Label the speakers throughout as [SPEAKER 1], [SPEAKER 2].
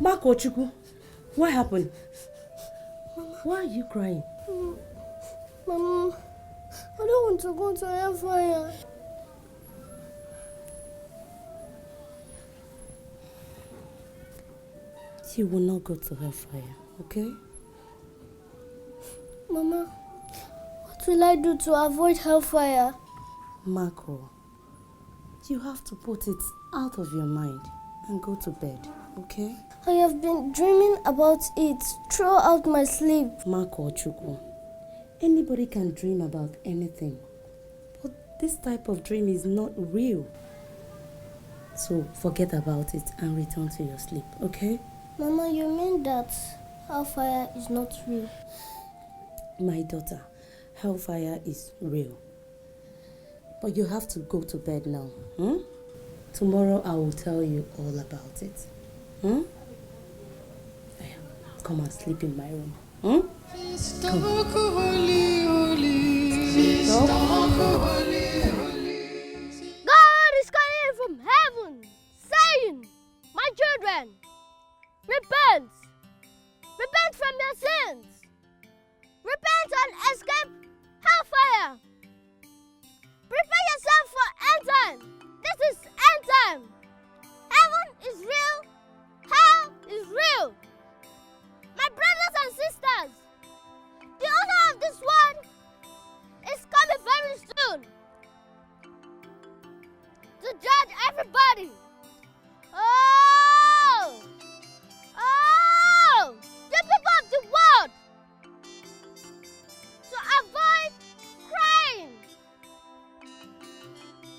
[SPEAKER 1] Marco Chuku, what happened? Mama. Why are you crying?
[SPEAKER 2] Mama, I don't want to go to hellfire.
[SPEAKER 1] You will not go to hellfire, okay?
[SPEAKER 2] Mama, what will I do to avoid hellfire?
[SPEAKER 1] Marco, you have to put it out of your mind and go to bed, okay?
[SPEAKER 2] I have been dreaming about it throughout my sleep.
[SPEAKER 1] Marco Chuku, anybody can dream about anything, but this type of dream is not real. So forget about it and return to your sleep, okay?
[SPEAKER 2] Mama, you mean that hellfire is not real?
[SPEAKER 1] My daughter, hellfire is real. But you have to go to bed now. Tomorrow I will tell you all about it. Come and sleep in my room. Come.
[SPEAKER 2] God is calling from heaven, saying, my children, repent. Repent from your sins. Repent and escape hellfire. Prepare yourself for end time. This is end time. Heaven is real. Hell is real. My brothers and sisters, the owner of this world is coming very soon to judge everybody. Oh! The people of the world to avoid crying.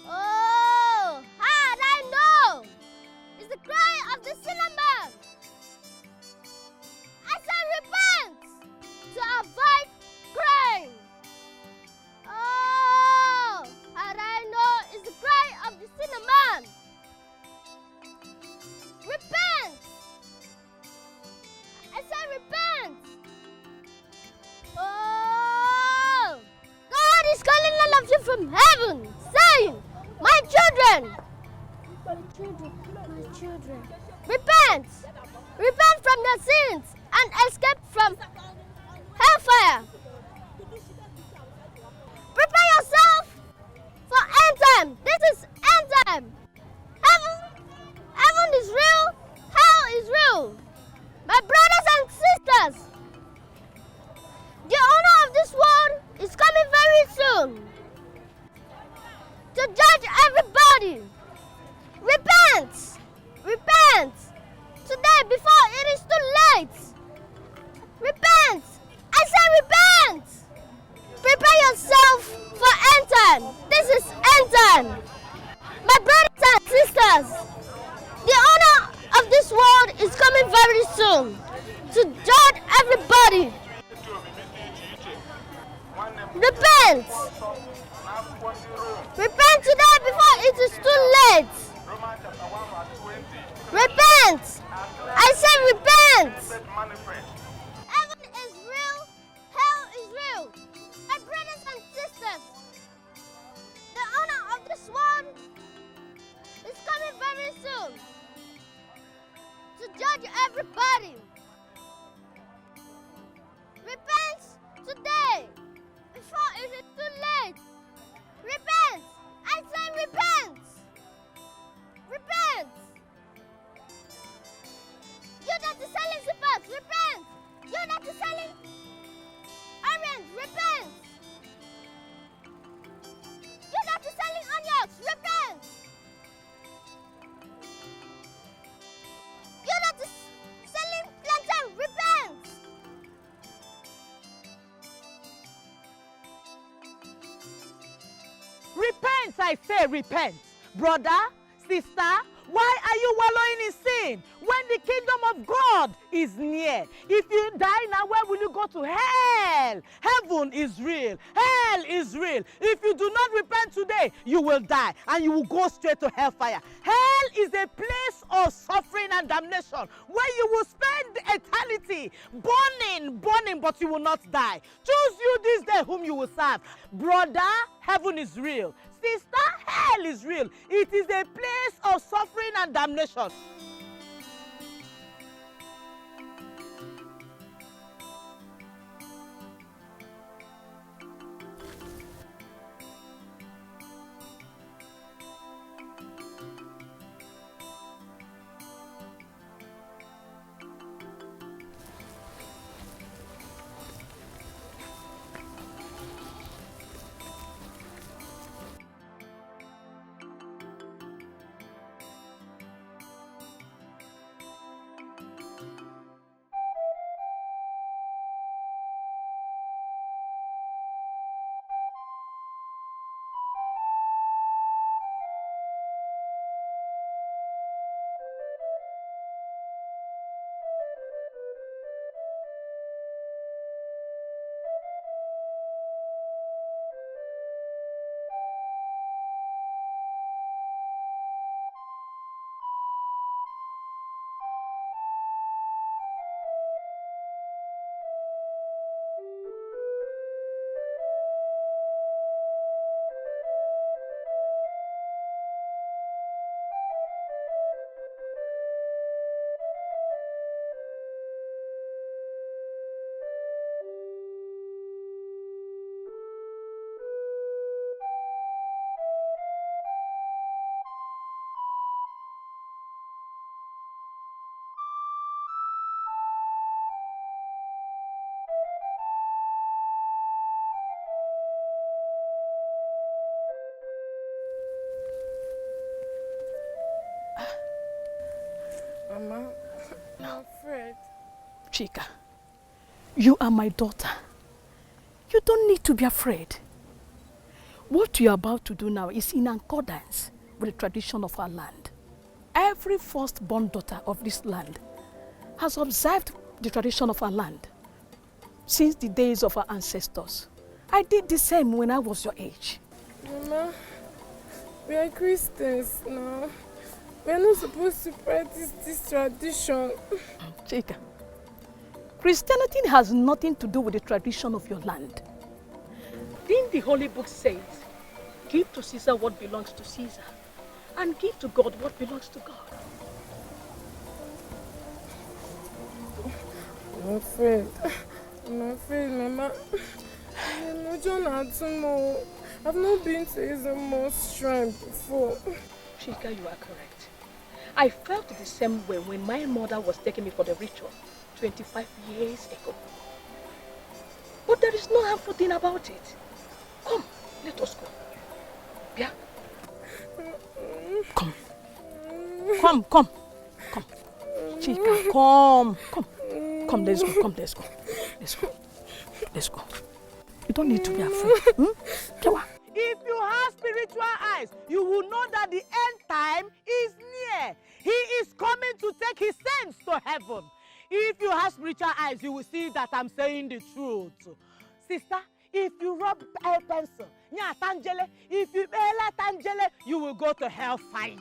[SPEAKER 2] Oh, how did I know? It's the cry of the sinner man. I said repent to avoid crying. Oh, how did I know? It's the cry of the sinner man. Repent. I said repent. Oh, God is calling all of you from heaven, saying, my children, repent. Repent from your sins and escape from hellfire. Prepare yourself for end time. This is end time. Heaven is real. Hell is real. My brothers and sisters, the owner of this world is coming very soon to judge everybody. Repent! Repent! Today before it is too late. Repent! I say repent! Prepare yourself for end time. This is end time. My brothers and sisters, the owner of this world is coming very soon to judge everybody. Repent! Repent today before it is too late. Repent! I say repent! Heaven is real, hell is real. My brothers and sisters, the owner of this world is coming very soon to judge everybody. Repent today before it is too late. Repent! I say repent! Repent! You that is selling zippers, repent! You that is selling orange, repent! You that is selling onions, repent! You that is selling plantain, repent!
[SPEAKER 3] Repent, I say repent. Brother, sister, why are you wallowing in sin when the kingdom of God is near? If you die now, where will you go to? Hell. Heaven is real. Hell is real. If you do not repent today, you will die and you will go straight to hellfire. Hell is a place of suffering and damnation where you will spend eternity burning, but you will not die. Choose you this day whom you will serve. Brother, heaven is real. Sister, hell is real. It is a place of suffering and damnation.
[SPEAKER 4] afraid.
[SPEAKER 5] Chika, you are my daughter. You don't need to be afraid. What you are about to do now is in accordance with the tradition of our land. Every firstborn daughter of this land has observed the tradition of our land since the days of our ancestors. I did the same when I was your age.
[SPEAKER 4] Mama, we are Christians now. We are not supposed to practice this tradition.
[SPEAKER 5] Chika, Christianity has nothing to do with the tradition of your land. Didn't the Holy Book say, give to Caesar what belongs to Caesar, and give to God what belongs to God?
[SPEAKER 4] I'm afraid, Mama. I've not been to Ezemo's shrine before.
[SPEAKER 5] Chika, you are correct. I felt the same way when my mother was taking me for the ritual 25 years ago. But there is no harmful thing about it. Come, let us go. Yeah? Come. Come. Chika, come. Come, let's go. You don't need to be afraid. Come on.
[SPEAKER 3] If you have spiritual eyes, you will know that the end time is near. He is coming to take his saints to heaven. If you have spiritual eyes, you will see that I'm saying the truth. Sister, if you rub a pencil, if you tangele, you will go to hellfire.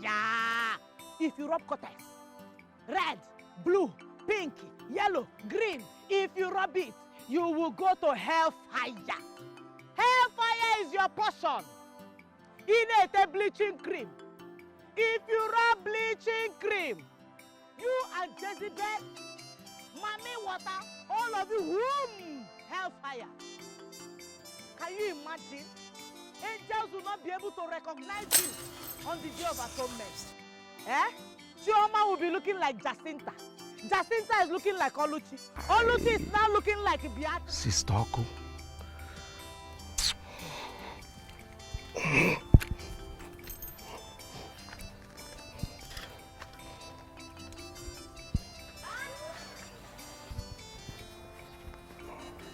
[SPEAKER 3] If you rub cutters, red, blue, pink, yellow, green, if you rub it, you will go to hellfire. Hellfire is your portion. In a bleaching cream. If you rub bleaching cream, you and Jezebel, mommy water, all of you, whoom, hellfire. Can you imagine? Angels will not be able to recognize you on the day of atonement. Chioma will be looking like Jacinta. Jacinta is looking like Oluchi. Oluchi is now looking like Biat.
[SPEAKER 6] Sister Oku.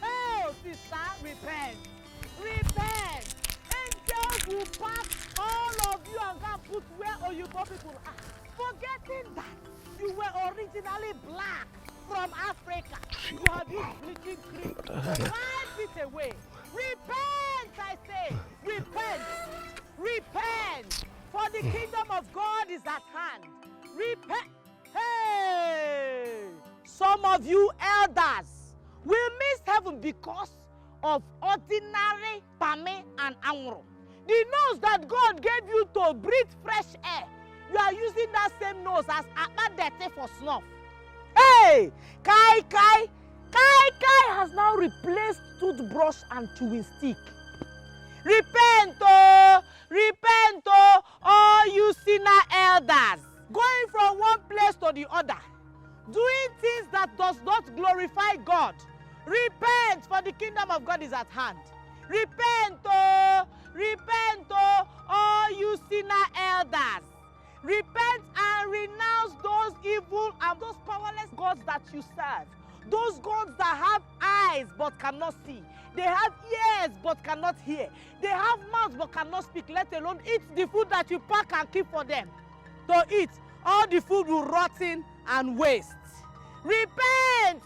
[SPEAKER 3] Oh, sister, repent. Repent. Angels will pass all of you and go and put where Oyibo people are. Forgetting that you were originally black from Africa. You have used bleaching cream. Wipe it away. Repent, I say. Repent. Repent. For the kingdom of God is at hand. Repent. Hey! Some of you elders will miss heaven because of ordinary pame and amro. The nose that God gave you to breathe fresh air, you are using that same nose as akpadete for snuff. Hey! Kai has now replaced toothbrush and chewing stick. Repent, all you sinner elders, going from one place to the other, doing things that does not glorify God. Repent, for the kingdom of God is at hand. Repent, all you sinner elders. Repent and renounce those evil and those powerless gods that you serve. Those gods that have eyes but cannot see. They have ears but cannot hear. They have mouths but cannot speak, let alone eat the food that you pack and keep for them to eat. All the food will rotten and waste. Repent,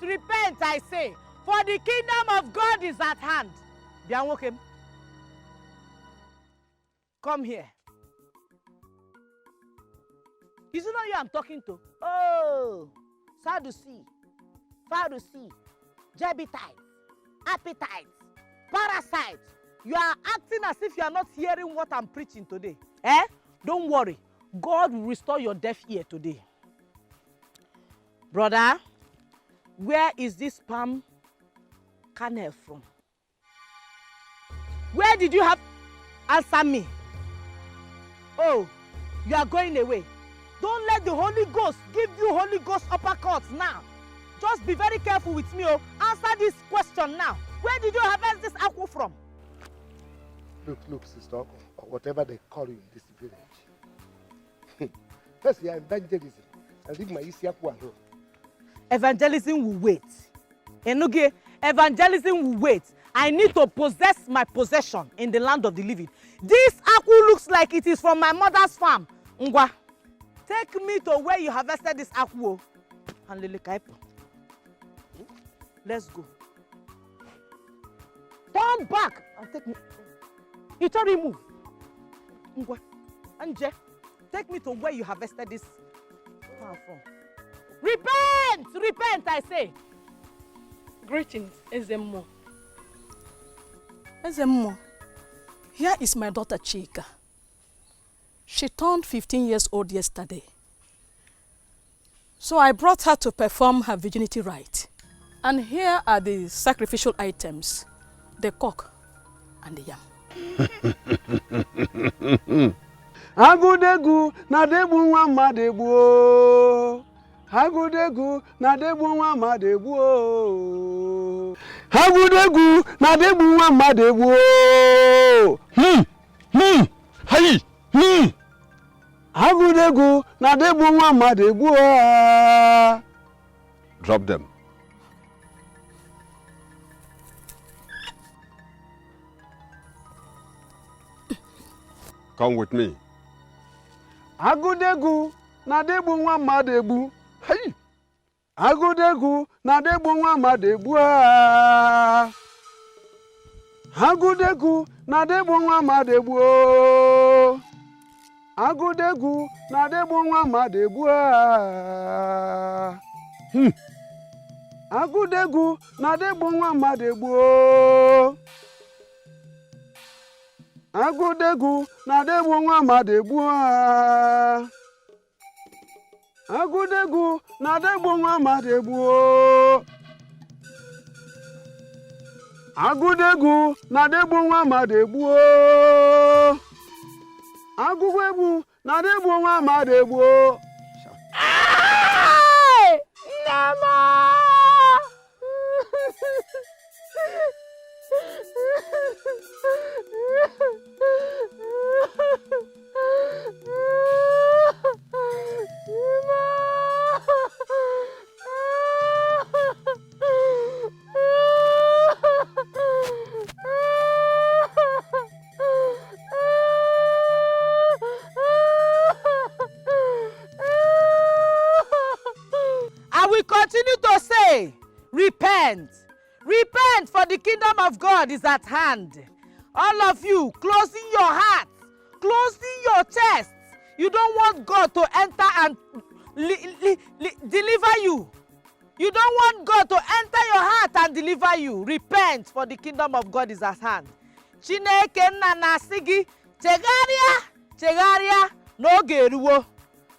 [SPEAKER 3] I say, for the kingdom of God is at hand. Bianwokem, come here. Is it not you I'm talking to? Oh, Sadducee, Pharisee, Jebusites, appetites, parasites. You are acting as if you are not hearing what I'm preaching today. Don't worry. God will restore your deaf ear today. Brother, where is this palm kernel from? Where did you have? Answer me. Oh, you are going away. Don't let the Holy Ghost give you Holy Ghost uppercuts now. Just be very careful with me. Answer this question now. Where did you harvest this apple from?
[SPEAKER 6] Look, Sister Oku, or whatever they call you in this village. First, you are evangelism. I leave my easy apple alone.
[SPEAKER 3] Evangelism will wait. Enuge, evangelism will wait. I need to possess my possession in the land of the living. This akwu looks like it is from my mother's farm. Ngwa, take me to where you harvested this akwu. Let's go. Turn back and take me. You don't remove. Ngwa, Anje, take me to where you harvested this farm from. Repent! Repent, I say.
[SPEAKER 5] Greetings, Ezemmo. Ezemmo, here is my daughter Chika. She turned 15 years old yesterday. So I brought her to perform her virginity rite. And here are the sacrificial items, the cock and the yam.
[SPEAKER 7] Agudegu na debu nwa madegbu. Agudegu na debu nwa madegbu. Agudegu na debu nwa madegbu.
[SPEAKER 6] Hey!
[SPEAKER 7] Agudegu na debu nwa madegbu.
[SPEAKER 6] Drop them. Come with me.
[SPEAKER 7] Agudegu na debu nwa madegbu. Hey! Agudegu na debu nwa madegbu. Agudegu na debu nwa madegbu. Agudegu na debu nwa madegbu. Agudegu na debu nwa madegbu. Agudegu na debu nwa madegbu. Agudegu na debu nwa madegbu. Agudegu na debu nwa madegbu. Agudegu na debu nwa madegbu.
[SPEAKER 3] Nama! I will continue to say, repent. Repent, for the kingdom of God is at hand. All of you, closing your heart, closing your chest. You don't want God to enter and deliver you. You don't want God to enter your heart and deliver you. Repent, for the kingdom of God is at hand. Chineke nna na-asị gị, chegharịa n'oge eruwo.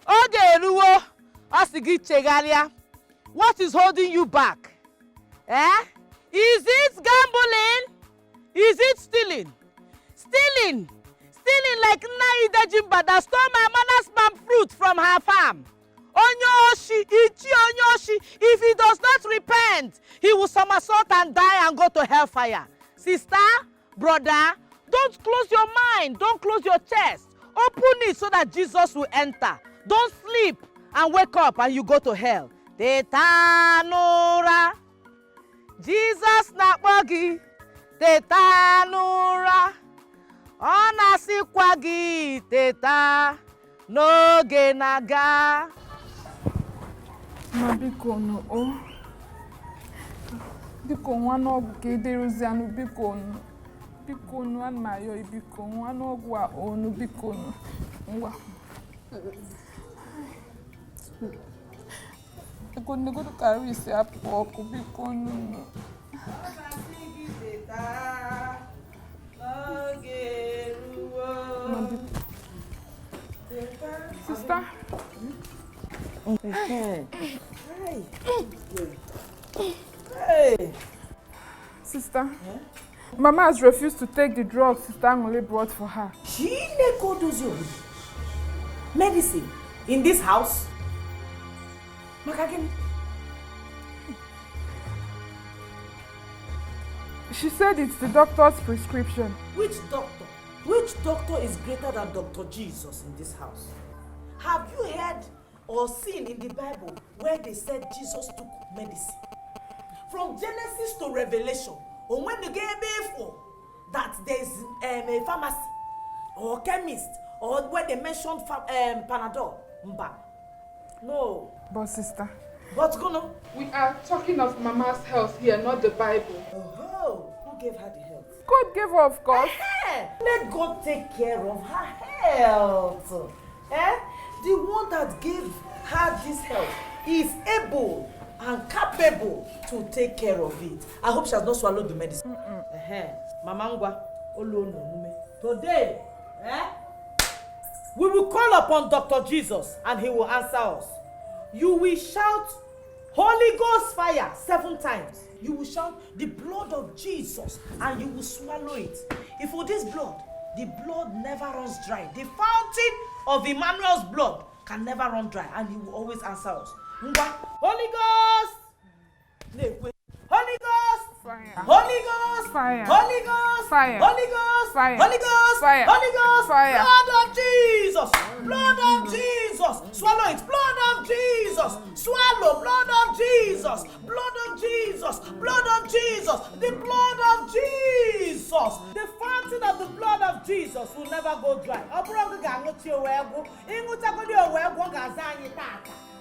[SPEAKER 3] Oge eruwo, ọ sị gị chegharịa. What is holding you back? Is it gambling? Is it stealing? Stealing like Naija that stole my mother's palm fruit from her farm. Onyoshi, Ichi Onyoshi, if he does not repent, he will somersault and die and go to hellfire. Sister, brother, don't close your mind, don't close your chest. Open it so that Jesus will enter. Don't sleep and wake up and you go to hell. Teta n'ụra, Jesus na-akpọ gị. Teta n'ụra, ọ na-asịkwa gị teta n'oge na-aga.
[SPEAKER 4] Ma biko nụ, biko nwa n'ọgwụ ka ederozi anụ biko nụ. Biko nụ, ana m ayọ biko nwa n'ọgwụ a onu biko nụ. Ngwa. Biko nụ go to carry isi apụ ọkụ biko nụ. Sister.
[SPEAKER 3] Hey. Hey.
[SPEAKER 4] Sister. Yeah? Mama has refused to take the drugs Sister Angole brought for her.
[SPEAKER 8] Medicine in this house? Makagin.
[SPEAKER 4] She said it's the doctor's prescription.
[SPEAKER 8] Which doctor? Which doctor is greater than Dr. Jesus in this house? Have you heard or seen in the Bible where they said Jesus took medicine. From Genesis to Revelation, or when they gave before that there's a pharmacy or chemist, or where they mentioned Panadol. No.
[SPEAKER 4] But sister,
[SPEAKER 8] What's going on?
[SPEAKER 4] we are talking of Mama's health here, not the Bible.
[SPEAKER 8] Oh, who gave her the health?
[SPEAKER 4] God gave her, of course.
[SPEAKER 8] Let God take care of her health. The one that gave her this health is able and capable to take care of it. I hope she has not swallowed the medicine. Mama Ngwa, today, we will call upon Dr. Jesus and he will answer us. You will shout Holy Ghost fire 7 times. You will shout the blood of Jesus and you will swallow it. If for this blood, the blood never runs dry. The fountain of Emmanuel's blood can never run dry and he will always answer us. Holy Ghost! Holy Ghost!
[SPEAKER 4] Fire.
[SPEAKER 8] Holy Ghost!
[SPEAKER 4] Fire.
[SPEAKER 8] Holy Ghost!
[SPEAKER 4] Fire.
[SPEAKER 8] Holy Ghost!
[SPEAKER 4] Fire.
[SPEAKER 8] Holy Ghost!
[SPEAKER 4] Fire.
[SPEAKER 8] Holy Ghost!
[SPEAKER 4] Fire.
[SPEAKER 8] Blood of Jesus! Blood of Jesus! Swallow it! Blood of Jesus! Swallow! Blood of Jesus! Blood of Jesus! Blood of Jesus! The blood of Jesus! The fountain of the blood of Jesus will never go dry.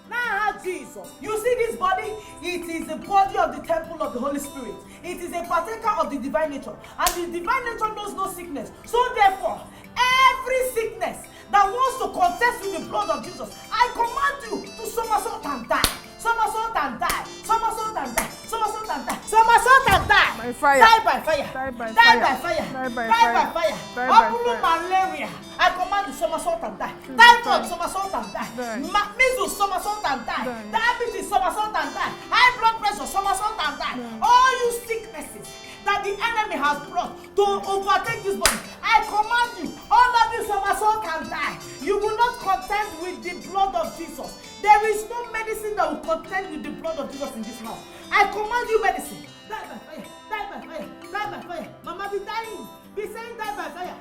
[SPEAKER 8] Now, Jesus, you see this body? It is the body of the temple of the Holy Spirit. It is a partaker of the divine nature, and the divine nature knows no sickness. So therefore, every sickness that wants to contest with the blood of Jesus, I command you to somersault and die. Somersault and die. Somersault and die. Somersault and die. Somersault and die.
[SPEAKER 4] By fire.
[SPEAKER 8] Die by fire.
[SPEAKER 4] Die by
[SPEAKER 8] Die
[SPEAKER 4] fire.
[SPEAKER 8] by fire.
[SPEAKER 4] Die by
[SPEAKER 8] Die
[SPEAKER 4] fire.
[SPEAKER 8] by fire.
[SPEAKER 4] Die by
[SPEAKER 8] Apollo
[SPEAKER 4] fire.
[SPEAKER 8] malaria. I command you somersault and die. Typhoid somersault and die.
[SPEAKER 4] Die.
[SPEAKER 8] Measles somersault and die.
[SPEAKER 4] Die.
[SPEAKER 8] Diabetes somersault and die. High blood pressure somersault and die. All you sicknesses that the enemy has brought to overtake this body, I command you, all of you somersault and die. You will not contend with the blood of Jesus. There is no medicine that will contend with the blood of Jesus in this house. I command you, medicine, die by fire, die by fire, die by fire. Mama be dying, be saying die by fire.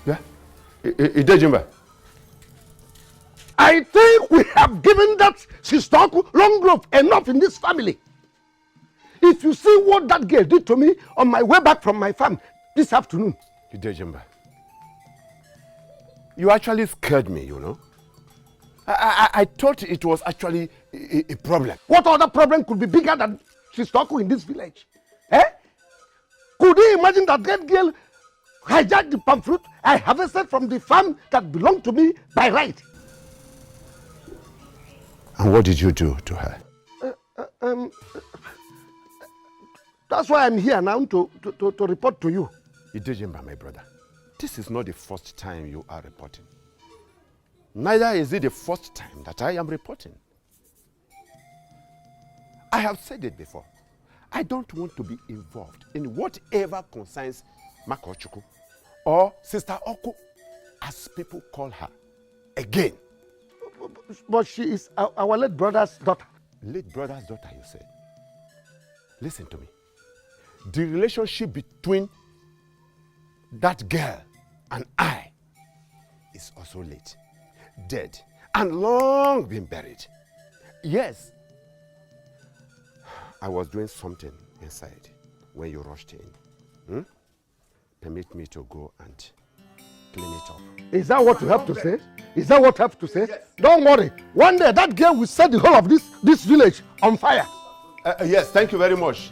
[SPEAKER 6] Yeah? Idejimba. I think we have given that sister long growth enough in this family. If you see what that girl did to me on my way back from my farm this afternoon. Idejimba. You actually scared me, you know. I thought it was actually a problem. What other problem could be bigger than sister in this village? Could you imagine that girl hijacked the palm fruit I harvested from the farm that belonged to me by right? And what did you do to her? That's why I'm here now to report to you. Idejimba, my brother, this is not the first time you are reporting. Neither is it the first time that I am reporting. I have said it before. I don't want to be involved in whatever concerns Makochuku or Sister Oko, as people call her, again. But she is our late brother's daughter. Late brother's daughter, you said? Listen to me. The relationship between that girl and I is also late, dead, and long been buried. Yes, I was doing something inside when you rushed in. Permit me to go and clean it up. Is that what you have to say? Is that what you have to say? Yes. Don't worry. One day that girl will set the whole of this village on fire. Yes, thank you very much.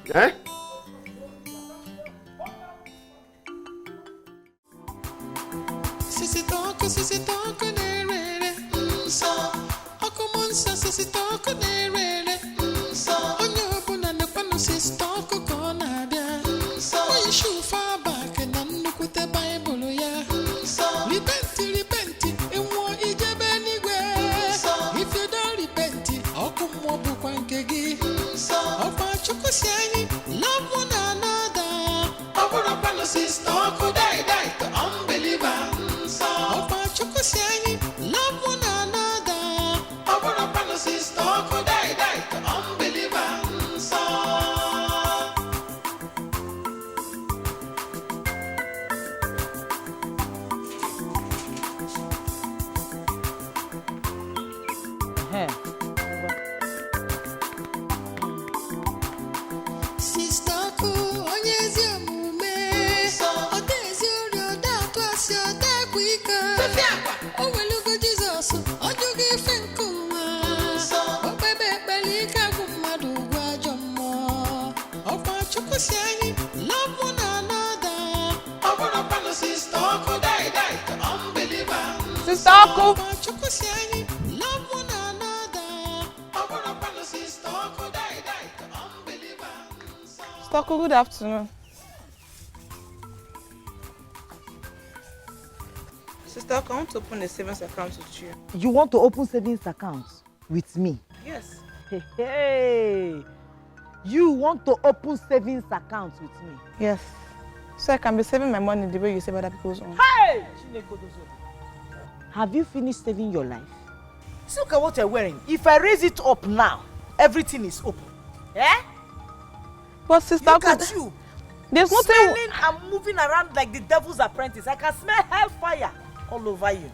[SPEAKER 9] Love one another. Sister, could I die to unbeliever? Love one another. Sister Ku, onye ezi omume. Ode ezi ori oda atụ asị oda ekwika. O welugo Jizọs, ọ jụghị ife nke ụwa. O kpebe ekpere ike agwụ mmadụ ugwu ajọ mmụọ. Ọkwa Chukwu si anyị, love one another. Ọ bụrụkwanụ Sister Ku die to unbelievers.
[SPEAKER 3] Sister Oku.
[SPEAKER 9] Ọkwa Chukwu si anyị, love one another. Ọ bụrụkwanụ Sister Ku die to unbelievers.
[SPEAKER 3] Sister Oku, good afternoon. Sister Oku, I want to open a savings account with you.
[SPEAKER 8] You want to open savings accounts with me?
[SPEAKER 3] Yes.
[SPEAKER 8] Hey. You want to open savings accounts with me?
[SPEAKER 3] Yes. So I can be saving my money the way you save other people's own.
[SPEAKER 8] Hey! Have you finished saving your life? See, look at what you're wearing. If I raise it up now, everything is open. Eh?
[SPEAKER 3] But Sister
[SPEAKER 8] Look
[SPEAKER 3] Oku,
[SPEAKER 8] at you.
[SPEAKER 3] there's nothing.
[SPEAKER 8] Smelling and moving around like the devil's apprentice. I can smell hellfire all over you.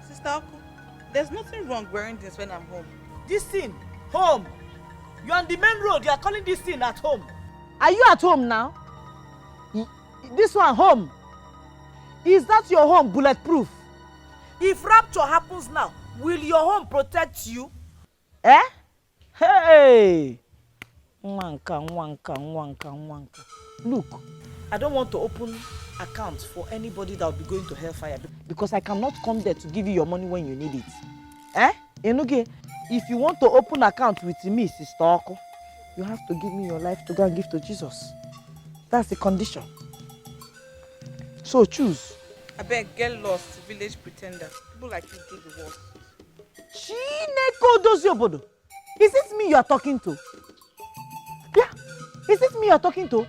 [SPEAKER 3] Sister Oku, there's nothing wrong wearing this when I'm home.
[SPEAKER 8] This thing, home. You're on the main road. You are calling this thing at home. Are you at home now? This one, home. Is that your home bulletproof? If rapture happens now, will your home protect you? Eh? Hey! Nwanka. Look, I don't want to open accounts for anybody that will be going to hellfire because I cannot come there to give you your money when you need it. Eh? Enoge, if you want to open account with me, Sister Oku, you have to give me your life to go and give to Jesus. That's the condition. So choose.
[SPEAKER 3] I beg, get lost, village pretender. People like you do the work.
[SPEAKER 8] Chineko Doziobodo. Is it me you are talking to? Yeah. Is it me you are talking to?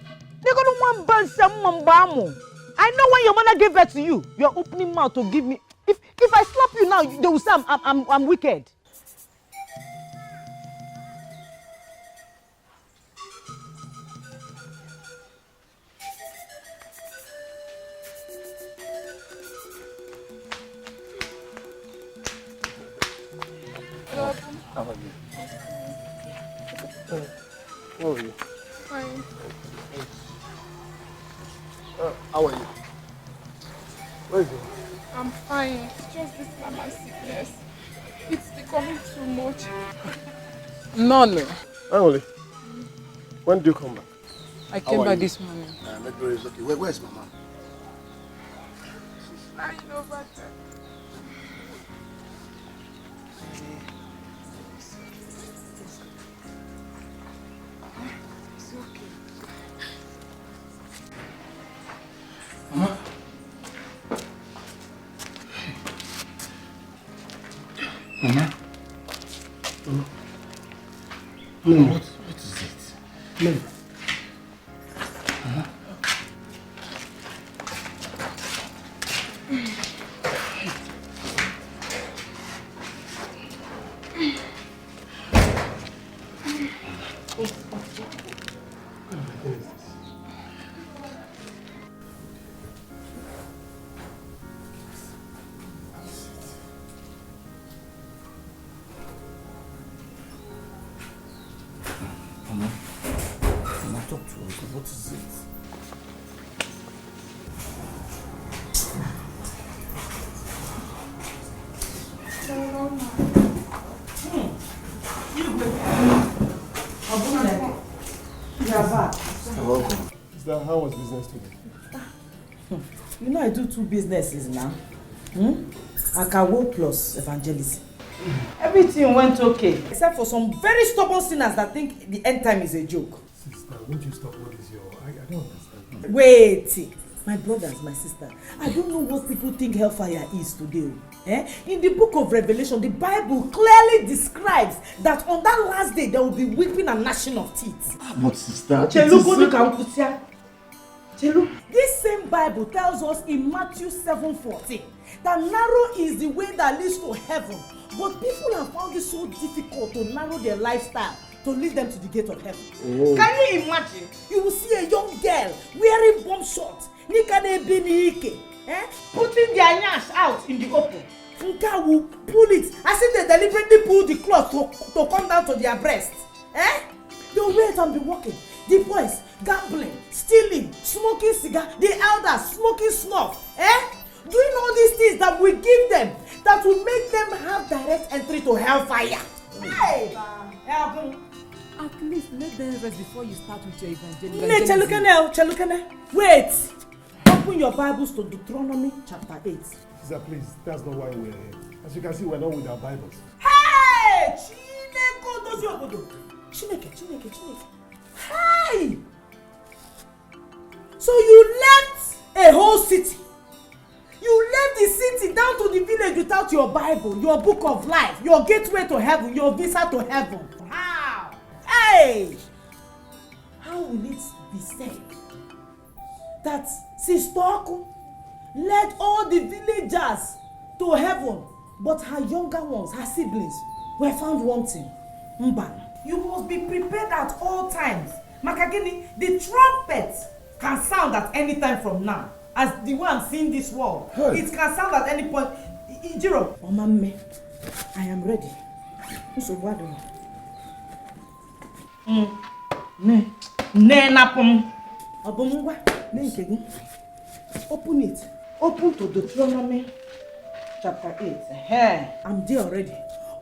[SPEAKER 8] I know when your mother gave birth to you, you are opening mouth to give me. If I slap you now, they will say I'm wicked.
[SPEAKER 7] How are you? How are you?
[SPEAKER 4] Fine.
[SPEAKER 7] How are you? Where is it?
[SPEAKER 4] I'm fine. It's just this mama sickness. It's becoming too much.
[SPEAKER 7] None. Emily, when do you come back?
[SPEAKER 4] I came back this morning.
[SPEAKER 7] Make sure it's okay. Where's Mama?
[SPEAKER 4] She's lying over there. It's okay.
[SPEAKER 7] Mama? Mama? No, what is it? No. What is it?
[SPEAKER 6] Welcome. How was business today?
[SPEAKER 8] You know I do 2 businesses now. Akawo plus Evangelism. Everything went okay, except for some very stubborn sinners that think the end time is a joke.
[SPEAKER 6] Sister, won't you stop? What is your... I don't understand.
[SPEAKER 8] Wait, my brothers, my sister, I don't know what people think hellfire is today. In the book of Revelation, the Bible clearly describes that on that last day there will be weeping and gnashing of teeth.
[SPEAKER 6] But sister,
[SPEAKER 8] this same Bible tells us in Matthew 7:14 that narrow is the way that leads to heaven, but people have found it so difficult to narrow their lifestyle to lead them to the gate of heaven. Oh. Can you imagine? You will see a young girl wearing bomb shorts, putting their nyash out in the open. Nka will pull it as if they deliberately pull the cloth to come down to their breast. They'll wait and be walking. The boys cigar, the elders smoking snuff, doing all these things that we give them, that will make them have direct entry to hellfire. Hey! Help them.
[SPEAKER 10] At least let them rest before you start with your evangelism.
[SPEAKER 8] Chalukene. Wait! Open your Bibles to Deuteronomy chapter 8.
[SPEAKER 11] Sister, please, that's not why we're here. As you can see, we're not with our Bibles.
[SPEAKER 8] Hey! Chineke. Hey! So you left a whole city. You left the city down to the village without your Bible, your book of life, your gateway to heaven, your visa to heaven. How? Hey! How will it be said that Sister Oku led all the villagers to heaven, but her younger ones, her siblings, were found wanting? Mban. You must be prepared at all times. Makagini, the trumpet can sound at any time from now. As the one seeing this world, it can sound at any point. Ijiro, Omame, I am ready. So what do you? Open it. Open to Deuteronomy chapter 8. I'm there already.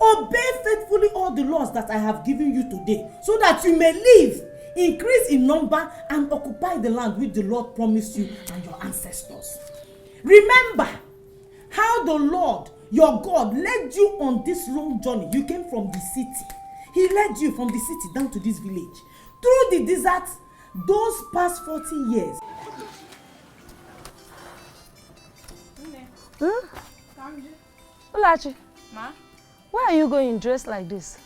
[SPEAKER 8] Obey faithfully all the laws that I have given you today, so that you may live, increase in number, and occupy the land which the Lord promised you and your ancestors. Remember how the Lord your God led you on this long journey. You came from the city. He led you from the city down to this village, through the desert, those past 40 years.
[SPEAKER 12] Ulachi,
[SPEAKER 13] Ma?
[SPEAKER 12] why are you going dressed like this?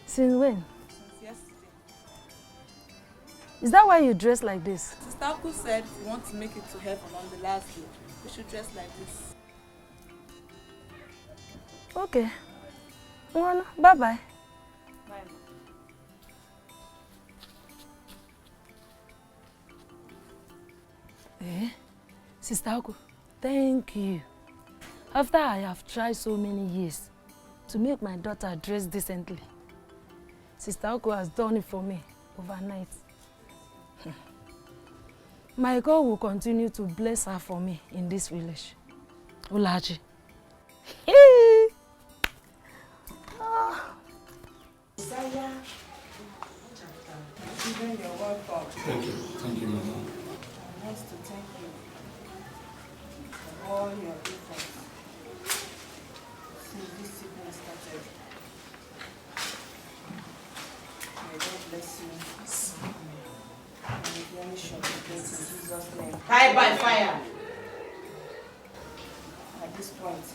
[SPEAKER 12] Since when?
[SPEAKER 13] Since yesterday.
[SPEAKER 12] Is that why you dress like this?
[SPEAKER 13] Sister Oku said if we want to make it to heaven on the last day, we should dress like this.
[SPEAKER 12] Okay. Well, bye-bye.
[SPEAKER 13] Bye.
[SPEAKER 12] Sister Oku, thank you. After I have tried so many years to make my daughter dress decently, Sister Oku has done it for me overnight. My God will continue to bless her for me in this village. Ulachi.
[SPEAKER 8] Isaiah chapter. Even your welcome.
[SPEAKER 11] Thank you, Mama.
[SPEAKER 8] I want to thank you for all your efforts since this sickness started. May God bless you. May the only shot of death in Jesus' name. Die by fire. At this point,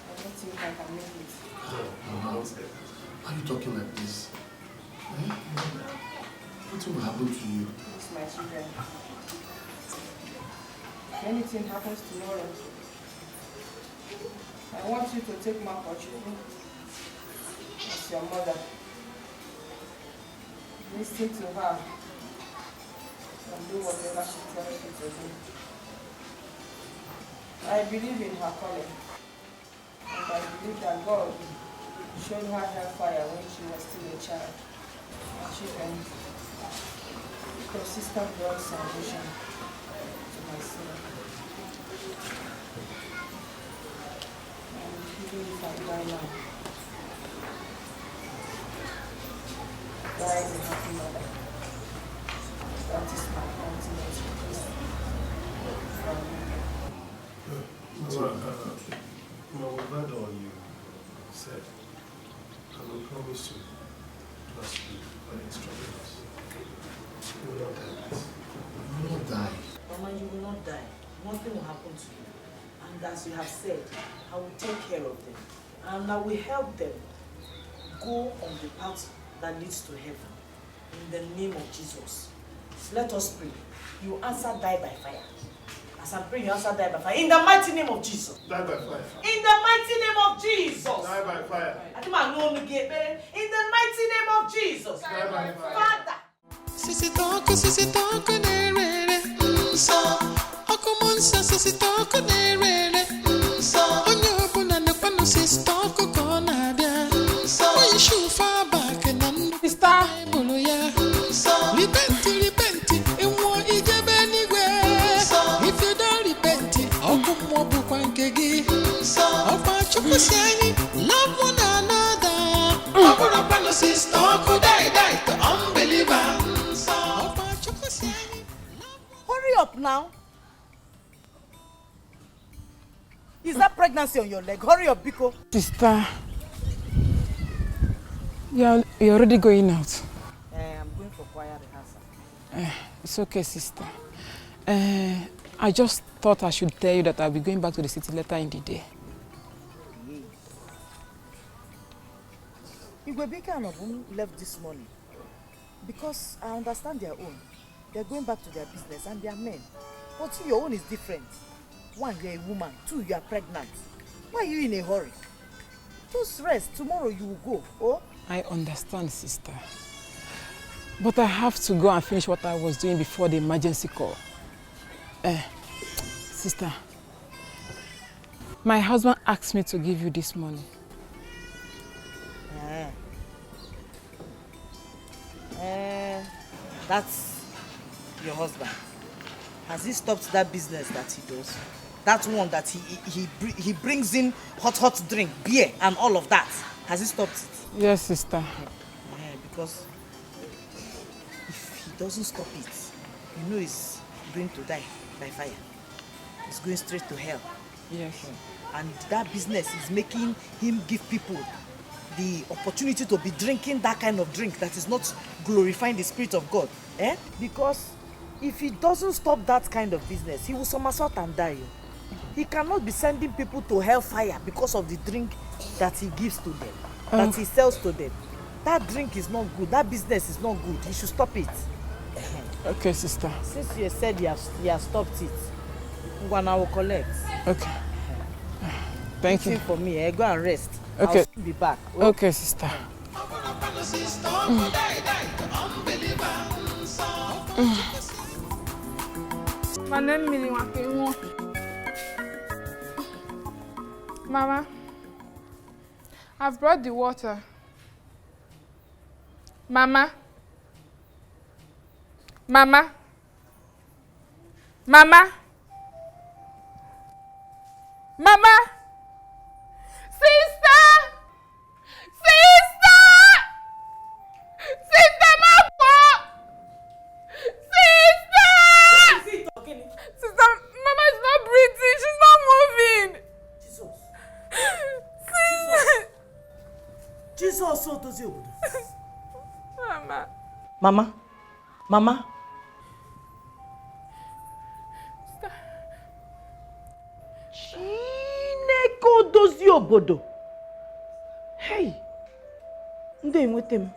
[SPEAKER 8] I don't think I can make it.
[SPEAKER 11] Mama, why are you talking like this? What will happen to you?
[SPEAKER 8] It's my children. If anything happens tomorrow, I want you to take my children as your mother. Listen to her and do whatever she tells you to do. I believe in her calling, and I believe that God showed her hellfire when she was still a child. And children, your sister brought salvation to my soul. And even if I die now, die as a happy mother. That is my ultimate request.
[SPEAKER 11] We've heard all you said, and we promise to trust you by instructions. You will not die. You will not die.
[SPEAKER 8] Mama, you will not die. Nothing will happen to you. And as you have said, I will take care of them. And I will help them go on the path that leads to heaven. In the name of Jesus. Let us pray. You answer die by fire. As I pray, you answer die by fire. In the mighty name of Jesus.
[SPEAKER 11] Die by fire.
[SPEAKER 8] In the mighty name of Jesus.
[SPEAKER 11] Die by fire.
[SPEAKER 8] I think I know get better. In the mighty name of Jesus.
[SPEAKER 11] Die by fire.
[SPEAKER 8] Father.
[SPEAKER 9] Sisi toko nerere so okumonsa sisi toko nerere so onye obuna ne kwanu sisi toko kona bia so you shoot far back and then
[SPEAKER 3] Sister,
[SPEAKER 9] bulu ya so
[SPEAKER 8] Hurry up now. Is that pregnancy on your leg? Hurry up, Biko.
[SPEAKER 4] Sister, you're already going out.
[SPEAKER 8] I'm going for choir rehearsal.
[SPEAKER 4] It's okay, sister. I just thought I should tell you that I'll be going back to the city later in the day.
[SPEAKER 8] Igwebika and Obum left this morning because I understand their own. They're going back to their business and they are men. But your own is different. One, you're a woman. Two, you are pregnant. Why are you in a hurry? Just rest. Tomorrow you will go. Oh?
[SPEAKER 4] I understand, sister. But I have to go and finish what I was doing before the emergency call. Sister, my husband asked me to give you this money.
[SPEAKER 8] That's your husband. Has he stopped that business that he does? That one that he brings in hot drink, beer and all of that. Has he stopped it?
[SPEAKER 4] Yes, sister.
[SPEAKER 8] Because if he doesn't stop it, you know he's going to die by fire. He's going straight to hell.
[SPEAKER 4] Yes.
[SPEAKER 8] And that business is making him give people the opportunity to be drinking that kind of drink that is not glorifying the Spirit of God. Because if he doesn't stop that kind of business, he will somersault and die. He cannot be sending people to hellfire because of the drink that he gives to them, that he sells to them. That drink is not good. That business is not good. You should stop it.
[SPEAKER 4] Okay, sister.
[SPEAKER 8] Since you said you have stopped it, I will collect.
[SPEAKER 4] Okay. Thank you.
[SPEAKER 8] For me, go and rest.
[SPEAKER 4] Okay.
[SPEAKER 8] I'll soon be back.
[SPEAKER 4] Okay, sister. My name is Mama, I've brought the water. Mama. Mama. Mama. Mama. Sister. Sister. Sister Mama. Sister. Sister, Mama is not breathing. She's not moving.
[SPEAKER 8] Jesus, so does you.
[SPEAKER 4] Mama.
[SPEAKER 8] Mama. Chineke dozi obodo. Hey. Ndị enwete m.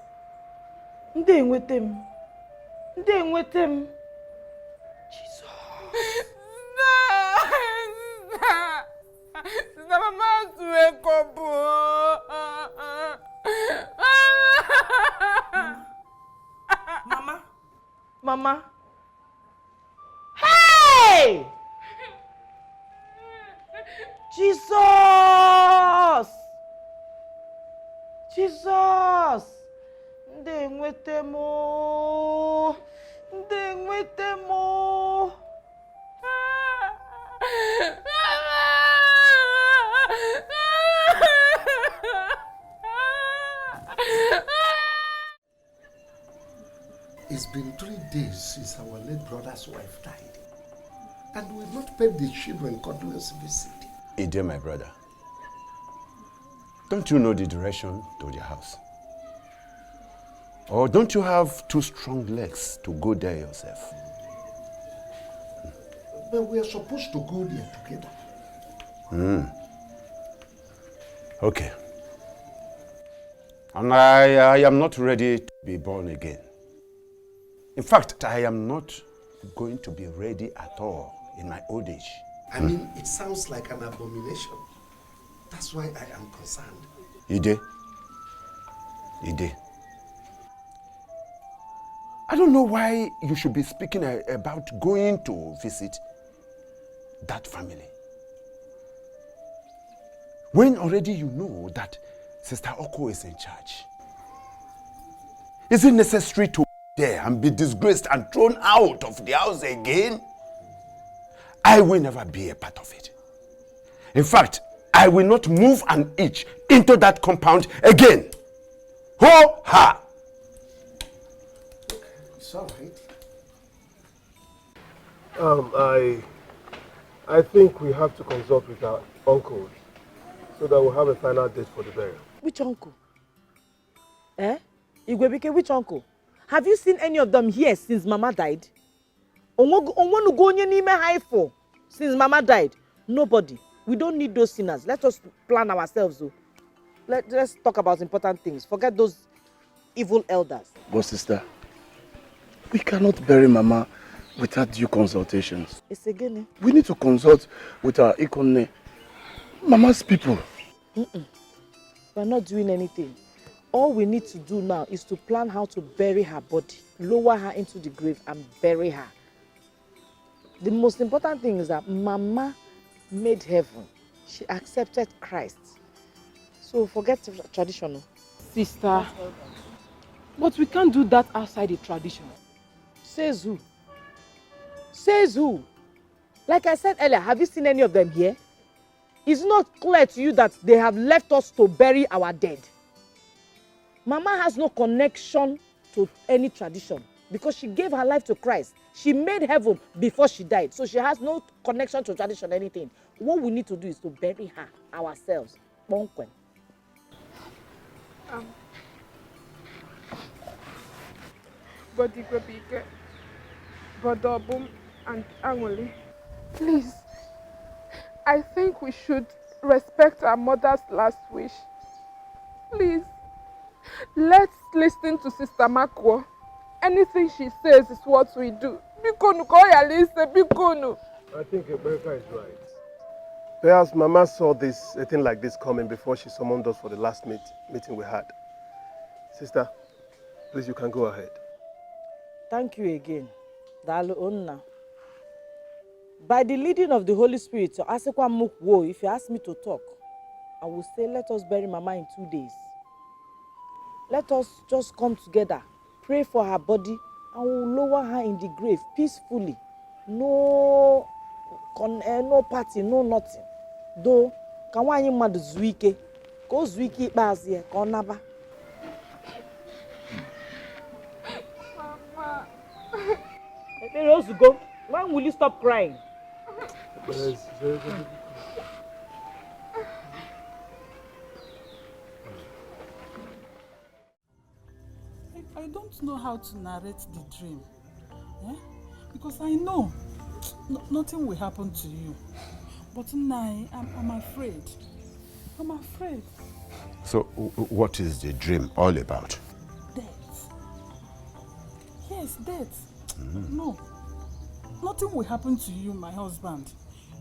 [SPEAKER 8] Ndị enwete m. Ndị enwete m. Jesus.
[SPEAKER 4] Sister, Mama has to wake up.
[SPEAKER 8] Mama. Hey! Jesus! Jesus! Ndị enwete m. Ndị enwete m.
[SPEAKER 6] It's been 3 days since our late brother's wife died, and we've not paid the children condolence visit. Dear my brother, don't you know the direction to the house? Or don't you have 2 strong legs to go there yourself?
[SPEAKER 7] But we are supposed to go there together.
[SPEAKER 6] Okay. And I am not ready to be born again. In fact, I am not going to be ready at all in my old age.
[SPEAKER 7] I mean, it sounds like an abomination. That's why I am concerned.
[SPEAKER 6] Ide. I don't know why you should be speaking about going to visit that family, when already you know that Sister Oko is in charge. Is it necessary to be there and be disgraced and thrown out of the house again? I will never be a part of it. In fact, I will not move an inch into that compound again. Ho ha!
[SPEAKER 11] It's all right. I think we have to consult with our uncle so that we'll have a final date for the burial.
[SPEAKER 3] Which uncle? Igwebike, which uncle? Have you seen any of them here since Mama died? Onwanu go onye n'ime ha ifo since Mama died? Nobody. We don't need those sinners. Let us plan ourselves. Let's talk about important things. Forget those evil elders.
[SPEAKER 14] But sister, we cannot bury Mama without due consultations.
[SPEAKER 3] It's again.
[SPEAKER 14] We need to consult with our Ikone, Mama's people.
[SPEAKER 3] We're not doing anything. All we need to do now is to plan how to bury her body, lower her into the grave and bury her. The most important thing is that Mama made heaven. She accepted Christ. So forget traditional.
[SPEAKER 4] Sister, but we can't do that outside the tradition.
[SPEAKER 3] Says who? Says who? Like I said earlier, have you seen any of them here? It's not clear to you that they have left us to bury our dead. Mama has no connection to any tradition because she gave her life to Christ. She made heaven before she died, so she has no connection to tradition or anything. What we need to do is to bury her ourselves. Bonkwen.
[SPEAKER 4] But Igwebike, Brother Obum and Angoli, please, I think we should respect our mother's last wish. Please, let's listen to Sister Makwo. Anything she says is what we do. Bikonu, Bikonu.
[SPEAKER 11] I think Rebecca is right. Perhaps Mama saw a thing like this coming before she summoned us for the last meeting we had. Sister, please, you can go ahead.
[SPEAKER 3] Thank you again. Dalu Onna. By the leading of the Holy Spirit, if you ask me to talk, I will say, let us bury Mama in 2 days. Let us just come together, pray for her body, and we'll lower her in the grave peacefully. No party, no nothing. Though, can one mad zuike? Go zuike bazie, konaba.
[SPEAKER 4] Mama.
[SPEAKER 3] Let us go. When will you stop crying?
[SPEAKER 15] I don't know how to narrate the dream. Because I know nothing will happen to you. But now I'm afraid. I'm afraid.
[SPEAKER 6] So, what is the dream all about?
[SPEAKER 15] Death. Yes, death. No. Nothing will happen to you, my husband.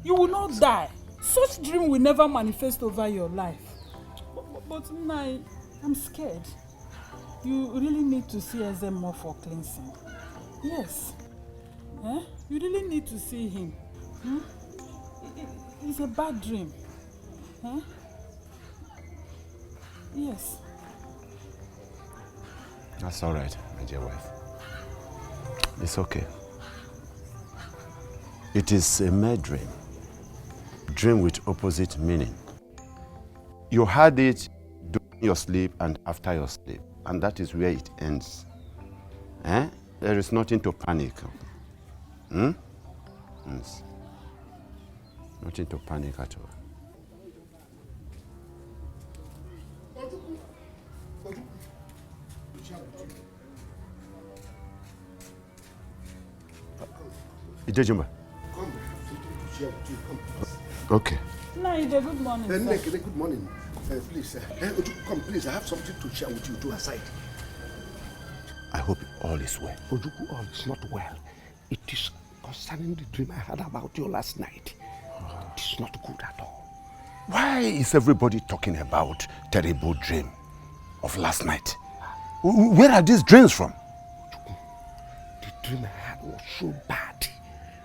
[SPEAKER 15] You will not die. Such dream will never manifest over your life. But now I'm scared. You really need to see Ezem more for cleansing. Yes. You really need to see him. It's a bad dream. Yes.
[SPEAKER 6] That's all right, my dear wife. It's okay. It is a mere dream. Dream with opposite meaning. You had it during your sleep and after your sleep. And that is where it ends. There is nothing to panic. Yes. Nothing to panic at all. Idejumba. Okay.
[SPEAKER 15] Naija, good morning.
[SPEAKER 16] Good morning. Please, come, please. I have something to share with you to aside.
[SPEAKER 6] I hope all is well.
[SPEAKER 16] Ojuku, all is not well. It is concerning the dream I had about you last night. It is not good at all.
[SPEAKER 6] Why is everybody talking about terrible dream of last night? Where are these dreams from?
[SPEAKER 16] The dream I had was so bad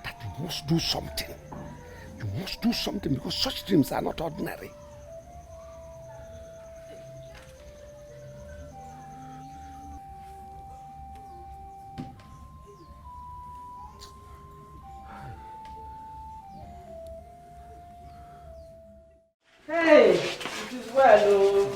[SPEAKER 16] that you must do something. You must do something because such dreams are not ordinary.
[SPEAKER 3] Hey, it is well, oh.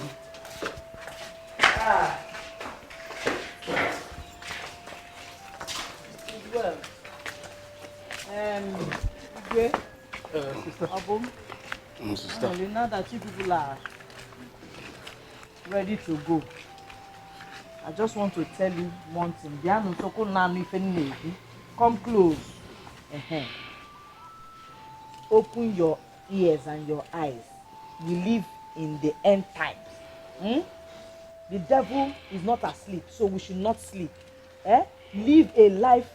[SPEAKER 8] Abum,
[SPEAKER 14] Sister.
[SPEAKER 8] only now that you people are ready to go, I just want to tell you one thing. Come close. Open your ears and your eyes. We live in the end times. The devil is not asleep, so we should not sleep. Live a life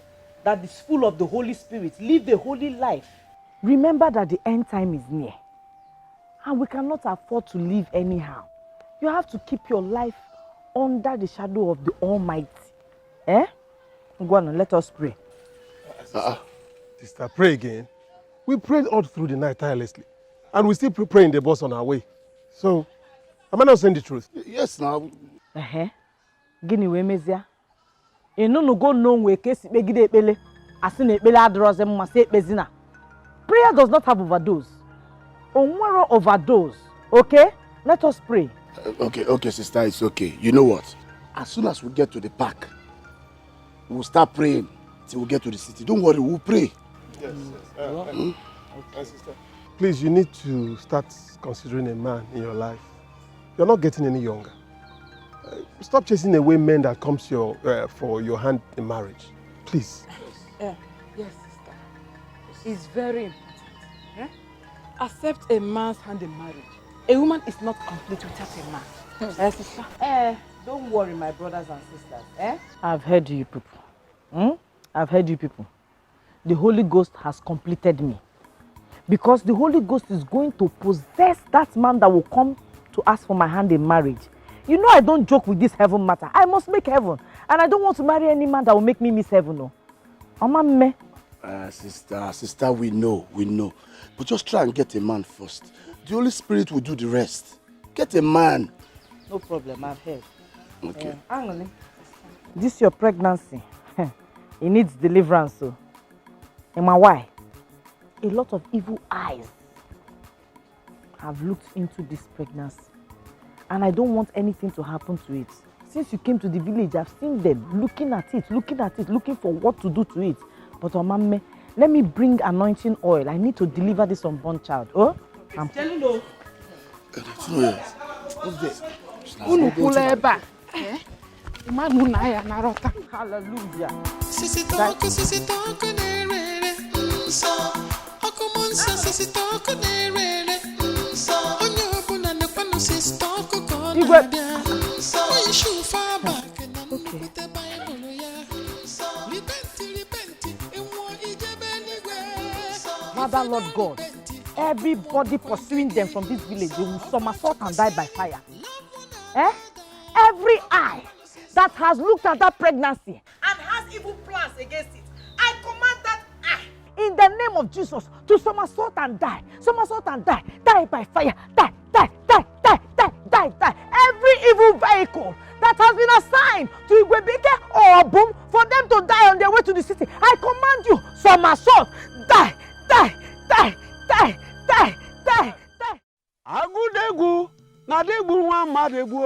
[SPEAKER 8] that is full of the Holy Spirit. Live a holy life. Remember that the end time is near. And we cannot afford to live anyhow. You have to keep your life under the shadow of the Almighty. Go on, let us pray.
[SPEAKER 11] Sister, pray again. We prayed all through the night tirelessly. And we still praying the bus on our way. So, am I not saying the truth?
[SPEAKER 14] Yes, now.
[SPEAKER 8] Gini we mezia. No go no we kesi begide ekpele. Asina ekpele adroze mma se ekpezina. Prayer does not have overdose. Onwero overdose. Okay? Let us pray.
[SPEAKER 14] Okay, sister, it's okay. You know what? As soon as we get to the park, we'll start praying till we get to the city. Don't worry, we'll pray.
[SPEAKER 11] Yes. Okay, sister. Please, you need to start considering a man in your life. You're not getting any younger. Stop chasing away men that comes for your hand in marriage. Please.
[SPEAKER 15] Yes, sister. It's very important. Accept a man's hand in marriage. A woman is not complete without a man. Sister?
[SPEAKER 8] Don't worry, my brothers and sisters. I've heard you people. I've heard you people. The Holy Ghost has completed me. Because the Holy Ghost is going to possess that man that will come to ask for my hand in marriage. You know I don't joke with this heaven matter. I must make heaven. And I don't want to marry any man that will make me miss heaven. No.
[SPEAKER 14] Sister, we know. But just try and get a man first. The Holy Spirit will do the rest. Get a man.
[SPEAKER 8] No problem, I've heard.
[SPEAKER 14] Okay.
[SPEAKER 8] This your pregnancy. It needs deliverance. So. And why? A lot of evil eyes have looked into this pregnancy. And I don't want anything to happen to it. Since you came to the village, I've seen them looking at it, looking for what to do to it. But Omame, let me bring anointing oil. I need to deliver this unborn child. I'm telling you.
[SPEAKER 14] What's this?
[SPEAKER 8] Hallelujah. Father, Lord God, everybody pursuing them from this village, they will somersault and die by fire. Every eye that has looked at that pregnancy and has evil plans against it, I command that eye in the name of Jesus to somersault and die. Somersault and die. Die by fire. Die. Every evil vehicle that has been assigned to Igwebike or Obum for them to die on their way to the city, I command you, somersault, die.
[SPEAKER 7] Agudegu na degbu nwa mmadụ egbu.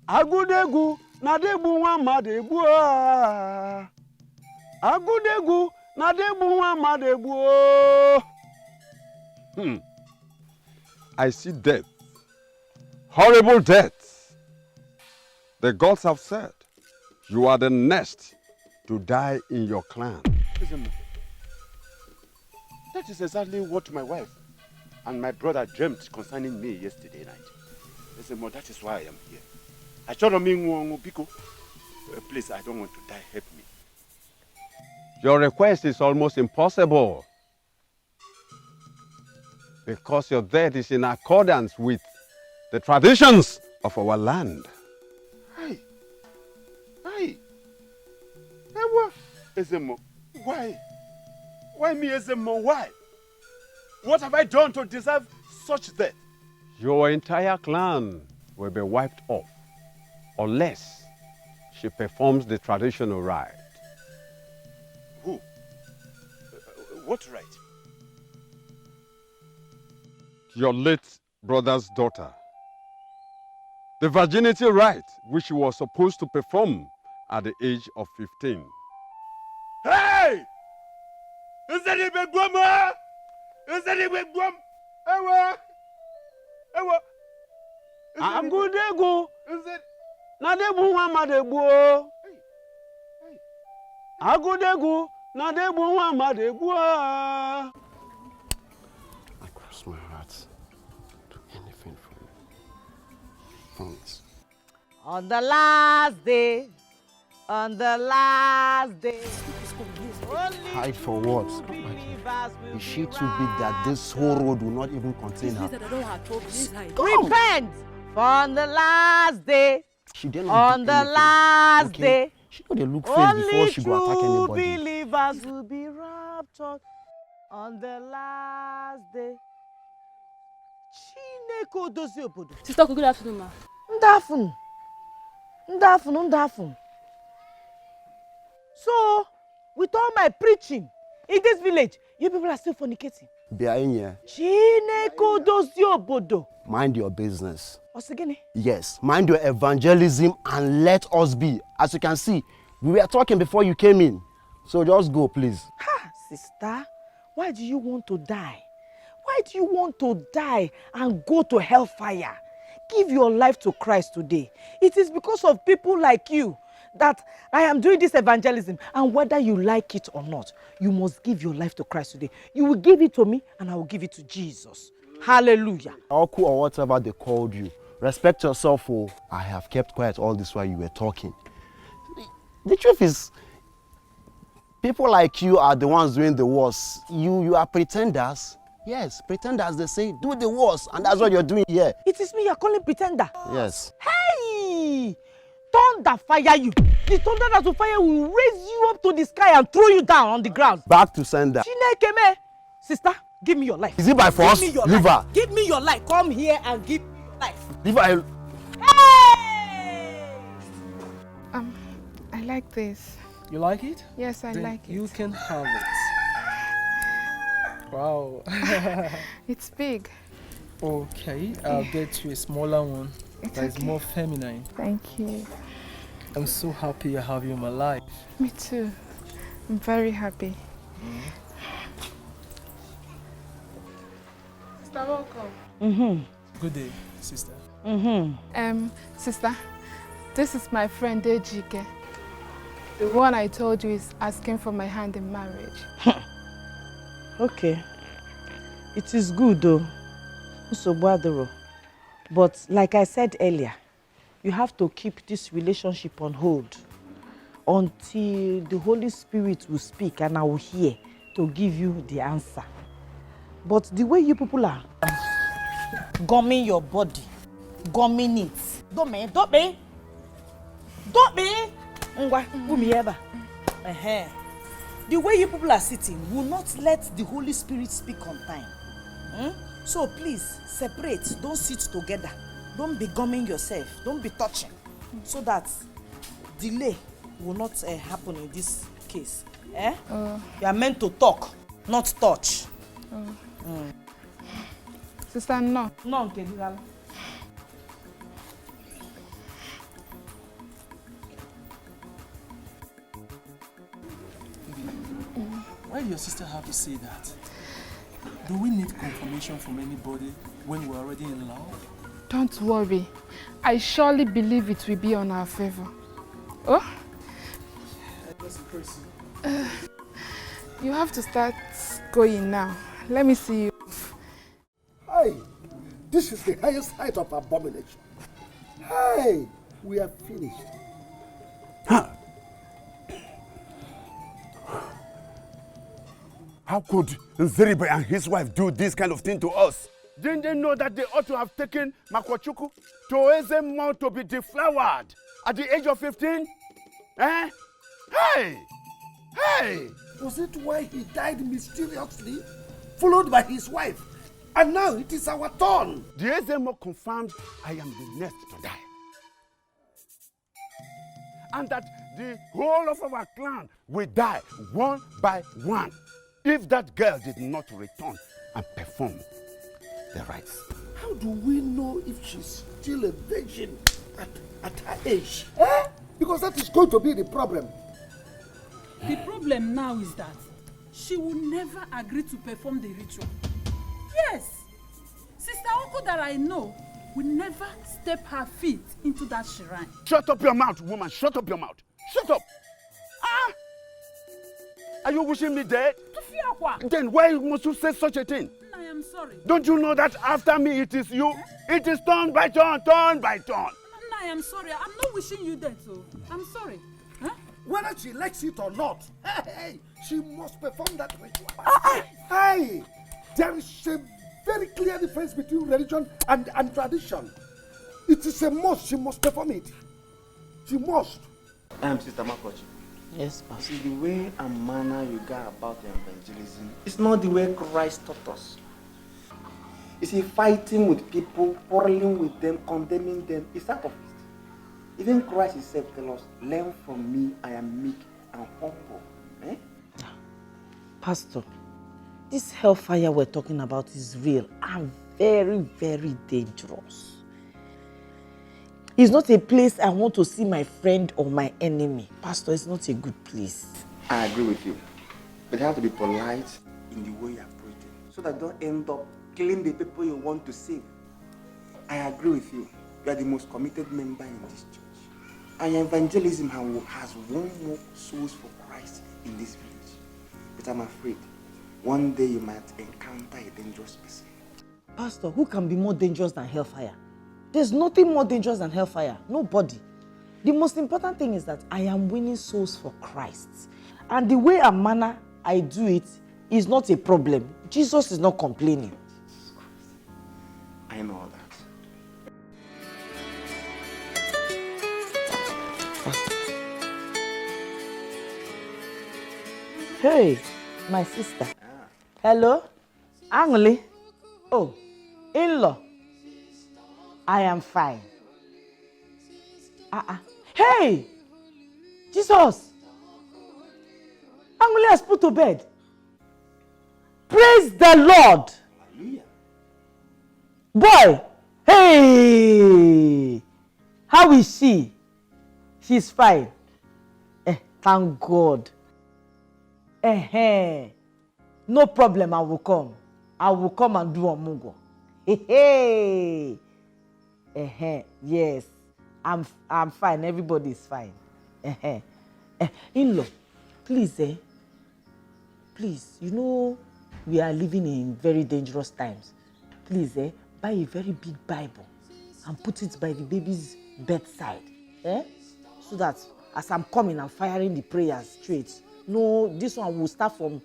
[SPEAKER 7] Agudegu na degbu nwa mmadụ egbu. Agudegu na degbu nwa mmadụ egbu.
[SPEAKER 6] I see death. Horrible death. The gods have said, you are the next to die in your clan. That is exactly what my wife and my brother dreamt concerning me yesterday night. Listen, that is why I am here. I told them, please, I don't want to die. Help me. Your request is almost impossible. Because your death is in accordance with the traditions of our land.
[SPEAKER 7] Hey, Ezemo, why? Why me, Ezemo? Why? What have I done to deserve such death?
[SPEAKER 6] Your entire clan will be wiped off unless she performs the traditional rite.
[SPEAKER 7] Who? What rite?
[SPEAKER 6] Your late brother's daughter. The virginity rite which she was supposed to perform at the age of 15.
[SPEAKER 7] Hey! Is that even Guama? Agudegu. Nadebu wa madebu. Agudegu. Nadebu wa madebu.
[SPEAKER 6] I cross my heart to anything from you. Promise.
[SPEAKER 3] On the last day.
[SPEAKER 6] Hide for what? Is she too big that this whole road will not even contain her?
[SPEAKER 3] Repent! For on the last day.
[SPEAKER 6] She didn't
[SPEAKER 3] on the last day.
[SPEAKER 6] She know they look face before she go attack anybody.
[SPEAKER 3] Only true believers will be raptured on the last day. Chineke odozi obodo.
[SPEAKER 12] Sister, good afternoon, ma.
[SPEAKER 3] Ndafun. So, with all my preaching in this village, you people are still fornicating. Chineke odozi obodo.
[SPEAKER 6] Mind your business.
[SPEAKER 3] Osigene?
[SPEAKER 6] Yes, mind your evangelism and let us be. As you can see, we were talking before you came in. So just go, please.
[SPEAKER 3] Ha, sister, why do you want to die? Why do you want to die and go to hellfire? Give your life to Christ today. It is because of people like you that I am doing this evangelism. And whether you like it or not, you must give your life to Christ today. You will give it to me and I will give it to Jesus. Hallelujah.
[SPEAKER 6] Oku or whatever they called you. Respect yourself, oh. I have kept quiet all this while you were talking. The truth is, people like you are the ones doing the worst. You are pretenders. Yes, pretenders, they say, do the worst. And that's what you're doing here.
[SPEAKER 3] It is me you're calling pretender.
[SPEAKER 6] Yes.
[SPEAKER 3] Hey! Thunder fire you. The thunder that will fire will raise you up to the sky and throw you down on the ground.
[SPEAKER 6] Back to sender.
[SPEAKER 3] Chineke, sister, give me your life.
[SPEAKER 6] Is it by force? Leave her.
[SPEAKER 3] Give me your life. Come here and give me your life.
[SPEAKER 6] Leave her.
[SPEAKER 3] Hey!
[SPEAKER 4] I like this.
[SPEAKER 17] You like it?
[SPEAKER 4] Yes, I
[SPEAKER 17] then
[SPEAKER 4] like it.
[SPEAKER 17] You can have it. Wow.
[SPEAKER 4] It's big.
[SPEAKER 17] Okay, I'll get you a smaller one that is more feminine.
[SPEAKER 4] Thank you.
[SPEAKER 17] I'm so happy I have you in my life.
[SPEAKER 4] Me too. I'm very happy. Sister, welcome.
[SPEAKER 17] Good day, sister.
[SPEAKER 4] Sister, this is my friend Ejike. The one I told you is asking for my hand in marriage.
[SPEAKER 3] Okay. It is good though. But like I said earlier, you have to keep this relationship on hold until the Holy Spirit will speak and I will hear to give you the answer. But the way you people are gumming your body, gumming it. Don't be. The way you people are sitting will not let the Holy Spirit speak on time. So please, separate. Don't sit together. Don't be gumming yourself. Don't be touching. So that delay will not happen in this case. You are meant to talk, not touch.
[SPEAKER 4] Sister, no.
[SPEAKER 3] No, okay.
[SPEAKER 17] Why do your sister have to say that? Do we need confirmation from anybody when we're already in love?
[SPEAKER 4] Don't worry. I surely believe it will be on our favor. Oh?
[SPEAKER 17] That's crazy.
[SPEAKER 4] You have to start going now. Let me see you.
[SPEAKER 14] Hey, this is the highest height of abomination. Hey, we are finished.
[SPEAKER 6] Huh. How could Nzeribe and his wife do this kind of thing to us?
[SPEAKER 7] Didn't they know that they ought to have taken Makwachuku to Ezemount to be deflowered at the age of 15? Eh? Hey!
[SPEAKER 14] Was it why he died mysteriously, followed by his wife? And now it is our turn.
[SPEAKER 6] The Ezemo confirmed I am the next to die. And that the whole of our clan will die one by one if that girl did not return and perform the rites.
[SPEAKER 14] How do we know if she's still a virgin at her age? Because that is going to be the problem.
[SPEAKER 15] The problem now is that she will never agree to perform the ritual. Yes. Sister Oko that I know will never step her feet into that shrine.
[SPEAKER 7] Shut up your mouth, woman. Shut up your mouth. Shut up. Ah! Are you wishing me dead? Then why must you say such a thing?
[SPEAKER 15] I am sorry.
[SPEAKER 7] Don't you know that after me it is you? It is turn by turn, turn by turn.
[SPEAKER 15] I am sorry. I'm not wishing you dead, so I'm sorry. Huh?
[SPEAKER 16] Whether she likes it or not, hey, she must perform that ritual. Hey, there is a very clear difference between religion and tradition. It is a must. She must perform it. She must.
[SPEAKER 18] Sister Makochi. Yes, Pastor. See, the way and manner you got about evangelism, it's not the way Christ taught us. You see, fighting with people, quarreling with them, condemning them, it's out of it. Even Christ himself tells us, learn from me, I am meek and humble. Eh?
[SPEAKER 19] Pastor, this hellfire we're talking about is real and very, very dangerous. It's not a place I want to see my friend or my enemy. Pastor, it's not a good place.
[SPEAKER 18] I agree with you. But you have to be polite in the way you approach them, so that you don't end up killing the people you want to save. I agree with you. You are the most committed member in this church. And your evangelism has won more souls for Christ in this village. But I'm afraid, one day you might encounter a dangerous person.
[SPEAKER 19] Pastor, who can be more dangerous than hellfire? There's nothing more dangerous than hellfire. Nobody. The most important thing is that I am winning souls for Christ. And the way and manner I do it is not a problem. Jesus is not complaining.
[SPEAKER 18] I know that.
[SPEAKER 19] Hey, my sister. Hello? Angli? Oh, in-law. I am fine. Hey! Jesus! Angli has put to bed. Praise the Lord!
[SPEAKER 18] Hallelujah.
[SPEAKER 19] Boy! Hey! How is she? She's fine. Thank God. No problem, I will come. I will come and do omugo. Hey! Yes. I'm fine. Everybody is fine. In-law, please, please, you know we are living in very dangerous times. Please, buy a very big Bible and put it by the baby's bedside. So that as I'm coming, I'm firing the prayers straight. No, this one will start from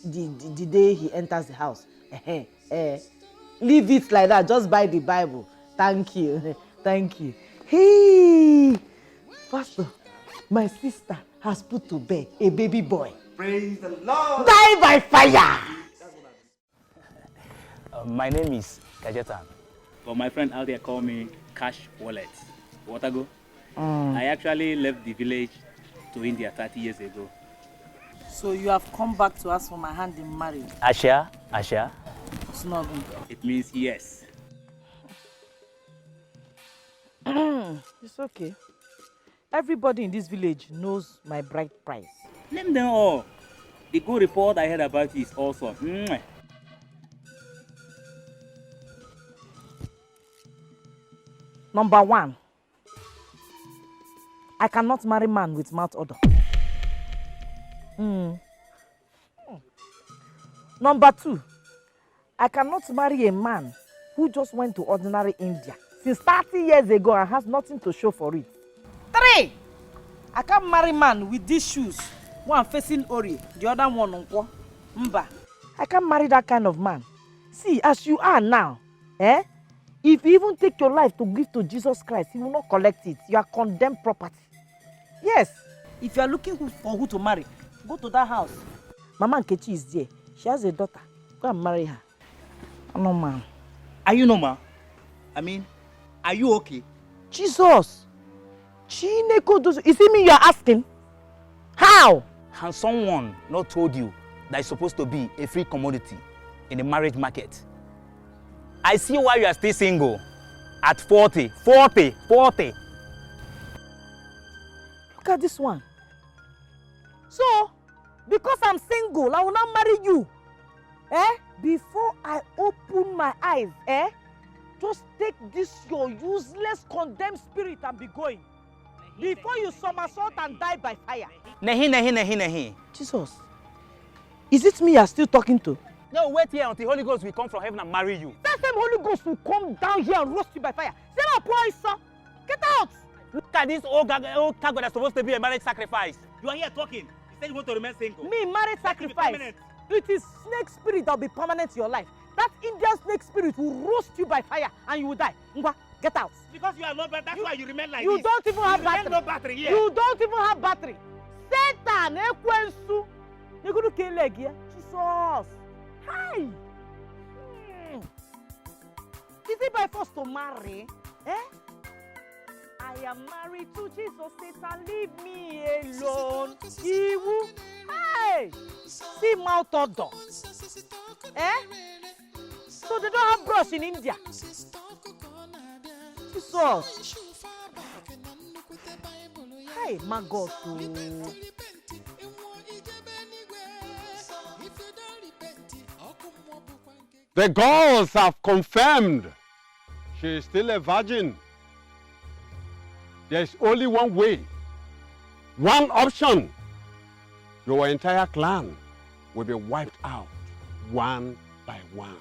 [SPEAKER 19] the day he enters the house. Leave it like that. Just buy the Bible. Thank you. Thank you. Hey, Pastor, my sister has put to bed a baby boy.
[SPEAKER 18] Praise the Lord.
[SPEAKER 19] Die by fire.
[SPEAKER 20] My name is Kajetan. But my friend out there call me Cash Wallet. Watago. I actually left the village to India 30 years ago.
[SPEAKER 19] So you have come back to ask for my hand in marriage?
[SPEAKER 20] Asha?
[SPEAKER 19] It's not good.
[SPEAKER 20] It means yes.
[SPEAKER 19] It's okay. Everybody in this village knows my bride price.
[SPEAKER 20] Name them all. The good report I heard about you is awesome.
[SPEAKER 19] Number 1, I cannot marry man with mouth odor. Number 2, I cannot marry a man who just went to ordinary India since 30 years ago and has nothing to show for it. 3, I can't marry man with these shoes. One facing Ori, the other one on Nkwo. Mba. I can't marry that kind of man. See, as you are now, if you even take your life to give to Jesus Christ, he will not collect it. You are condemned property. Yes. If you are looking for who to marry, go to that house. Mama Nkechi is there. She has a daughter. Go and marry her. No, man.
[SPEAKER 20] Are you normal? I mean, are you okay?
[SPEAKER 19] Jesus. Chineko, is it me you are asking? How?
[SPEAKER 20] Has someone not told you that it's supposed to be a free commodity in the marriage market? I see why you are still single at 40. Look
[SPEAKER 19] at this one. So, because I'm single, I will not marry you. before I open my eyes, just take this your useless condemned spirit and be going. Before you somersault and die by fire.
[SPEAKER 20] Nahi.
[SPEAKER 19] Jesus, is it me you're still talking to?
[SPEAKER 20] No, wait here until Holy Ghost will come from heaven and marry you.
[SPEAKER 19] That same Holy Ghost will come down here and roast you by fire. Say my boy, sir. Get out!
[SPEAKER 20] Look at this old cargo that's supposed to be a marriage sacrifice. You are here talking. You said you want to remain single.
[SPEAKER 19] Me, marriage sacrifice. It is snake spirit that will be permanent in your life. That Indian snake spirit will roast you by fire and you will die. Ngwa, get out.
[SPEAKER 20] Because you are no battery, that's why you remain like
[SPEAKER 19] you
[SPEAKER 20] this.
[SPEAKER 19] You don't even have battery.
[SPEAKER 20] No battery here.
[SPEAKER 19] You don't even have battery. Satan, ekwensu. You're going to kill leg here. Jesus. Hi. Is it by force to marry? I am married to Jesus. Satan, leave me alone. He will. Hey. See mouth odor. So they don't have brush in India. Jesus. Hey, my God.
[SPEAKER 6] The gods have confirmed she is still a virgin. There is only one way, one option. Your entire clan will be wiped out one by one.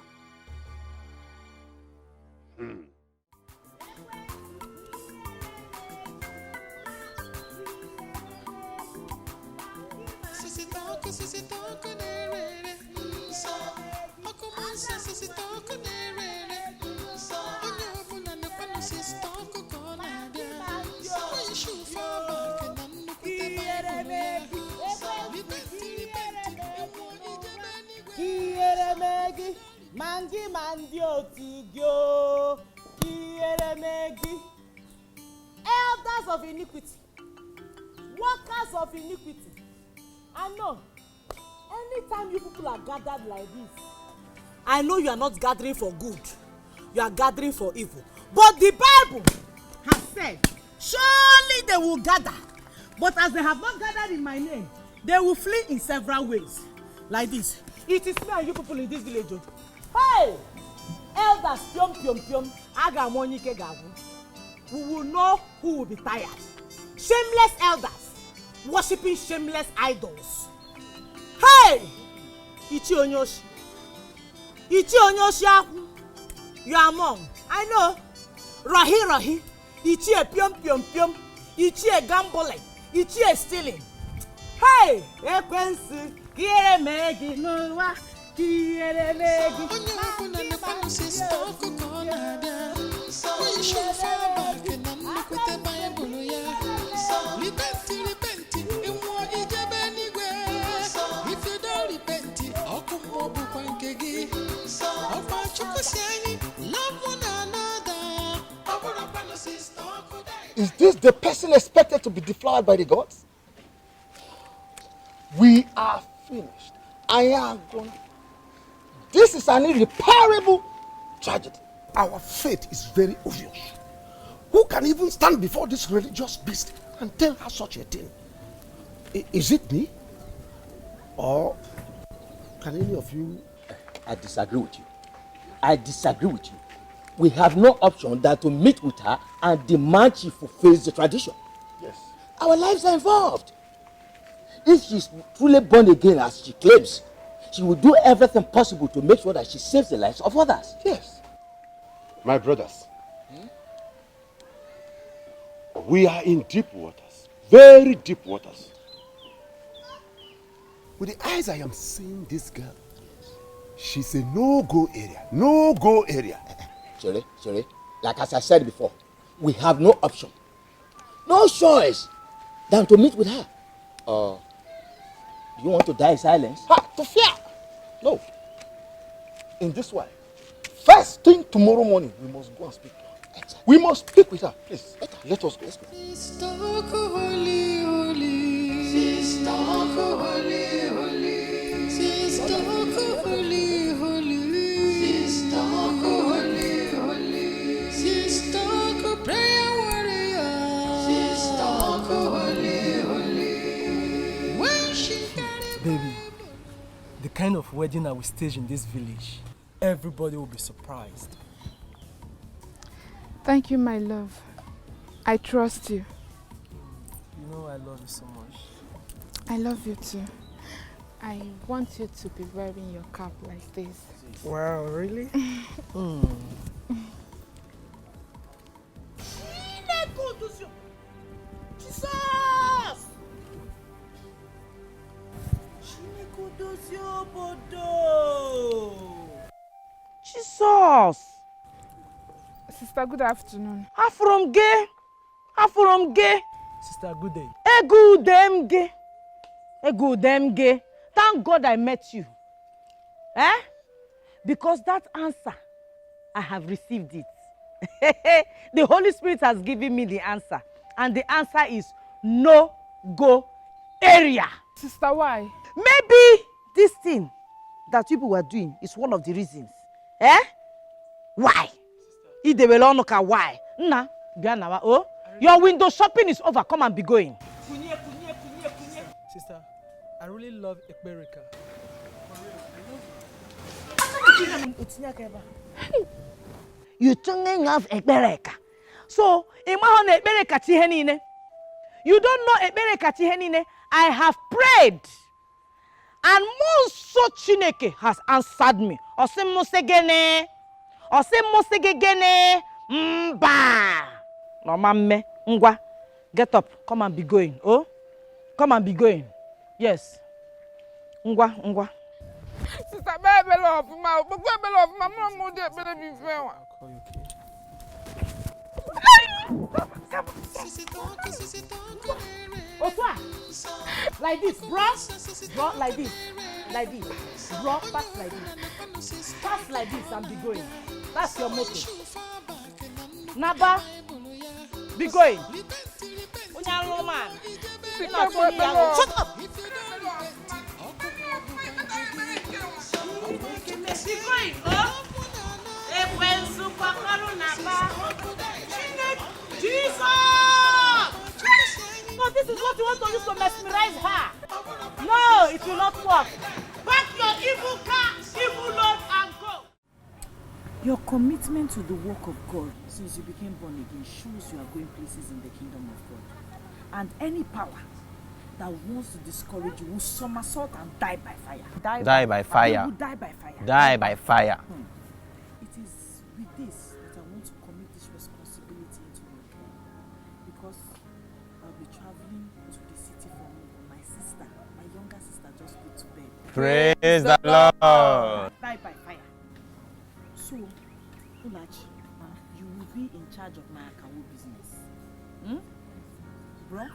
[SPEAKER 8] Mandi otigyo, kieremegi. Elders of iniquity, workers of iniquity. I know, anytime you people are gathered like this, I know you are not gathering for good, you are gathering for evil. But the Bible has said, surely they will gather. But as they have not gathered in my name, they will flee in several ways. Like this. It is me and you people in this village. Hey! Elders, piom. Agamonike gavu. We will know who will be tired. Shameless elders, worshipping shameless idols. Hey! Ichi onyoshi. You are among. I know. Rahi. Ichi e piom. Ichi e gambling. Ichi e stealing. Hey! Ekwensu. Kiere megi nuwa. Kiere megi.
[SPEAKER 14] Is this the person expected to be deflowered by the gods? We are finished. I am gone. This is an irreparable tragedy.
[SPEAKER 16] Our fate is very obvious. Who can even stand before this religious beast and tell her such a thing? Is it me? Or can any of you?
[SPEAKER 21] I disagree with you. We have no option than to meet with her and demand she fulfills the tradition.
[SPEAKER 14] Yes.
[SPEAKER 21] Our lives are involved. If she's truly born again as she claims, she will do everything possible to make sure that she saves the lives of others.
[SPEAKER 14] Yes.
[SPEAKER 6] My brothers, we are in deep waters, very deep waters.
[SPEAKER 16] With the eyes I am seeing this girl, she's a no-go area.
[SPEAKER 21] Sorry. Like as I said before, we have no option, no choice than to meet with her. Do you want to die in silence?
[SPEAKER 14] To fear. No. In this way. First thing tomorrow morning, we must go and speak to her. We must speak with her. Please, let us go.
[SPEAKER 17] kind of wedding I will stage in this village, everybody will be surprised.
[SPEAKER 4] Thank you, my love. I trust you.
[SPEAKER 17] You know I love you so much.
[SPEAKER 4] I love you too. I want you to be wearing your cap like this.
[SPEAKER 19] Wow, really?
[SPEAKER 8] Jesus!
[SPEAKER 19] Jesus!
[SPEAKER 4] Sister, good afternoon.
[SPEAKER 19] Afrom gay. Afrom gay.
[SPEAKER 17] Sister, good day.
[SPEAKER 19] Egudem gay. Egudem gay. Thank God I met you. Eh? Because that answer, I have received it. The Holy Spirit has given me the answer. And the answer is no go area.
[SPEAKER 4] Sister, why?
[SPEAKER 19] Maybe this thing that people were doing is one of the reasons. Eh? Why? Why? Nna, Bianawa, oh, your window shopping is over. Come and be going.
[SPEAKER 17] Sister, I really love Ekberika.
[SPEAKER 19] You don't love Ekberika. So, you don't know Ekberika Chihenine. I have prayed. And Monso Chineke has answered me. Ose Mosegene. Ose Mosegene. Mba. No mamme. Ngwa. Get up. Come and be going. Oh? Come and be going. Yes. Ngwa, ngwa.
[SPEAKER 4] Sister, baby love my mom be fair.
[SPEAKER 8] Like this, bro. Bro, like this. Like this. Bro, pass like this. Pass like this and be going. That's your motto. Naba, be going. Unyalo man. Shut up. Be going, oh. Jesus! No, this is what you want to use to mesmerize her. No, it will not work. Pack your evil car, evil Lord, and go.
[SPEAKER 19] Your commitment to the work of God since you became born again shows you are going places in the kingdom of God. And any power that wants to discourage you will somersault and die by fire.
[SPEAKER 20] Die by fire.
[SPEAKER 19] You will die by fire.
[SPEAKER 20] Die by fire.
[SPEAKER 19] It is with this that I want to commit this responsibility into your care. Because I'll be traveling to the city for me. My sister, my younger sister, just put to bed.
[SPEAKER 20] Praise the Lord.
[SPEAKER 19] Die by fire. So, Ulach, you will be in charge of my Akawo business. Bro?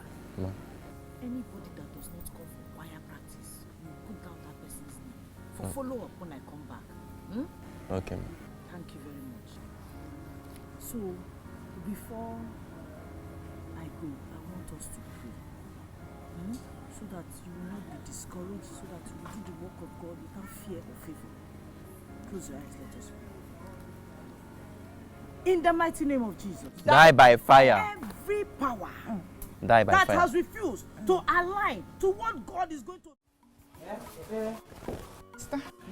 [SPEAKER 19] Anybody that does not come for choir practice, you put down that person's name for follow-up when I come back.
[SPEAKER 20] Okay.
[SPEAKER 19] Thank you very much. So, before I go, I want us to pray. So that you will not be discouraged, so that you will do the work of God without fear or favor. Close your eyes, let us pray. In the mighty name of Jesus.
[SPEAKER 20] Die by fire.
[SPEAKER 19] Every power
[SPEAKER 20] Die by
[SPEAKER 19] that
[SPEAKER 20] fire.
[SPEAKER 19] has refused to align to what God is going to.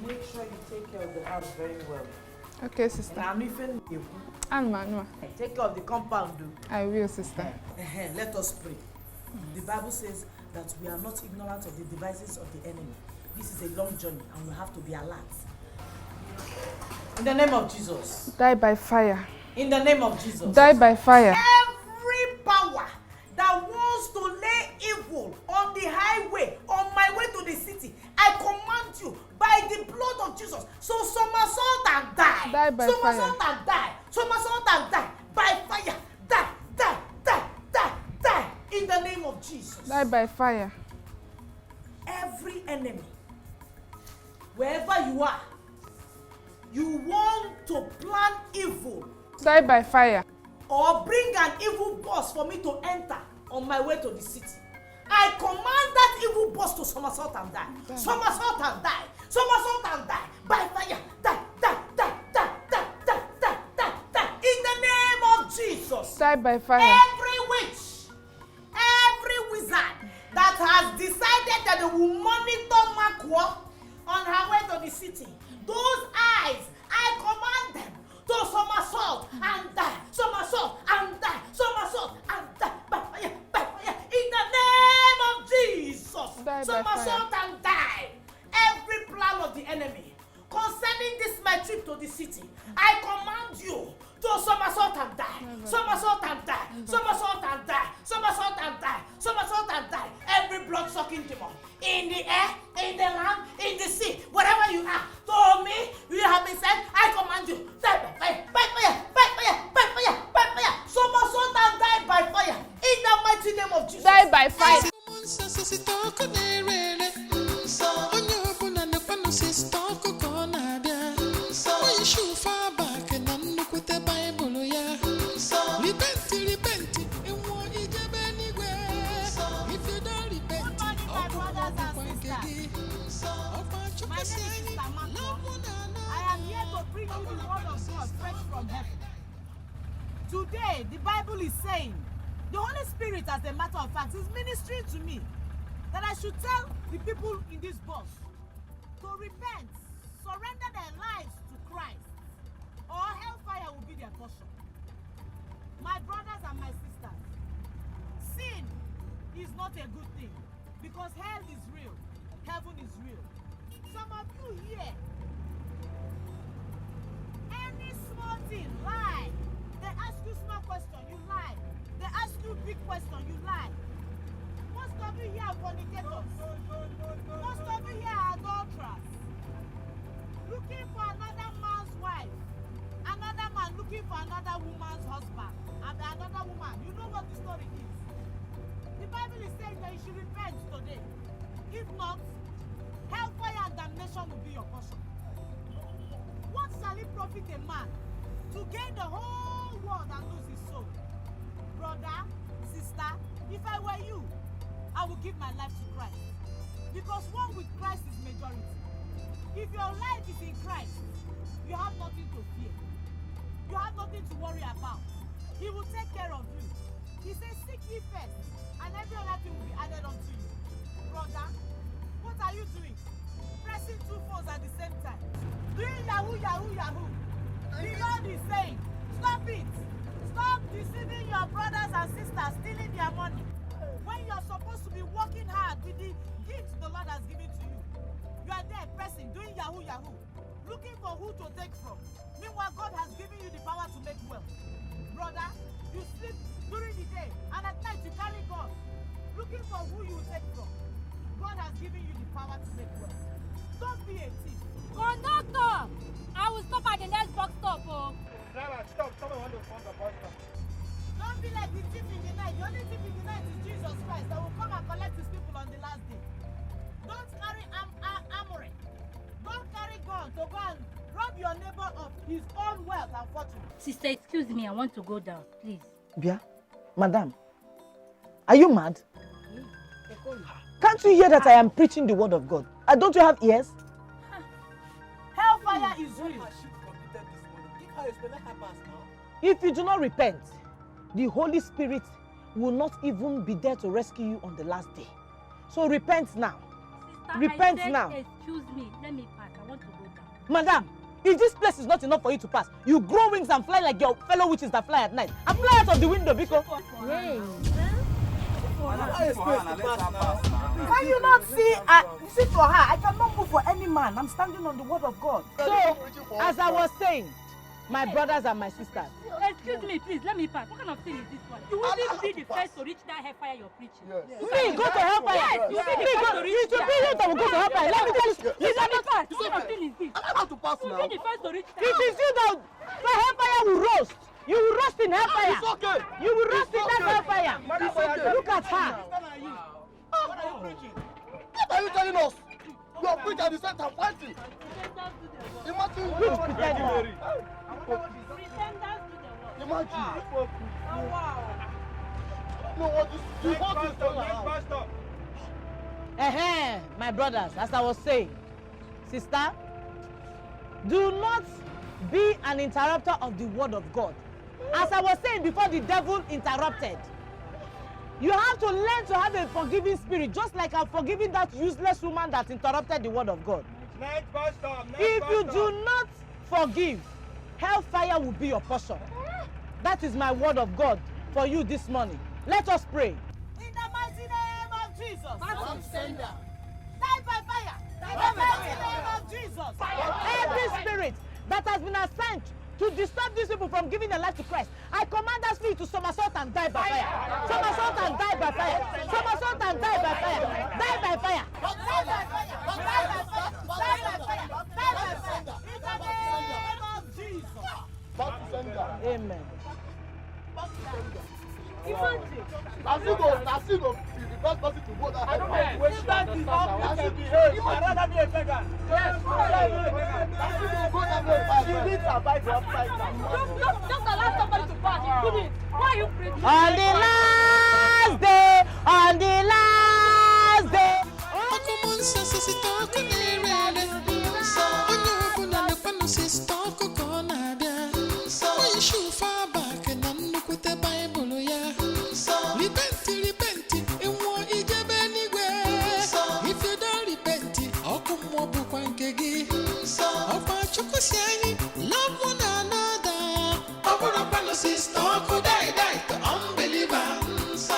[SPEAKER 8] Make sure you take care of the house very well.
[SPEAKER 4] Okay, sister. And Manua.
[SPEAKER 8] Take care of the compound, do.
[SPEAKER 4] I will, sister.
[SPEAKER 8] Let us pray. The Bible says that we are not ignorant of the devices of the enemy. This is a long journey and we have to be alert. In the name of Jesus.
[SPEAKER 4] Die by fire.
[SPEAKER 8] In the name of Jesus.
[SPEAKER 4] Die by fire.
[SPEAKER 8] Every power that wants to lay evil on the highway, on my way to the city, I command you by the blood of Jesus. So somersault and die.
[SPEAKER 4] Die by
[SPEAKER 8] somersault
[SPEAKER 4] fire.
[SPEAKER 8] and die. Somersault and die. By fire. Die, die, die, die, die. In the name of Jesus.
[SPEAKER 4] Die by fire.
[SPEAKER 8] Every enemy, wherever you are, you want to plan evil.
[SPEAKER 4] Die by fire.
[SPEAKER 8] Or bring an evil boss for me to enter on my way to the city. I command that evil boss to somersault and die. Somersault and die. Somersault and die. By fire. Die, die, die, die, die, die, die, die, die. In the name of Jesus.
[SPEAKER 4] Die by fire.
[SPEAKER 8] Every witch, every wizard that has decided that they will monitor Makwa on her way to the city. Those eyes, I command them to somersault and die, somersault and die, somersault and die by fire, in the name of Jesus. Somersault and die. Every plan of the enemy concerning this my trip to the city, I command you to somersault and die, somersault and die, somersault and die, somersault and die, somersault and die. Every blood-sucking demon in the air, in the land, in the sea, wherever you are, to me, you have been sent. I command you, die by fire, by fire, by fire, by fire, by fire. Somersault and die by fire. In the mighty name of Jesus.
[SPEAKER 9] Die by fire.
[SPEAKER 8] Today, the Bible is saying, the Holy Spirit, as a matter of fact, is ministering to me that I should tell the people in this bus to repent, surrender their lives to Christ, or hellfire will be their portion. My brothers and my sisters, sin is not a good thing because hell is real, heaven is real. Some of you here, any small thing, lie. They ask you small question, you lie. They ask you big question, you lie. Most of you here are fornicators. Most of you here are adulterers. Looking for another man's wife. Another man looking for another woman's husband. And another woman. You know what the story is. The Bible is saying that you should repent today. If not, hellfire and damnation will be your portion. What shall it profit a man to gain the whole world and lose his soul? Brother, sister, if I were you, I would give my life to Christ. Because one with Christ is majority. If your life is in Christ, you have nothing to fear. You have nothing to worry about. He will take care of you. He says, seek ye first, and every other thing will be added unto you. Brother, what are you doing? Pressing two phones at the same time. Doing yahoo, yahoo, yahoo. The Lord is saying, stop it. Stop deceiving your brothers and sisters, stealing their money. When you're supposed to be working hard with the gifts the Lord has given to you, you are there pressing, doing yahoo, yahoo, looking for who to take from. Meanwhile, God has given you the power to make wealth. Brother, you sleep during the day, and at night you carry God, looking for who you will take from. God has given you the power to make wealth. Don't be a thief.
[SPEAKER 1] Conductor! I will stop at the next box stop. Oh.
[SPEAKER 16] Driver, stop. Someone want to phone the bus stop.
[SPEAKER 8] Don't be like the thief in the night. The only thief in the night is Jesus Christ that will come and collect his people on the last day. Don't carry armory. Don't carry gun to go and rob your neighbor of his own wealth and fortune.
[SPEAKER 1] Sister, excuse me. I want to go down, please.
[SPEAKER 19] Bia, madam, are you mad? Can't you hear that I am preaching the word of God? Don't you have ears?
[SPEAKER 8] Hellfire is real.
[SPEAKER 19] If you do not repent, the Holy Spirit will not even be there to rescue you on the last day. So repent now.
[SPEAKER 1] Sister,
[SPEAKER 19] repent
[SPEAKER 1] I said,
[SPEAKER 19] now.
[SPEAKER 1] Excuse me. Let me pass. I want to go down.
[SPEAKER 19] Madam, if this place is not enough for you to pass, you grow wings and fly like your fellow witches that fly at night. And fly out of the window, because...
[SPEAKER 1] Hey.
[SPEAKER 8] Can you not see? See for her, I cannot move for any man. I'm standing on the word of God.
[SPEAKER 19] So, as I was saying, my brothers and my sisters.
[SPEAKER 1] Excuse me, please, let me pass. What kind of thing is this one? You wouldn't be the first to reach that hellfire you're preaching.
[SPEAKER 19] Yes. Me, go to hellfire.
[SPEAKER 1] Yes, you'll be the first to reach
[SPEAKER 19] that. You should be to go to hellfire. Let me tell you.
[SPEAKER 1] Please let me pass. What kind of thing is this?
[SPEAKER 16] I'm about to pass now.
[SPEAKER 1] You'll be the first to reach that.
[SPEAKER 19] It is you that the hellfire will roast. You will roast in hellfire.
[SPEAKER 16] It's okay.
[SPEAKER 19] You will roast in that hellfire.
[SPEAKER 16] It's okay.
[SPEAKER 19] Look at her.
[SPEAKER 16] What are you preaching? What are you telling us? You are preaching at the same time fighting. Imagine
[SPEAKER 19] which pretender.
[SPEAKER 16] Imagine.
[SPEAKER 8] Oh, wow.
[SPEAKER 16] No, what is the
[SPEAKER 19] My brothers, as I was saying, sister, do not be an interrupter of the word of God. As I was saying before, the devil interrupted. You have to learn to have a forgiving spirit, just like I've forgiven that useless woman that interrupted the word of God.
[SPEAKER 3] If you do not forgive, hellfire will be your portion. That is my word of God for you this morning. Let us pray.
[SPEAKER 8] In the mighty name of Jesus. Die by fire. In the mighty name of Jesus.
[SPEAKER 3] Every spirit that has been assigned to disturb these people from giving their life to Christ, I command that spirit to somersault and die by fire. Somersault and die by fire. Somersault and die by fire. Die by fire.
[SPEAKER 8] Die by fire. Die by fire. Die by fire. Die by fire. In the name of Jesus.
[SPEAKER 3] Amen.
[SPEAKER 14] Nasigo be the best person to go that. I don't know where she understands. I rather be a beggar. Yes. She needs her Bible upside down.
[SPEAKER 1] Just allow somebody to pass. You couldn't. Why are you preaching?
[SPEAKER 3] On the last day, on the last day.
[SPEAKER 9] Love one another. Open up and sister, could die to unbelievers.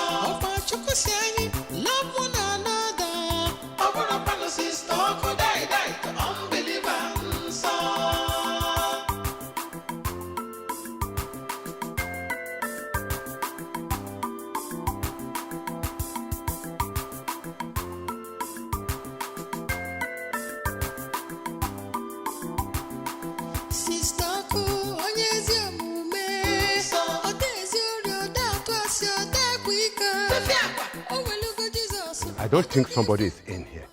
[SPEAKER 9] Love one another. Open up and sister, could die to unbelievers.
[SPEAKER 6] I don't think somebody is in here.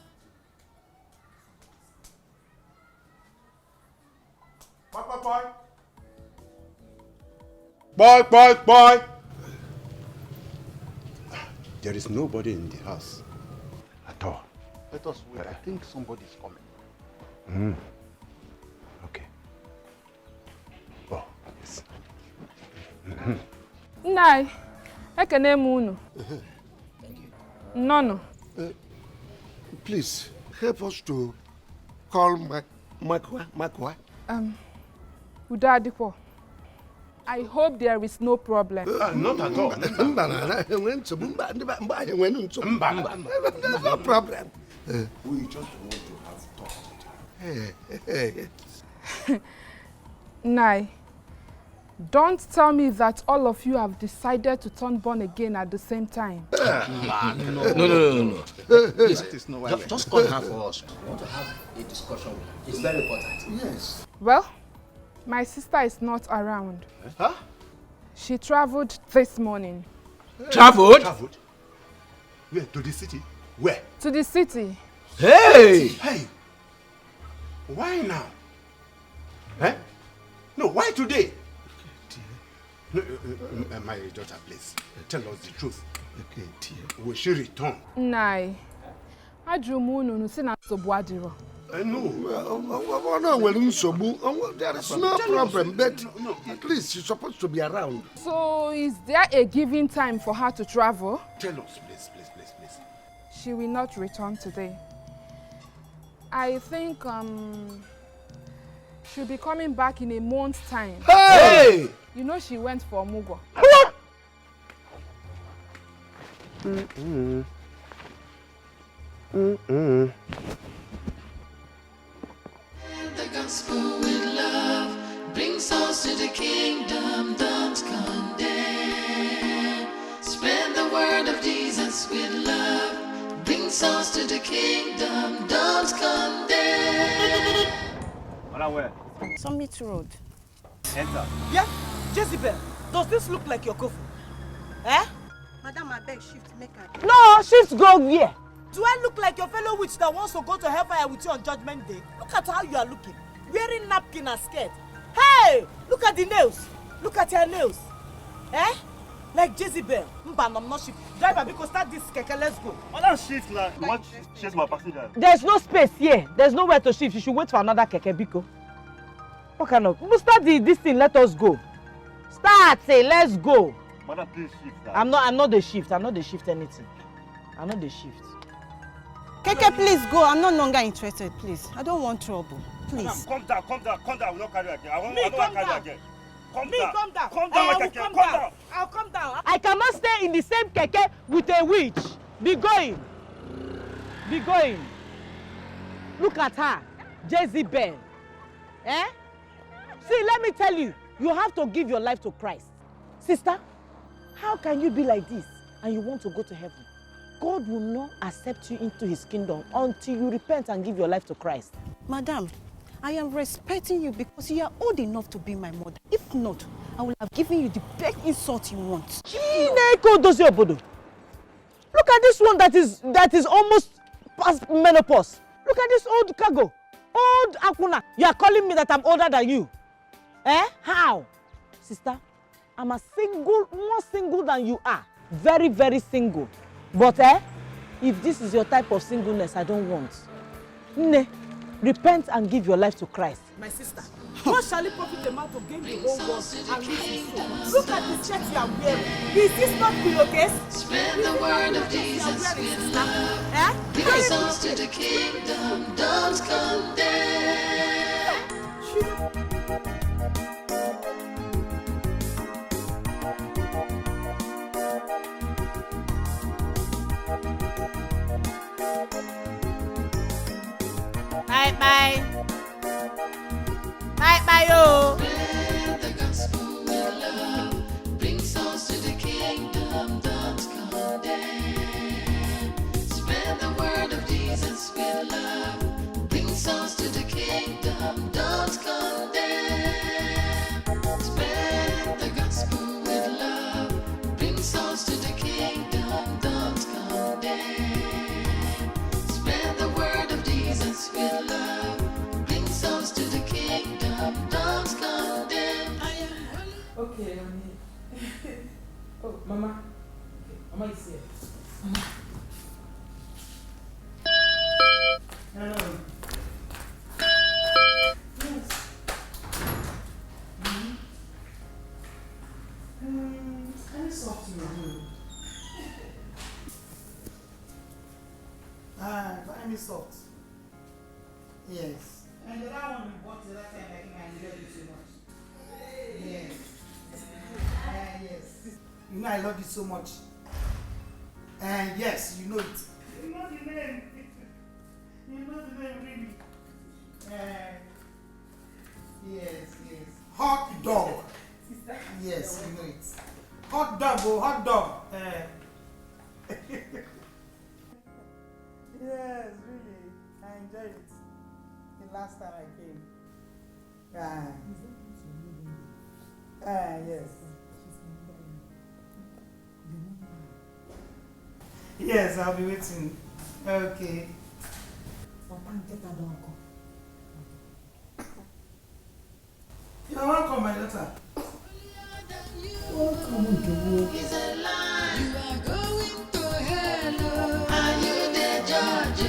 [SPEAKER 6] Boy. There is nobody in the house at all.
[SPEAKER 14] Let us wait. I think somebody is coming.
[SPEAKER 6] Okay. Oh, yes.
[SPEAKER 4] Nai, ekene m unu. Nno.
[SPEAKER 16] Please, help us to call Makwa.
[SPEAKER 4] Udadikwo. I hope there is no problem.
[SPEAKER 6] Not at all.
[SPEAKER 16] There's no problem.
[SPEAKER 6] We just want to have talk with
[SPEAKER 16] you.
[SPEAKER 4] Nai, don't tell me that all of you have decided to turn born again at the same time.
[SPEAKER 21] No. Please, just call her for us. We want to have a discussion. It's very important.
[SPEAKER 16] Yes.
[SPEAKER 4] Well, my sister is not around.
[SPEAKER 21] Huh?
[SPEAKER 4] She traveled this morning.
[SPEAKER 21] Traveled?
[SPEAKER 6] Where? To the city? Where?
[SPEAKER 4] To the city.
[SPEAKER 21] Hey!
[SPEAKER 6] Why now? No, why today? No, my daughter, please, tell us the truth. Okay, dear. Will she return?
[SPEAKER 4] Nai, ajumunu si na nsogbu adiro.
[SPEAKER 16] No, there is no problem, but at least she's supposed to be around.
[SPEAKER 4] So, is there a given time for her to travel?
[SPEAKER 6] Tell us, please.
[SPEAKER 4] She will not return today. I think she'll be coming back in a month's time.
[SPEAKER 21] Hey!
[SPEAKER 4] You know she went for Mugo.
[SPEAKER 9] The gospel with love brings us to the kingdom, don't condemn. Spread the word of Jesus with love brings us to the kingdom, don't condemn.
[SPEAKER 2] Where?
[SPEAKER 22] Summit Road.
[SPEAKER 2] Enter.
[SPEAKER 8] Yeah, Jezebel, does this look like your coffin?
[SPEAKER 22] Madam, I beg shift make her.
[SPEAKER 3] No, shift go where?
[SPEAKER 8] Do I look like your fellow witch that wants to go to hellfire with you on Judgment Day? Look at how you are looking. Wearing napkin and skirt. Hey! Look at the nails. Look at your nails. Like Jezebel. I'm not shift. Driver, because start this keke, let's go.
[SPEAKER 2] Madam, shift now. You want chase my passenger?
[SPEAKER 3] There's no space here. There's nowhere to shift. You should wait for another keke, Biko. What kind of? We'll start this thing. Let us go. Start. Say, let's go.
[SPEAKER 2] Madam, please shift now.
[SPEAKER 3] I'm not the shift. I'm not the shift anything. I'm not the shift.
[SPEAKER 22] Keke, please go. I'm no longer interested, please. I don't want trouble. Please.
[SPEAKER 2] Calm down. I will not carry you again. I don't
[SPEAKER 19] Me,
[SPEAKER 2] want to
[SPEAKER 19] calm
[SPEAKER 2] carry you
[SPEAKER 19] down.
[SPEAKER 2] again. Calm
[SPEAKER 19] Me,
[SPEAKER 2] down.
[SPEAKER 19] calm down.
[SPEAKER 2] Calm down,
[SPEAKER 19] I will
[SPEAKER 2] Keke.
[SPEAKER 19] calm
[SPEAKER 2] Calm
[SPEAKER 19] down.
[SPEAKER 2] down.
[SPEAKER 19] I'll calm down. I cannot stay in the same keke with a witch. Be going. Be going. Look at her, Jezebel. Eh? See, let me tell you, you have to give your life to Christ. Sister, how can you be like this and you want to go to heaven? God will not accept you into his kingdom until you repent and give your life to Christ.
[SPEAKER 22] Madam, I am respecting you because you are old enough to be my mother. If not, I will have given you the best insult you want.
[SPEAKER 19] Look at this one that is almost past menopause. Look at this old cargo. Old Akuna. You are calling me that I'm older than you. Eh? How? Sister, I'm more single than you are. Very, very single. But if this is your type of singleness, I don't want. Ne, repent and give your life to Christ.
[SPEAKER 8] My sister, what shall it profit a man to gain the whole world and lose his soul? Look at the shirt you are wearing. Is this not pillowcase?
[SPEAKER 9] Spread the word of Jesus with love. Bring souls to the kingdom. Don't condemn.
[SPEAKER 8] Bye. Bye, oh.
[SPEAKER 9] Spread the gospel with love. Bring souls to the kingdom. Don't condemn. Spread the word of Jesus with love. Bring souls to the kingdom. Don't condemn. Spread the gospel with love. Bring souls to the kingdom. Don't condemn. Spread the word of Jesus with love. Bring souls to the kingdom. Don't condemn.
[SPEAKER 15] Okay, honey. Oh, Mama. Mama is here. Hello. Yes. Any soft you do?
[SPEAKER 8] Buy me salt. Yes.
[SPEAKER 5] And the other one we bought the other time, I think I love you so much.
[SPEAKER 8] Yes. Yes. You know I love you so much. Yes, you know it. You know the name. You know the name really. Yes. Hot dog. Yes, you know it. Hot dog, hot dog. Yes, really. I enjoyed it. The last time I came. Yes. Yes, I'll be waiting. Okay. You're welcome, my daughter. Welcome,
[SPEAKER 9] It's a lie. You are going to hell. Are you the judge?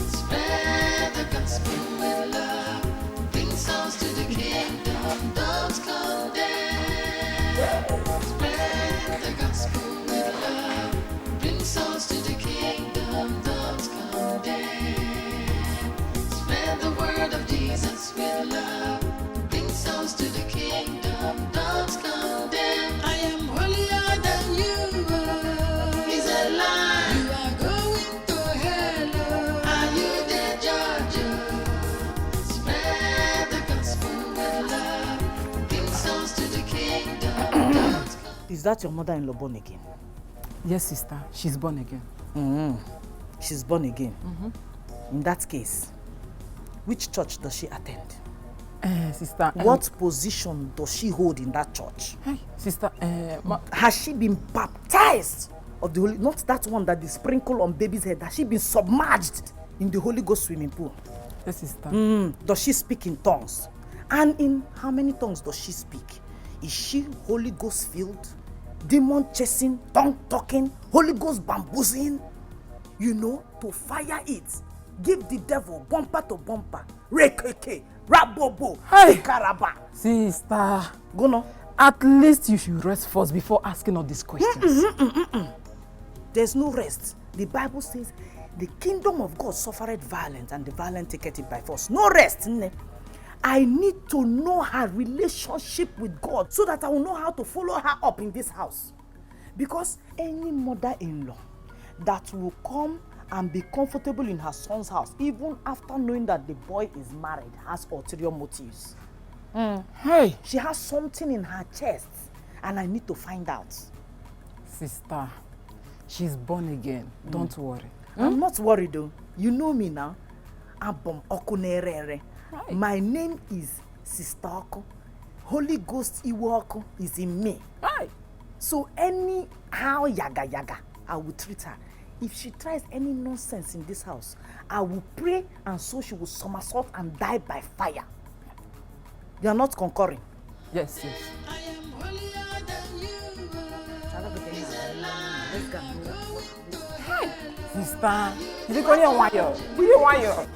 [SPEAKER 9] Spread the gospel with love. Bring souls to the kingdom. Don't condemn. Spread the gospel with love. Bring souls to the kingdom. Don't condemn. Spread the word of Jesus with love. Bring souls to the kingdom. Don't condemn. I am holier than you are. It's a lie. You are going to hell. Are you the judge? Spread the gospel with love. Bring souls to the kingdom.
[SPEAKER 19] Is that your mother-in-law born again?
[SPEAKER 15] Yes, sister. She's born again.
[SPEAKER 19] She's born again. In that case, which church does she attend?
[SPEAKER 15] Sister.
[SPEAKER 19] What position does she hold in that church?
[SPEAKER 15] Hey, sister.
[SPEAKER 19] Has she been baptized of the Holy? Not that one that is sprinkled on baby's head. Has she been submerged in the Holy Ghost swimming pool?
[SPEAKER 15] Yes, sister.
[SPEAKER 19] Does she speak in tongues? And in how many tongues does she speak? Is she Holy Ghost filled? Demon chasing, tongue talking, Holy Ghost bamboozling? You know, to fire it. Give the devil bumper to bumper. Rekeke, rabobo, karaba.
[SPEAKER 15] Sister.
[SPEAKER 19] Go no.
[SPEAKER 15] At least you should rest first before asking all these questions.
[SPEAKER 19] There's no rest. The Bible says The kingdom of God suffered violence, and the violent take it by force. No rest. I need to know her relationship with God so that I will know how to follow her up in this house. Because any mother-in-law that will come and be comfortable in her son's house, even after knowing that the boy is married, has ulterior motives. Hey, she has something in her chest, and I need to find out.
[SPEAKER 10] Sister, she's born again. Don't worry.
[SPEAKER 19] I'm not worried though. You know me now. Abom Okunerere. My name is Sister Oko. Holy Ghost Iwoko is in me. So anyhow yaga, I will treat her. If she tries any nonsense in this house, I will pray, and so she will somersault and die by fire. You are not concurring?
[SPEAKER 10] Yes.
[SPEAKER 19] Let's go.
[SPEAKER 10] Sister, you go near wire. You wire.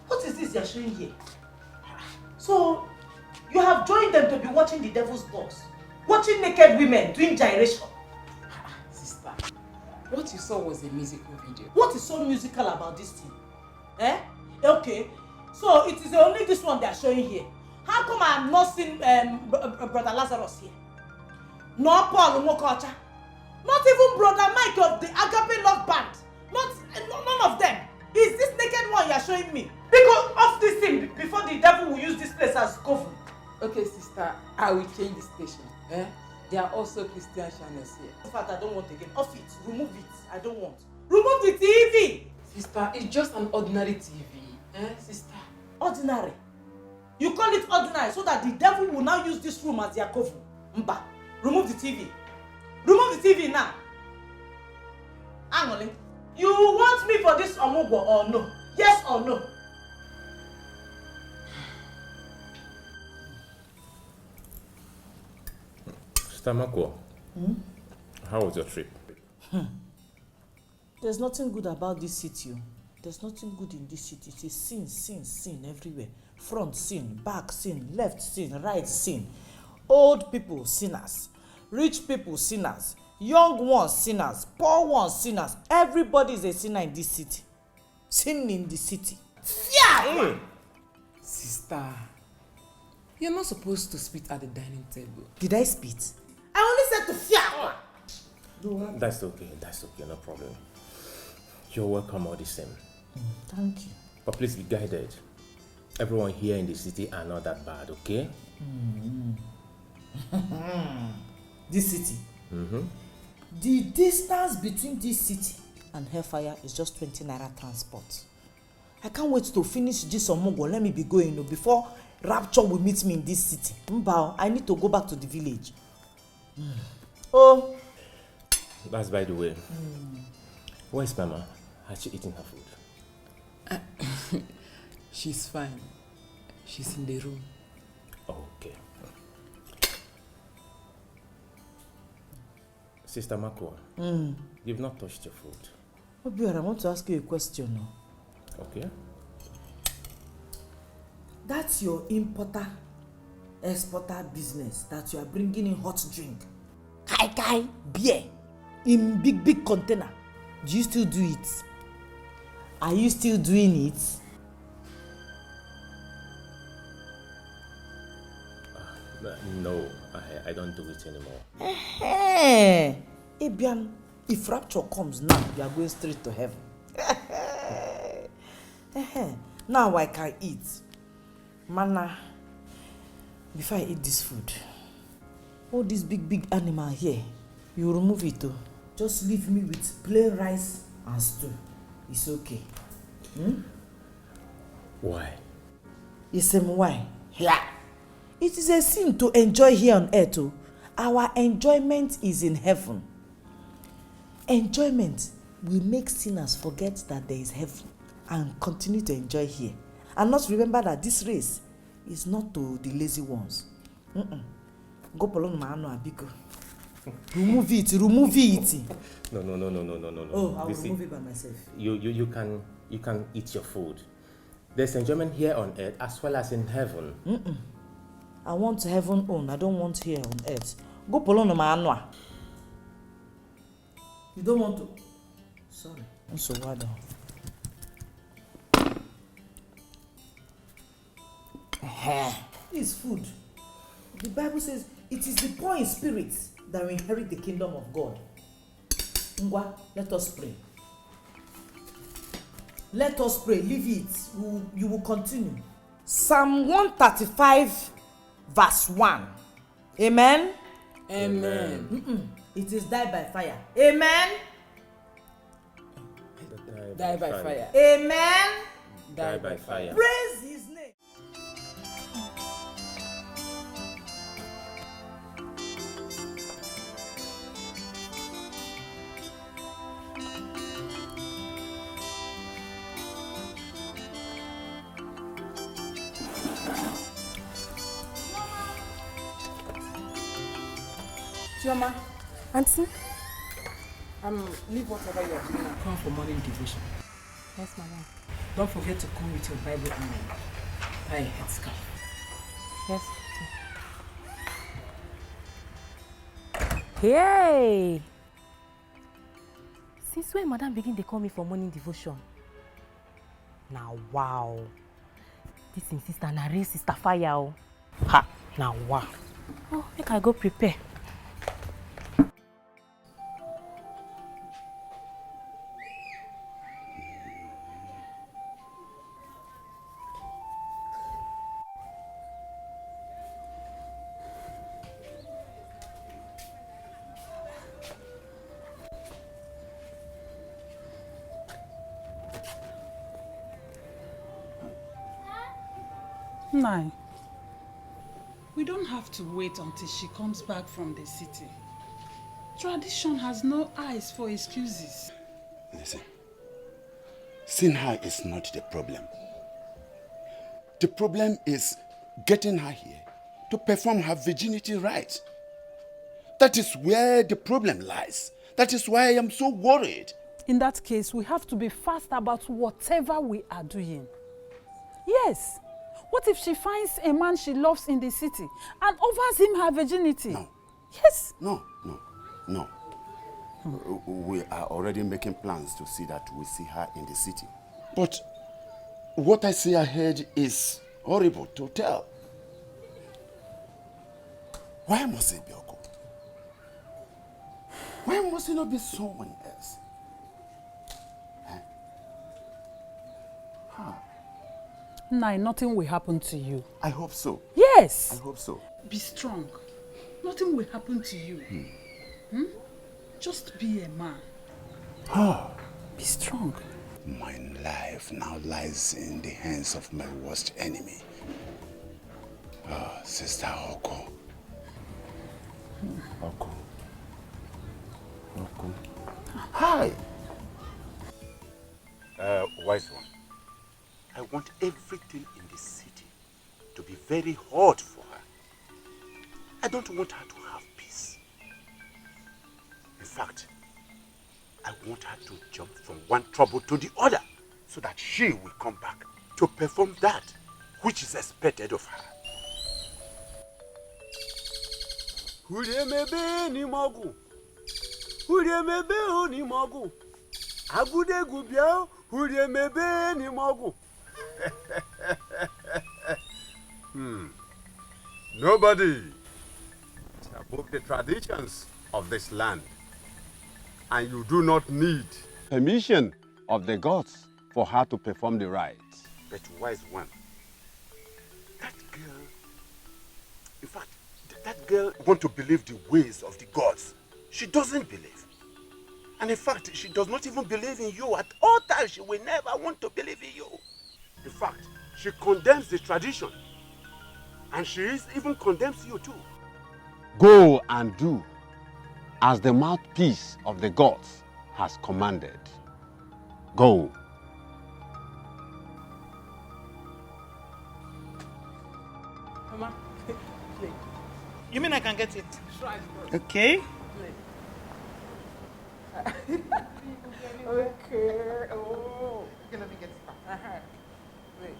[SPEAKER 19] What is this you are showing here? So, you have joined them to be watching the devil's boss, watching naked women doing gyration.
[SPEAKER 10] Sister, what you saw was a musical video.
[SPEAKER 19] What is so musical about this thing? Okay, so it is only this one they are showing here. How come I have not seen Brother Lazarus here? No Paul Mokocha. Not even Brother Mike of the Agape Love Band. None of them. Is this naked one you are showing me? Because of this thing before the devil will use this place as cover.
[SPEAKER 10] Okay, sister, I will change the station. There are also Christian channels here.
[SPEAKER 19] In fact, I don't want again. Off it. Remove it. I don't want. Remove the TV.
[SPEAKER 10] Sister, it's just an ordinary TV. Sister?
[SPEAKER 19] Ordinary? You call it ordinary so that the devil will now use this room as their cover. Mba, remove the TV. Remove the TV now. Angoli, you want me for this omugo or no? Yes or no?
[SPEAKER 13] Sister Mako, how was your trip?
[SPEAKER 19] There's nothing good about this city. There's nothing good in this city. It is sin everywhere. Front sin, back sin, left sin, right sin. Old people sinners, rich people sinners, young ones sinners, poor ones sinners. Everybody is a sinner in this city. Sin in the city. Yeah.
[SPEAKER 10] Sister, you're not supposed to spit at the dining table.
[SPEAKER 19] Did I spit? I only said to fear.
[SPEAKER 13] That's okay, no problem. You're welcome all the same.
[SPEAKER 19] Thank you.
[SPEAKER 13] But please be guided. Everyone here in the city are not that bad, okay?
[SPEAKER 19] This city? The distance between this city and Hellfire is just 20 naira transport. I can't wait to finish this omugo. Let me be going before rapture will meet me in this city. Mbao, I need to go back to the village. Oh.
[SPEAKER 13] That's by the way. Where's Mama? Has she eaten her food?
[SPEAKER 10] She's fine. She's in the room.
[SPEAKER 13] Okay. Sister Mako, you've not touched your food.
[SPEAKER 19] Obiora, I want to ask you a question now.
[SPEAKER 13] Okay.
[SPEAKER 19] That's your importer, exporter business that you are bringing in hot drink. Kai beer in big container. Do you still do it? Are you still doing it?
[SPEAKER 13] No, I don't do it anymore.
[SPEAKER 19] Ebian, if rapture comes now, you are going straight to heaven. Now I can eat. Mana, before I eat this food, all this big animal here, you remove it too. Just leave me with plain rice and stew. It's okay.
[SPEAKER 13] Why?
[SPEAKER 19] It's why? Yeah. It is a sin to enjoy here on earth. Our enjoyment is in heaven. Enjoyment will make sinners forget that there is heaven and continue to enjoy here. And not remember that this race is not to the lazy ones. Go polon mano abiko. Remove it.
[SPEAKER 13] No.
[SPEAKER 19] Oh, I will remove it by myself.
[SPEAKER 13] You can eat your food. There's enjoyment here on earth as well as in heaven.
[SPEAKER 19] I want heaven on. I don't want here on earth. Go polo no ma. You don't want to? Sorry. So what? This is food. The Bible says it is the poor in spirit that will inherit the kingdom of God. Ngwa, let us pray. Let us pray. Leave it. You will continue. Psalm 135 verse 1. Amen?
[SPEAKER 10] Amen.
[SPEAKER 19] It is die by fire. Amen?
[SPEAKER 10] Die by fire.
[SPEAKER 19] Amen?
[SPEAKER 13] Die by fire.
[SPEAKER 19] Praise his name.
[SPEAKER 10] Chioma, Auntie, leave whatever you are doing and come for morning devotion.
[SPEAKER 22] Yes, Mama.
[SPEAKER 10] Don't forget to come with your Bible and my headscarf.
[SPEAKER 22] Yes. Hey! Since when Madam begin to call me for morning devotion? Now wow. This is sister na real sister fire. Ha! Now wow. Oh, make I go prepare.
[SPEAKER 15] Nai, we don't have to wait until she comes back from the city. Tradition has no eyes for excuses.
[SPEAKER 7] Listen, seeing her is not the problem. The problem is getting her here to perform her virginity rites. That is where the problem lies. That is why I am so worried.
[SPEAKER 15] In that case, we have to be fast about whatever we are doing. Yes. What if she finds a man she loves in the city and offers him her virginity?
[SPEAKER 7] No.
[SPEAKER 15] Yes.
[SPEAKER 7] No. We are already making plans to see that we see her in the city. But what I see ahead is horrible to tell. Why must it be Oko? Why must it not be someone else?
[SPEAKER 15] Nai, nothing will happen to you.
[SPEAKER 7] I hope so.
[SPEAKER 15] Yes.
[SPEAKER 7] I hope so.
[SPEAKER 15] Be strong. Nothing will happen to you. Just be a man. Be strong.
[SPEAKER 7] My life now lies in the hands of my worst enemy. Sister Oko. Oko. Hi.
[SPEAKER 6] Wise one. I want everything in the city to be very hot for her. I don't want her to have peace. In fact, I want her to jump from one trouble to the other so that she will come back to perform that which is expected of her.
[SPEAKER 7] Nobody is above the traditions of this land. And you do not need permission of the gods for her to perform the rites.
[SPEAKER 6] But wise one, that girl, in fact, that girl wants to believe the ways of the gods. She doesn't believe. And in fact, she does not even believe in you. At all times, she will never want to believe in you. In fact, she condemns the tradition. And she even condemns you too.
[SPEAKER 7] Go and do as the mouthpiece of the gods has commanded. Go.
[SPEAKER 10] Mama, play.
[SPEAKER 5] You mean I can get it?
[SPEAKER 10] Try.
[SPEAKER 5] Okay.
[SPEAKER 10] Okay. Oh.
[SPEAKER 5] Okay, let me get it.
[SPEAKER 10] Wait.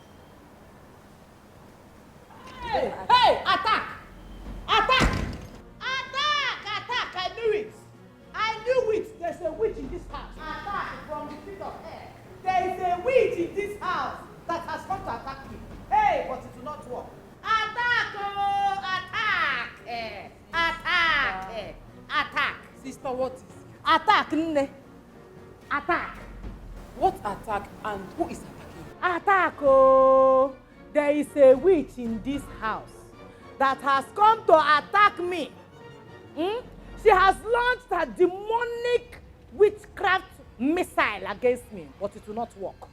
[SPEAKER 10] Sister, what is it?
[SPEAKER 3] Attack, nne. Attack.
[SPEAKER 10] What attack and who is attacking?
[SPEAKER 3] Attack, oh. There is a witch in this house that has come to attack me. She has launched a demonic witchcraft missile against me, but it will not work.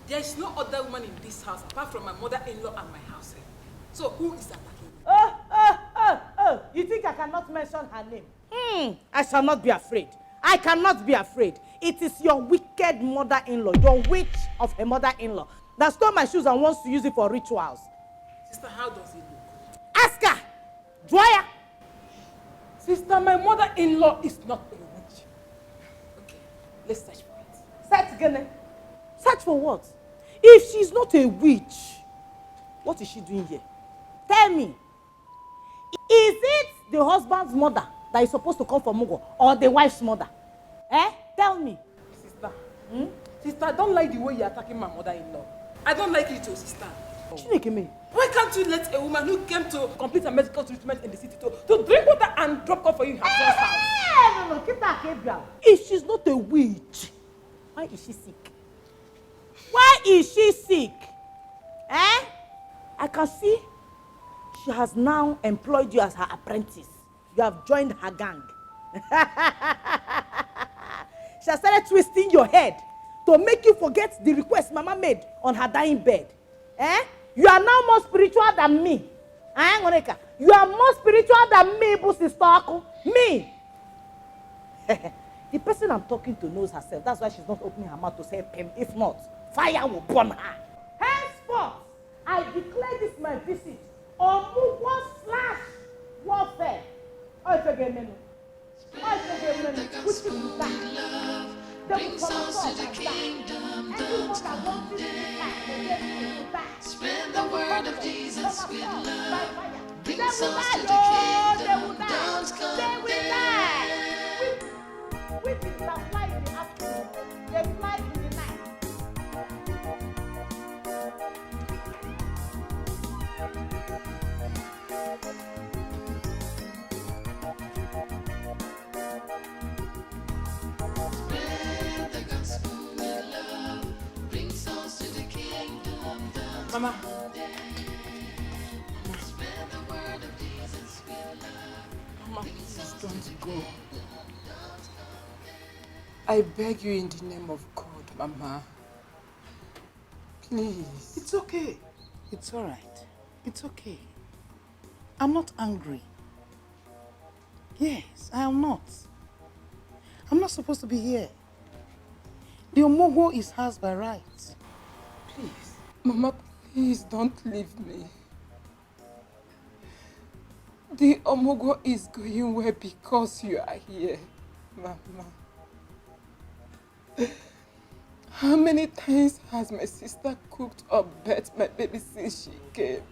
[SPEAKER 10] There is no other woman in this house apart from my mother-in-law and my house. So who is attacking?
[SPEAKER 3] You think I cannot mention her name? I shall not be afraid. I cannot be afraid. It is your wicked mother-in-law, your witch of a mother-in-law, that stole my shoes and wants to use it for rituals.
[SPEAKER 10] Sister, how does it look?
[SPEAKER 3] Ask her. Dwyer.
[SPEAKER 10] Sister, my mother-in-law is not a witch. Okay, let's search for it.
[SPEAKER 3] Search, Gene. Search for what? If she's not a witch, what is she doing here? Tell me. Is it the husband's mother that is supposed to come from Mugo or the wife's mother? Tell me.
[SPEAKER 10] Sister, Sister, I don't like the way you're attacking my mother-in-law. I don't like it too, sister. Why can't you let a woman who came to complete a medical treatment in the city to drink water and drop off for you in her son's house?
[SPEAKER 3] No, keep that Gabriel. If she's not a witch, why is she sick? Why is she sick? I can see she has now employed you as her apprentice. You have joined her gang. She has started twisting your head to make you forget the request Mama made on her dying bed. You are now more spiritual than me. You are more spiritual than me, Sister Aku. Me. The person I'm talking to knows herself. That's why she's not opening her mouth to say Pem. If not, fire will burn her. Henceforth, I declare this my visit on /warfare. Which is that? Brings us to the kingdom, don't condemn. Spread the word of Jesus with love. Brings us to the kingdom, don't condemn. Which is the fly in the afternoon, they fly in the night.
[SPEAKER 10] Mama. Mama, please don't go. I beg you in the name of God, Mama. Please.
[SPEAKER 15] It's okay. It's all right. It's okay. I'm not angry. Yes, I am not. I'm not supposed to be here. The Omogo is hers by right.
[SPEAKER 10] Please. Mama, please don't leave me. The Omogo is going well because you are here, Mama. How many times has my sister cooked or bet my baby since she came?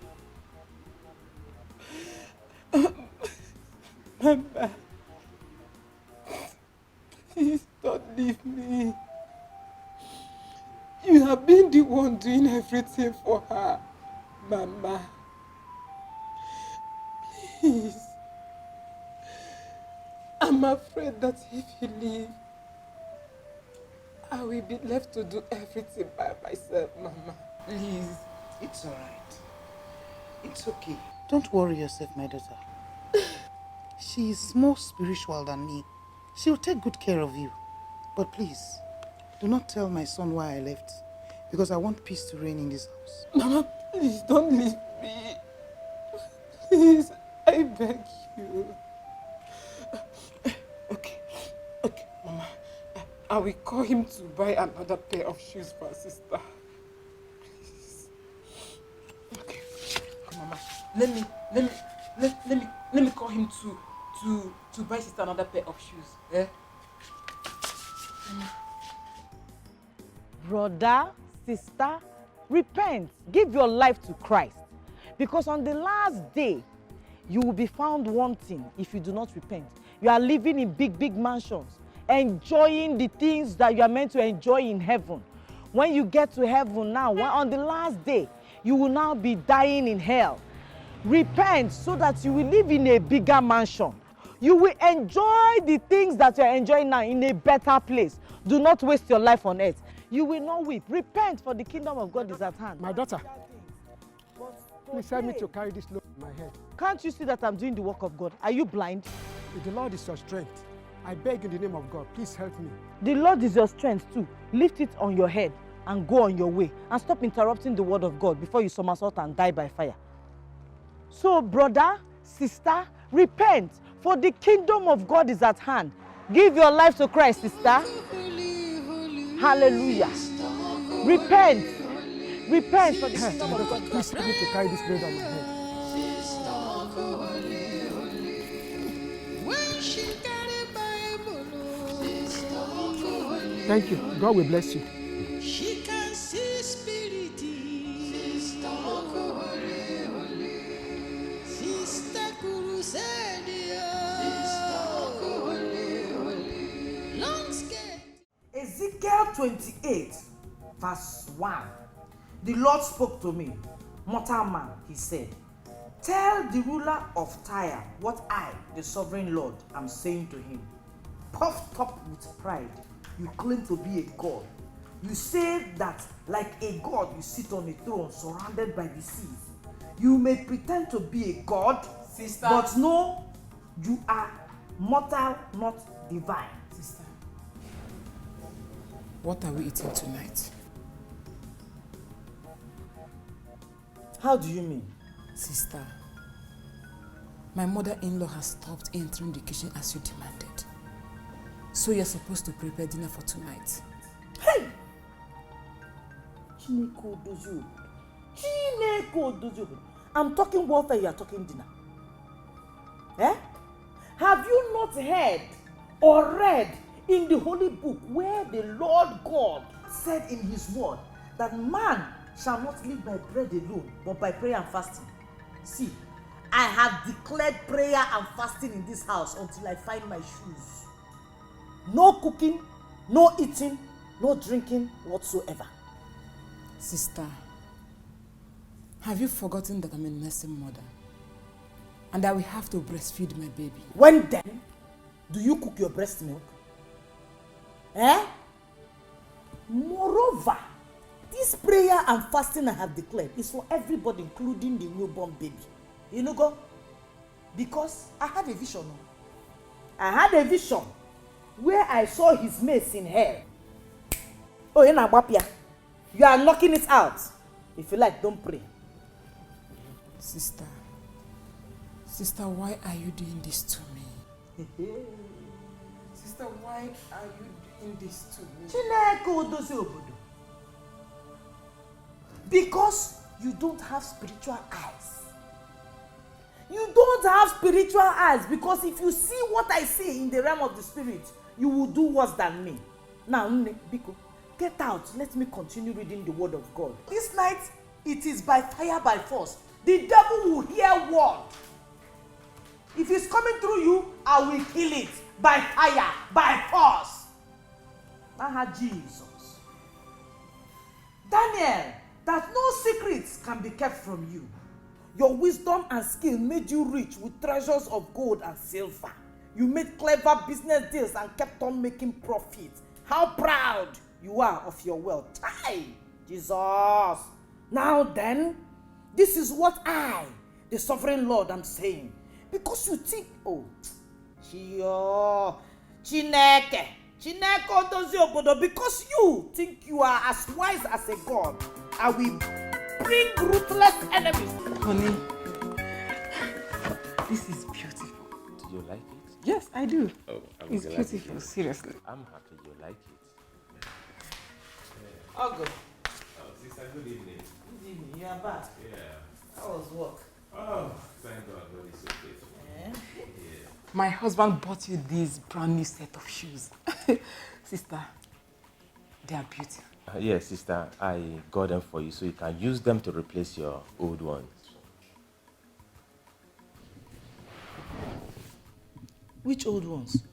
[SPEAKER 10] Mama, please don't leave me. You have been the one doing everything for her, Mama. Please. I'm afraid that if you leave, I will be left to do everything by myself, Mama. Please.
[SPEAKER 15] It's all right. It's okay. Don't worry yourself, my daughter. She is more spiritual than me. She will take good care of you. But please, do not tell my son why I left, because I want peace to reign in this house.
[SPEAKER 10] Mama, please don't leave me. Please, I beg you. Okay, Mama. I will call him to buy another pair of shoes for our sister. Please. Okay, Mama. Let me call him to buy sister another pair of shoes.
[SPEAKER 3] Brother, sister, repent. Give your life to Christ. Because on the last day, you will be found wanting if you do not repent. You are living in big mansions, enjoying the things that you are meant to enjoy in heaven. When you get to heaven now, on the last day, you will now be dying in hell. Repent so that you will live in a bigger mansion. You will enjoy the things that you are enjoying now in a better place. Do not waste your life on earth. You will not weep. Repent, for the kingdom of God is at hand.
[SPEAKER 16] My daughter, please help me to carry this load on my head.
[SPEAKER 3] Can't you see that I'm doing the work of God? Are you blind?
[SPEAKER 16] If the Lord is your strength, I beg in the name of God, please help me.
[SPEAKER 3] The Lord is your strength too. Lift it on your head and go on your way. And stop interrupting the word of God before you somersault and die by fire. So, brother, sister, repent, for the kingdom of God is at hand. Give your life to Christ, sister. Hallelujah. Repent. Repent for the kingdom of God.
[SPEAKER 16] Please help me to carry this load on my head. Thank you. God will bless you.
[SPEAKER 9] She can see spirit. Sister
[SPEAKER 8] Ezekiel 28, verse 1. The Lord spoke to me. Mortal man, he said, tell the ruler of Tyre what I, the sovereign Lord, am saying to him. Puffed up with pride, you claim to be a god. You say that like a god you sit on a throne surrounded by the seas. You may pretend to be a god,
[SPEAKER 10] sister,
[SPEAKER 8] but no, you are mortal, not divine.
[SPEAKER 10] Sister, what are we eating tonight?
[SPEAKER 8] How do you mean?
[SPEAKER 10] Sister, my mother-in-law has stopped entering the kitchen as you demanded. So you're supposed to prepare dinner for tonight.
[SPEAKER 8] Hey! Chineke odozi. I'm talking warfare, you are talking dinner. Eh? Have you not heard or read in the holy book where the Lord God said in his word that man shall not live by bread alone, but by prayer and fasting? See, I have declared prayer and fasting in this house until I find my shoes. No cooking, no eating, no drinking whatsoever.
[SPEAKER 10] Sister, have you forgotten that I'm a nursing mother and that we have to breastfeed my baby?
[SPEAKER 8] When then do you cook your breast milk? Eh? Moreover, this prayer and fasting I have declared is for everybody, including the newborn baby. You know, go? Because I had a vision. I had a vision where I saw his mace in hell. Oh, you are knocking it out. If you like, don't pray.
[SPEAKER 10] Sister, why are you doing this to me? Sister, why are you doing this to me?
[SPEAKER 8] Because you don't have spiritual eyes. You don't have spiritual eyes, because if you see what I see in the realm of the spirit, you will do worse than me. Now, Biko, get out. Let me continue reading the word of God. This night, it is by fire, by force. The devil will hear word. If it's coming through you, I will kill it by fire, by force. Jesus. Daniel, that no secrets can be kept from you. Your wisdom and skill made you rich with treasures of gold and silver. You made clever business deals and kept on making profit. How proud you are of your wealth. Hi, Jesus. Now then, this is what I, the sovereign Lord, am saying. Because you think, because you think you are as wise as a god, I will bring ruthless enemies.
[SPEAKER 10] Honey, this is beautiful.
[SPEAKER 13] Do you like it?
[SPEAKER 10] Yes, I do.
[SPEAKER 13] Oh,
[SPEAKER 10] it's beautiful, seriously.
[SPEAKER 13] I'm happy you like it.
[SPEAKER 8] Oh, good.
[SPEAKER 13] Oh, sister, good evening.
[SPEAKER 8] Good evening. You are back.
[SPEAKER 13] Yeah.
[SPEAKER 8] How was work?
[SPEAKER 13] Oh, thank God, God is so faithful. Yeah.
[SPEAKER 10] My husband bought you this brand new set of shoes. Sister, they are beautiful.
[SPEAKER 13] Yes, sister, I got them for you so you can use them to replace your old ones.
[SPEAKER 8] Which old ones?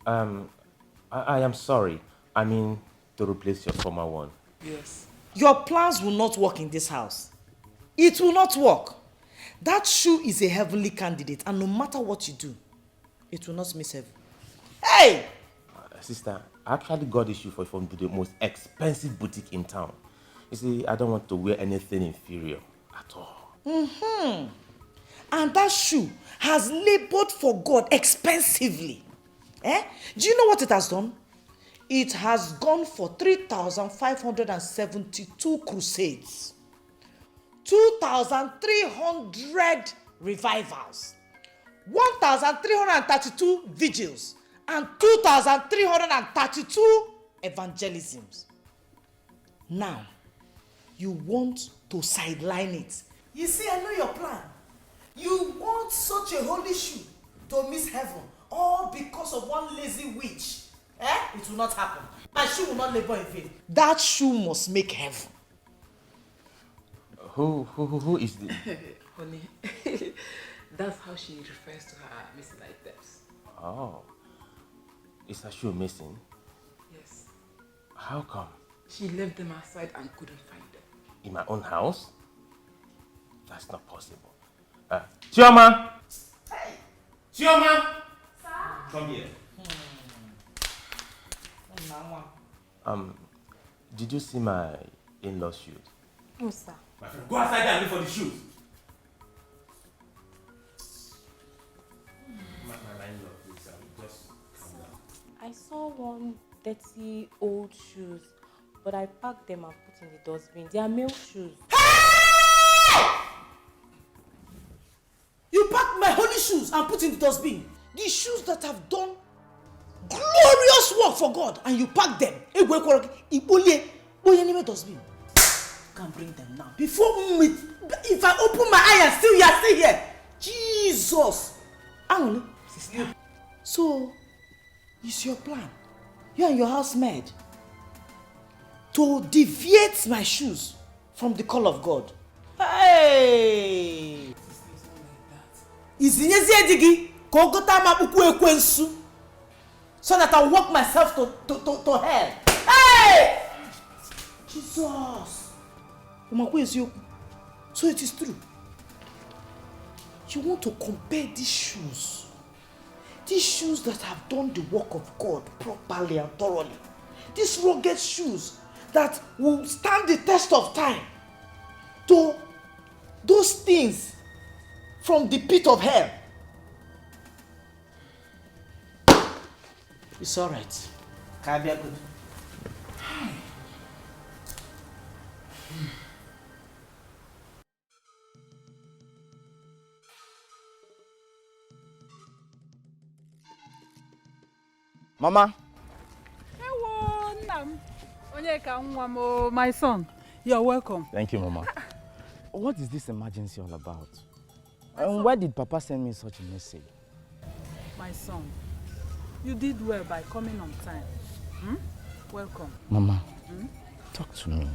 [SPEAKER 13] I am sorry. I mean, to replace your former one.
[SPEAKER 10] Yes.
[SPEAKER 8] Your plans will not work in this house. It will not work. That shoe is a heavenly candidate, and no matter what you do, it will not miss heaven. Hey!
[SPEAKER 13] Sister, I actually got this shoe from the most expensive boutique in town. You see, I don't want to wear anything inferior at all.
[SPEAKER 8] Mm-hmm. And that shoe has labored for God expensively. Eh? Do you know what it has done? It has gone for 3,572 crusades, 2,300 revivals, 1,332 vigils, and 2,332 evangelisms. Now, you want to sideline it. You see, I know your plan. You want such a holy shoe to miss heaven, all because of one lazy witch. It will not happen. My shoe will not labor in vain. That shoe must make heaven.
[SPEAKER 13] Who is the...
[SPEAKER 10] Honey, that's how she refers to her missing items.
[SPEAKER 13] Oh. Is her shoe missing?
[SPEAKER 10] Yes.
[SPEAKER 13] How come?
[SPEAKER 10] She left them outside and couldn't find them.
[SPEAKER 13] In my own house? That's not possible. Chioma!
[SPEAKER 8] Hey!
[SPEAKER 13] Chioma!
[SPEAKER 8] Sir?
[SPEAKER 13] Come here. Did you see my in-laws' shoes?
[SPEAKER 22] No, sir.
[SPEAKER 13] My friend, go outside there and look for the shoes. My in-law, please, just calm down.
[SPEAKER 22] I saw one dirty old shoes, but I packed them and put in the dustbin. They are male shoes.
[SPEAKER 8] You packed my holy shoes and put in the dustbin. The shoes that have done glorious work for God, and you pack them. If I bring them now. If I open my eye and still you are still here. Jesus. Sister. So, it's your plan. You and your housemaid to deviate my shoes from the call of God. Hey! So that I walk myself to hell. Hey! Jesus. So it is true. You want to compare these shoes that have done the work of God properly and thoroughly, these rugged shoes that will stand the test of time, to those things from the pit of hell. It's all right. Can I be good?
[SPEAKER 14] Mama.
[SPEAKER 15] Hello, Nam. My son, you're welcome.
[SPEAKER 14] Thank you, Mama. What is this emergency all about? And why did Papa send me such a message?
[SPEAKER 15] My son, you did well by coming on time. Welcome.
[SPEAKER 14] Mama, talk to me.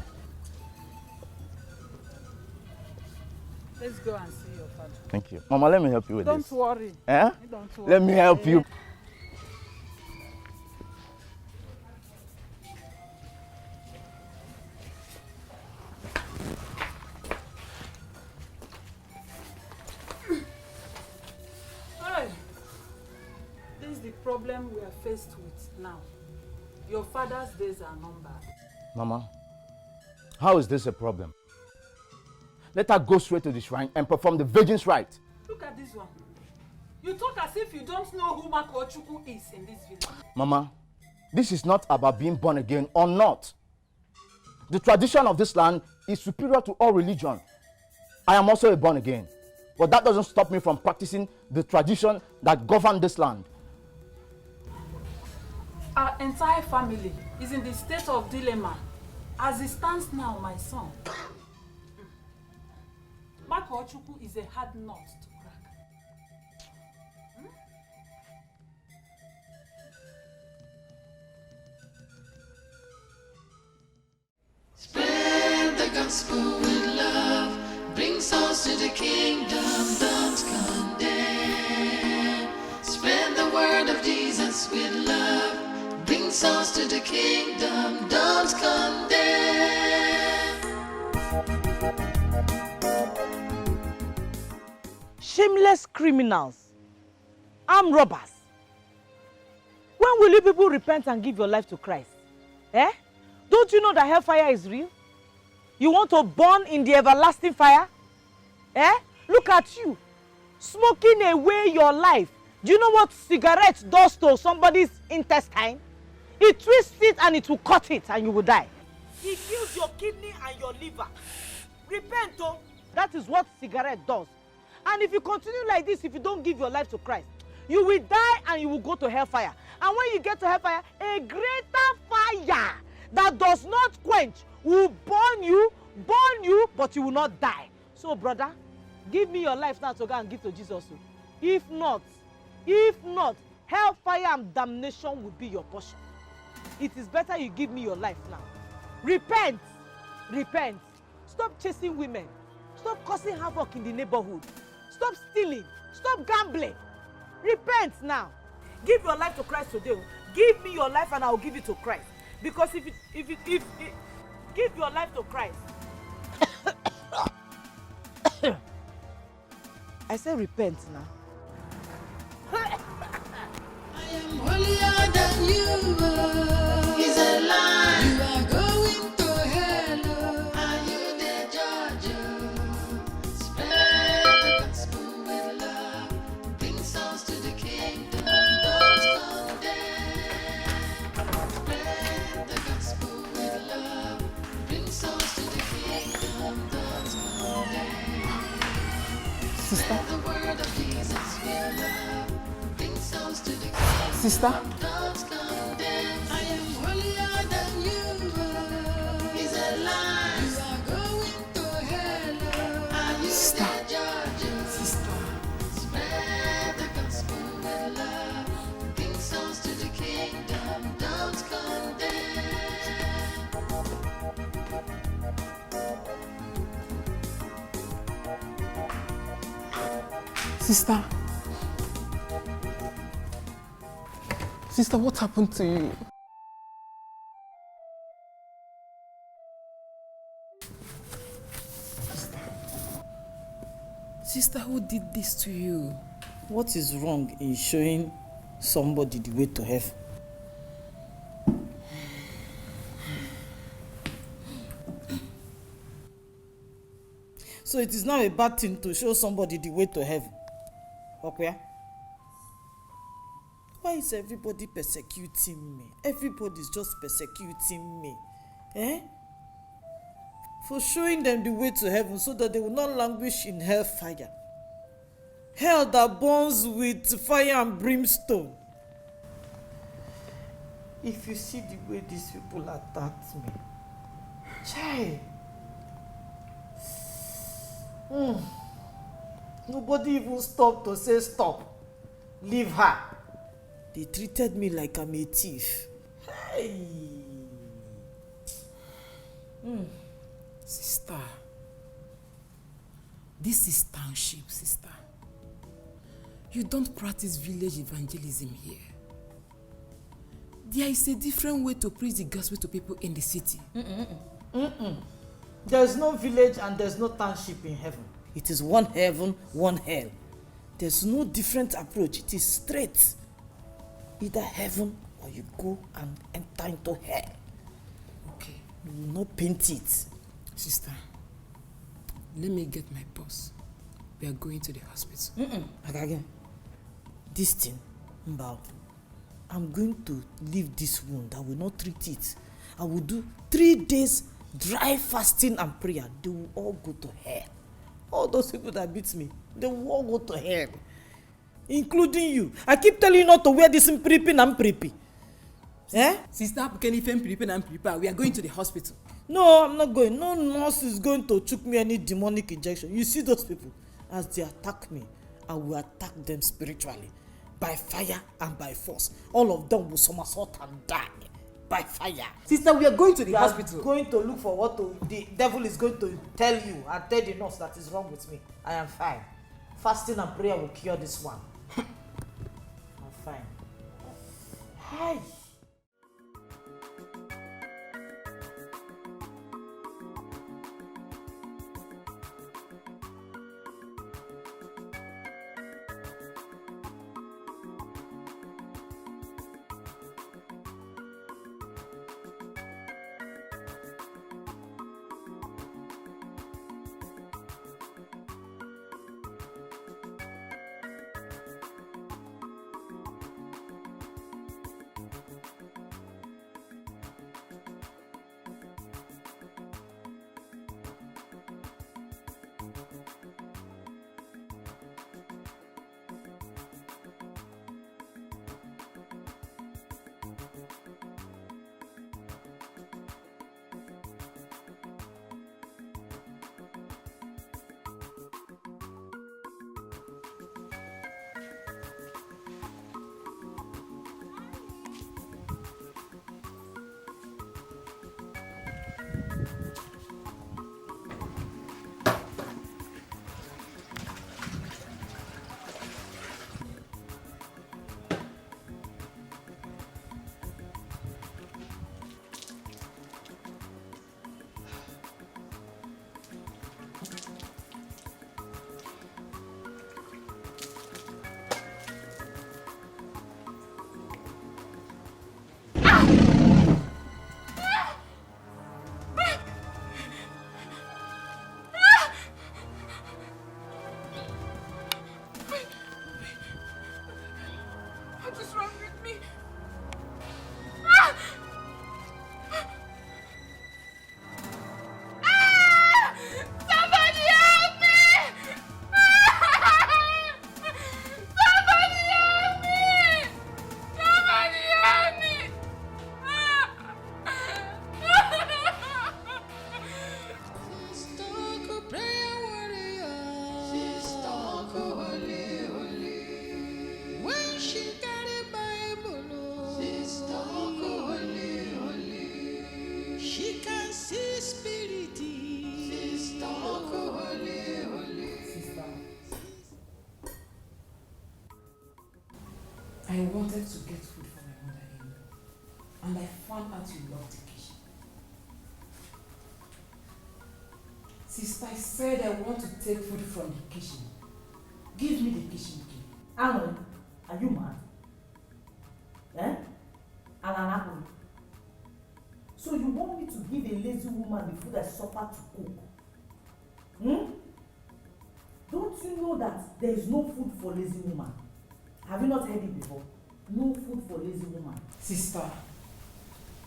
[SPEAKER 15] Let's go and see your father.
[SPEAKER 14] Thank you. Mama, let me help you with
[SPEAKER 15] Don't
[SPEAKER 14] this.
[SPEAKER 15] worry.
[SPEAKER 14] Eh?
[SPEAKER 15] Don't worry.
[SPEAKER 14] Let me help you.
[SPEAKER 15] This is the problem we are faced with now. Your father's days are numbered.
[SPEAKER 14] Mama, how is this a problem? Let her go straight to the shrine and perform the virgin's rite.
[SPEAKER 15] Look at this one. You talk as if you don't know who Makochuku is in this village.
[SPEAKER 14] Mama, this is not about being born again or not. The tradition of this land is superior to all religion. I am also a born again. But that doesn't stop me from practicing the tradition that governs this land.
[SPEAKER 15] Our entire family is in the state of dilemma. As it stands now, my son, Makochuku is a hard nut to crack.
[SPEAKER 9] Spread the gospel with love. Bring souls to the kingdom. Don't condemn. Spread the word of Jesus with love. Bring souls to the kingdom. Don't condemn.
[SPEAKER 19] Shameless criminals, armed robbers,
[SPEAKER 3] When will you people repent and give your life to Christ? Eh? Don't you know that hellfire is real? You want to burn in the everlasting fire? Eh? Look at you, smoking away your life. Do you know what cigarette does to somebody's intestine? It twists it and it will cut it and you will die. It kills your kidney and your liver. Repent, oh. That is what cigarette does. And if you continue like this, if you don't give your life to Christ, you will die and you will go to hellfire. And when you get to hellfire, a greater fire that does not quench will burn you, but you will not die. So, brother, give me your life now to go and give to Jesus. If not, hellfire and damnation will be your portion. It is better you give me your life now. Repent. Repent. Stop chasing women. Stop causing havoc in the neighborhood. Stop stealing. Stop gambling. Repent now. Give your life to Christ today. Give me your life and I will give it to Christ. Because if give your life to Christ. I say repent now.
[SPEAKER 9] I am holier than you. It's a lie. You are going to hell. Are you the judge? Spread the gospel with love. Bring souls to the kingdom. Don't condemn. Spread the gospel with love. Bring souls to the kingdom. Don't condemn.
[SPEAKER 17] Sister.
[SPEAKER 9] The word of Jesus will love. Bring souls to the
[SPEAKER 17] Sister.
[SPEAKER 9] Don't condemn. I am holier than you. It's a lie. You are going to hell. Are you the judge?
[SPEAKER 17] Sister.
[SPEAKER 9] Spread the gospel with love. Bring souls to the kingdom. Don't condemn.
[SPEAKER 17] Sister. Sister, what happened to you?
[SPEAKER 11] Sister, who did this to you? What is wrong in showing somebody the way to heaven? So it is now a bad thing to show somebody the way to heaven. Okay? Why is everybody persecuting me? Everybody's just persecuting me. Eh? For showing them the way to heaven so that they will not languish in hellfire. Hell that burns with fire and brimstone. If you see the way these people attacked me, chai. Nobody even stopped to say stop. Leave her. They treated me like I'm a thief. Hey.
[SPEAKER 15] Sister, this is township, sister. You don't practice village evangelism here. There is a different way to preach the gospel to people in the city.
[SPEAKER 11] There's no village and there's no township in heaven. It is one heaven, one hell. There's no different approach. It is straight. Either heaven or you go and enter into hell.
[SPEAKER 15] Okay.
[SPEAKER 11] You will not paint it.
[SPEAKER 15] Sister, let me get my purse. We are going to the hospital.
[SPEAKER 11] Again, this thing, Mbao, I'm going to leave this wound. I will not treat it. I will do 3 days dry fasting and prayer. They will all go to hell. All those people that beat me, they will all go to hell. Including you. I keep telling you not to wear this impripping and prippy. Eh?
[SPEAKER 15] Sister, can you prepare and prepare? We are going to the hospital.
[SPEAKER 11] No, I'm not going. No nurse is going to choke me any demonic injection. You see those people? As they attack me, I will attack them spiritually. By fire and by force. All of them will somersault and die. By fire.
[SPEAKER 15] Sister, we are going to the hospital.
[SPEAKER 11] Going to look for what the devil is going to tell you and tell the nurse that is wrong with me. I am fine. Fasting and prayer will cure this one. I'm fine. Hi.
[SPEAKER 10] wanted to get food for my mother-in-law, and I found out you love the kitchen. Sister, I said I want to take food from the kitchen. Give me the kitchen key.
[SPEAKER 19] Alan, are you mad? Eh? Alan Apple. So you want me to give a lazy woman the food I suffer to cook? Hmm? Don't you know that there is no food for lazy woman? Have you not heard it before? No food for lazy woman.
[SPEAKER 10] Sister,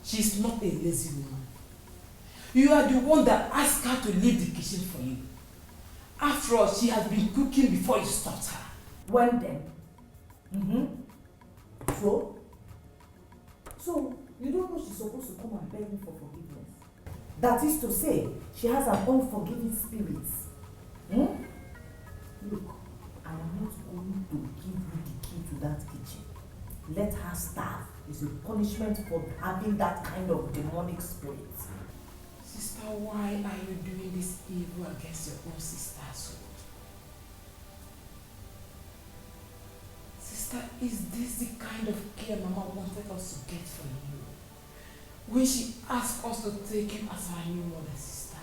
[SPEAKER 10] she's not a lazy woman. You are the one that asked her to leave the kitchen for you. After all, she has been cooking before you stopped her.
[SPEAKER 19] When then? So, you don't know she's supposed to come and beg me for forgiveness. That is to say, she has an unforgiving spirit. Look, I am not going to give you the key to that kitchen. Let her starve. It's a punishment for having that kind of demonic spirit.
[SPEAKER 10] Sister, why are you doing this evil against your own sister's soul? Sister, is this the kind of care Mama wanted us to get from you when she asked us to take you as our new mother, sister?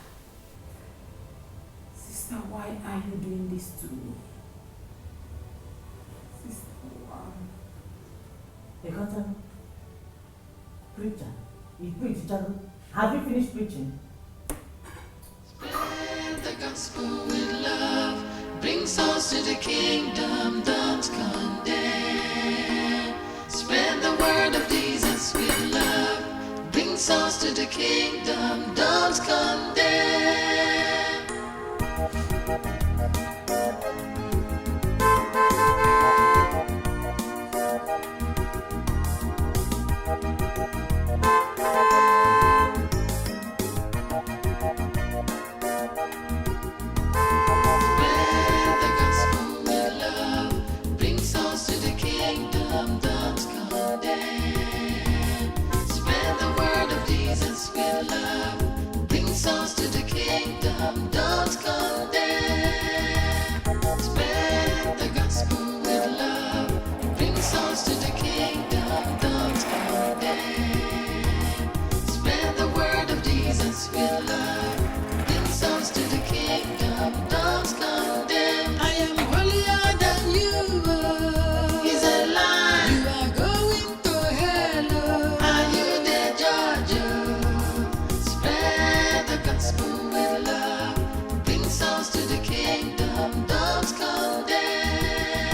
[SPEAKER 10] Sister, why are you doing this to me? Sister, why?
[SPEAKER 19] Beggar, preacher, you preach, have you finished preaching?
[SPEAKER 9] Spread the gospel with love, bring souls to the kingdom, don't condemn. Spread the word of Jesus with love, bring souls to the kingdom, don't condemn. Souls to the kingdom, don't condemn. Spread the gospel with love. Bring souls to the kingdom, don't condemn. Spread the word of Jesus with love. Bring souls to the kingdom, don't condemn. I am holier than you are. He's a lie. You are going to hell. Are you the judge? Gospel with love, bring souls to the kingdom, don't condemn.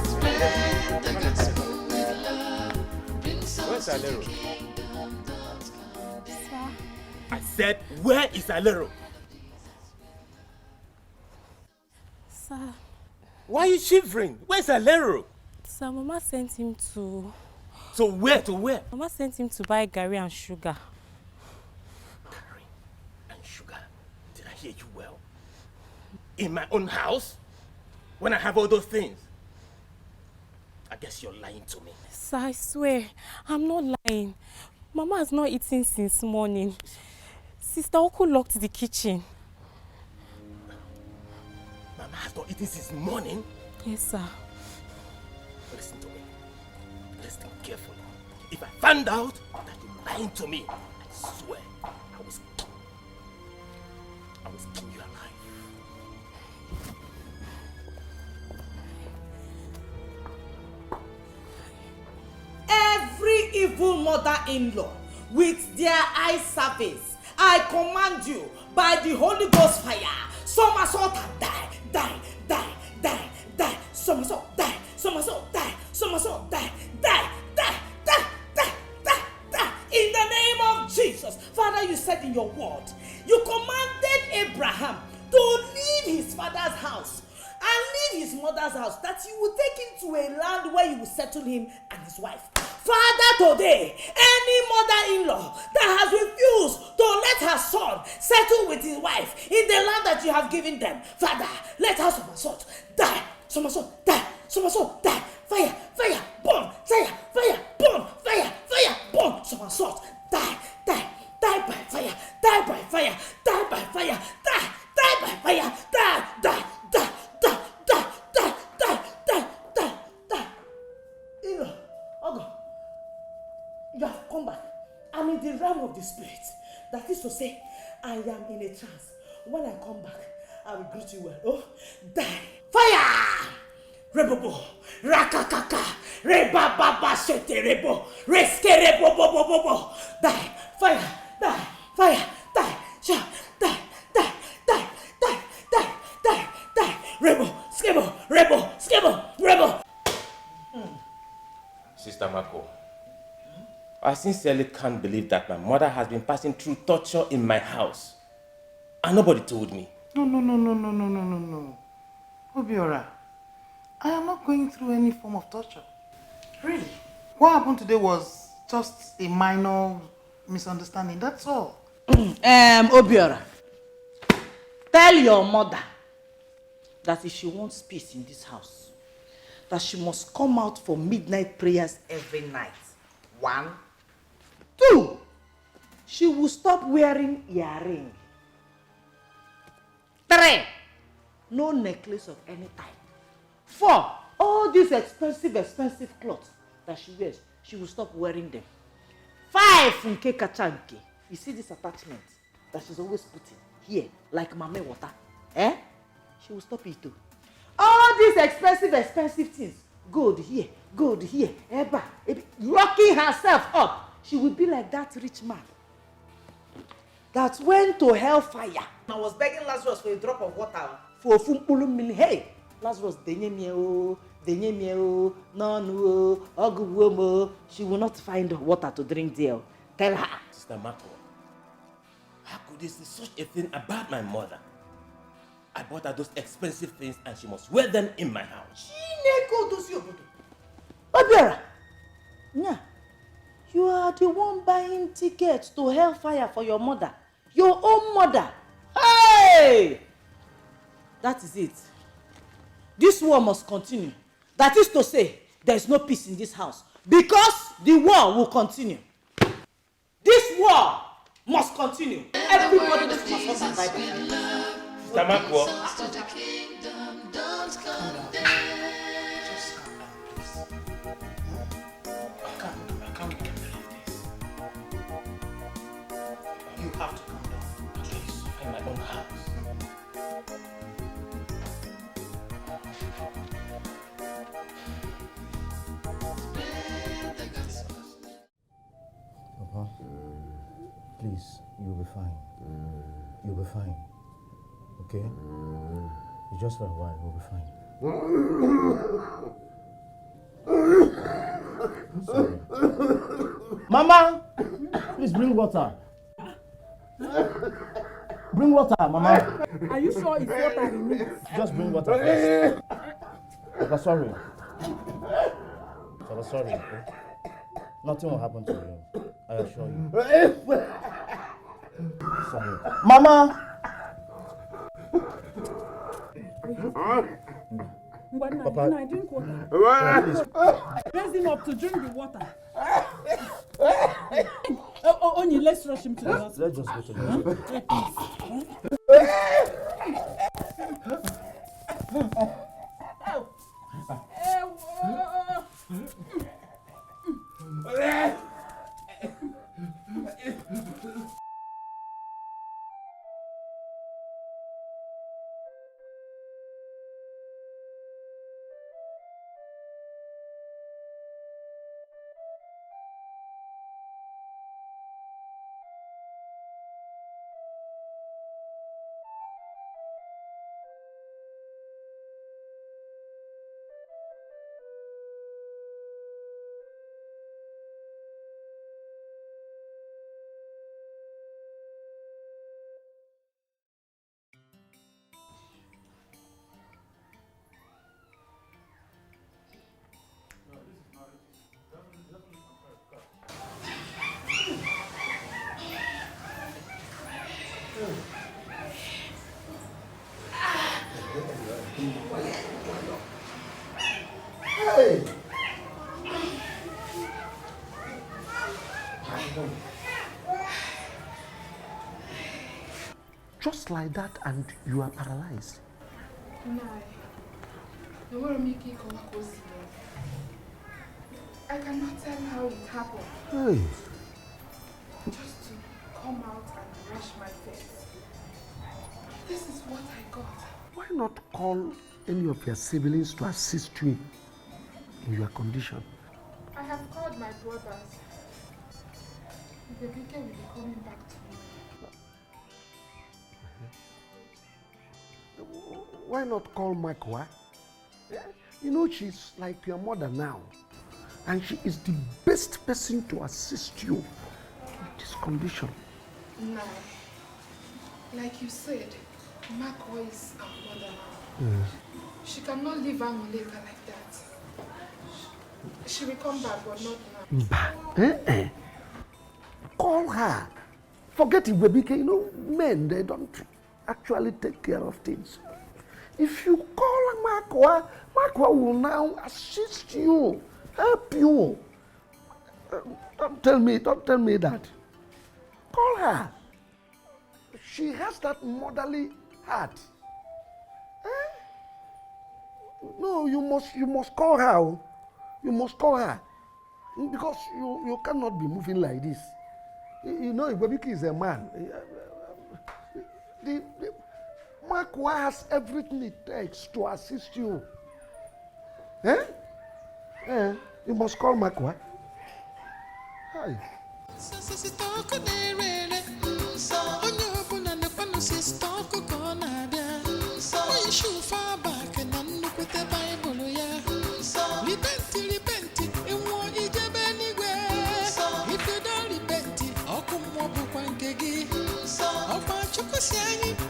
[SPEAKER 9] Spread the gospel with love, bring souls to the kingdom, don't condemn.
[SPEAKER 13] Sir? I said, where is Alero?
[SPEAKER 22] Sir.
[SPEAKER 13] Why are you shivering? Where's Alero?
[SPEAKER 22] Sir, Mama sent him to...
[SPEAKER 13] So where? To where?
[SPEAKER 22] Mama sent him to buy Gary and sugar.
[SPEAKER 13] Did I hear you well? In my own house? When I have all those things? I guess you're lying to me.
[SPEAKER 22] Sir, I swear, I'm not lying. Mama has not eaten since morning. Sister Oku locked the kitchen.
[SPEAKER 13] Mama has not eaten since morning?
[SPEAKER 22] Yes, sir.
[SPEAKER 13] Listen to me. Listen carefully. If I find out that you're lying to me, I swear I will skin you alive.
[SPEAKER 8] Every evil mother-in-law with their eye service, I command you by the Holy Ghost fire, somersault and die, die, die, die, die, somersault, die, somersault, die, somersault, die, die, die, die, die, die, die, in the name of Jesus. Father, you said in your word, you commanded Abraham to leave his father's house and leave his mother's house, that you will take him to a land where you will settle him and his wife. Father, today, any mother-in-law that has refused to let her son settle with his wife in the land that you have given them, Father, let her somersault, die, somersault, die, somersault, die, fire, fire, burn, fire, fire, burn, fire, fire, burn, somersault, die, die, die by fire, die by fire, die by fire, die, die by fire, die, die, die, die, die, die, die, die, die, die. spirit. That is to say, I am in a trance. When I come back, I will greet you well. Oh, die. Fire! Rebobo, rakakaka, rebababa shete rebo, reske rebo bo bo bo bo. Die, fire, die, fire, die, sha, die, die, die, die, die, die, die. Rebo, skebo, rebo.
[SPEAKER 13] Sister Marco, I sincerely can't believe that my mother has been passing through torture in my house. And nobody told me.
[SPEAKER 5] No. Obiora, I am not going through any form of torture. Really? What happened today was just a minor misunderstanding, that's all.
[SPEAKER 19] Obiora, tell your mother that if she wants peace in this house, that she must come out for midnight prayers every night. 1. 2, she will stop wearing earring. 3, no necklace of any type. 4, all these expensive clothes that she wears, she will stop wearing them. 5, nke kachanke. You see this attachment that she's always putting here, like mame water. She will stop it too. All these expensive things, gold here, eba, locking herself up. She will be like that rich man that went to hellfire. I was begging Lazarus for a drop of water. For fumpulu mili. Hey, Lazarus, denye mieo, no, oguwomo. She will not find water to drink there. Tell her.
[SPEAKER 13] Sister Marco, how could you say such a thing about my mother? I bought her those expensive things and she must wear them in my house.
[SPEAKER 19] Obiora, yeah, you are the one buying tickets to hellfire for your mother. Your own mother. Hey! That is it. This war must continue. That is to say, there is no peace in this house. Because the war will continue. This war must continue. Everybody must not die.
[SPEAKER 13] Sister Marco.
[SPEAKER 5] You have to calm down.
[SPEAKER 13] At least in my own house.
[SPEAKER 14] Papa, please, you'll be fine. You'll be fine. Okay? It's just for a while, we'll be fine. Sorry. Mama! Please bring water. Bring water, Mama.
[SPEAKER 15] Are you sure it's water he needs?
[SPEAKER 14] Just bring water first. Papa, sorry. Papa, sorry. Okay? Nothing will happen to you. I assure you. Sorry. Mama!
[SPEAKER 15] Papa, I drink water. Raise him up to drink the water. Only let's rush him to the hospital.
[SPEAKER 14] Let's just go to the hospital.
[SPEAKER 16] Hey! Just like that, and you are paralyzed.
[SPEAKER 4] I cannot tell how it happened.
[SPEAKER 16] Hey.
[SPEAKER 4] Just come out and wash my face. This is what I got.
[SPEAKER 16] Why not call any of your siblings to assist you in your condition?
[SPEAKER 4] I have called my brothers. The Beggar will be coming back to me.
[SPEAKER 16] Why not call Makwa? You know, she's like your mother now. And she is the best person to assist you in this condition.
[SPEAKER 4] No. Like you said, Makwa is our mother now. She cannot leave Angoleka like that. She will come back, but not now.
[SPEAKER 16] Call her. Forget Iwebike. You know, men, they don't actually take care of things. If you call Makwa, Makwa will now assist you, help you. Don't tell me that. Call her. She has that motherly heart. No, you must call her. You must call her. Because you cannot be moving like this. You know, Iwebike is a man. Makwa has everything it takes to assist you. You must call Makwa. Hi.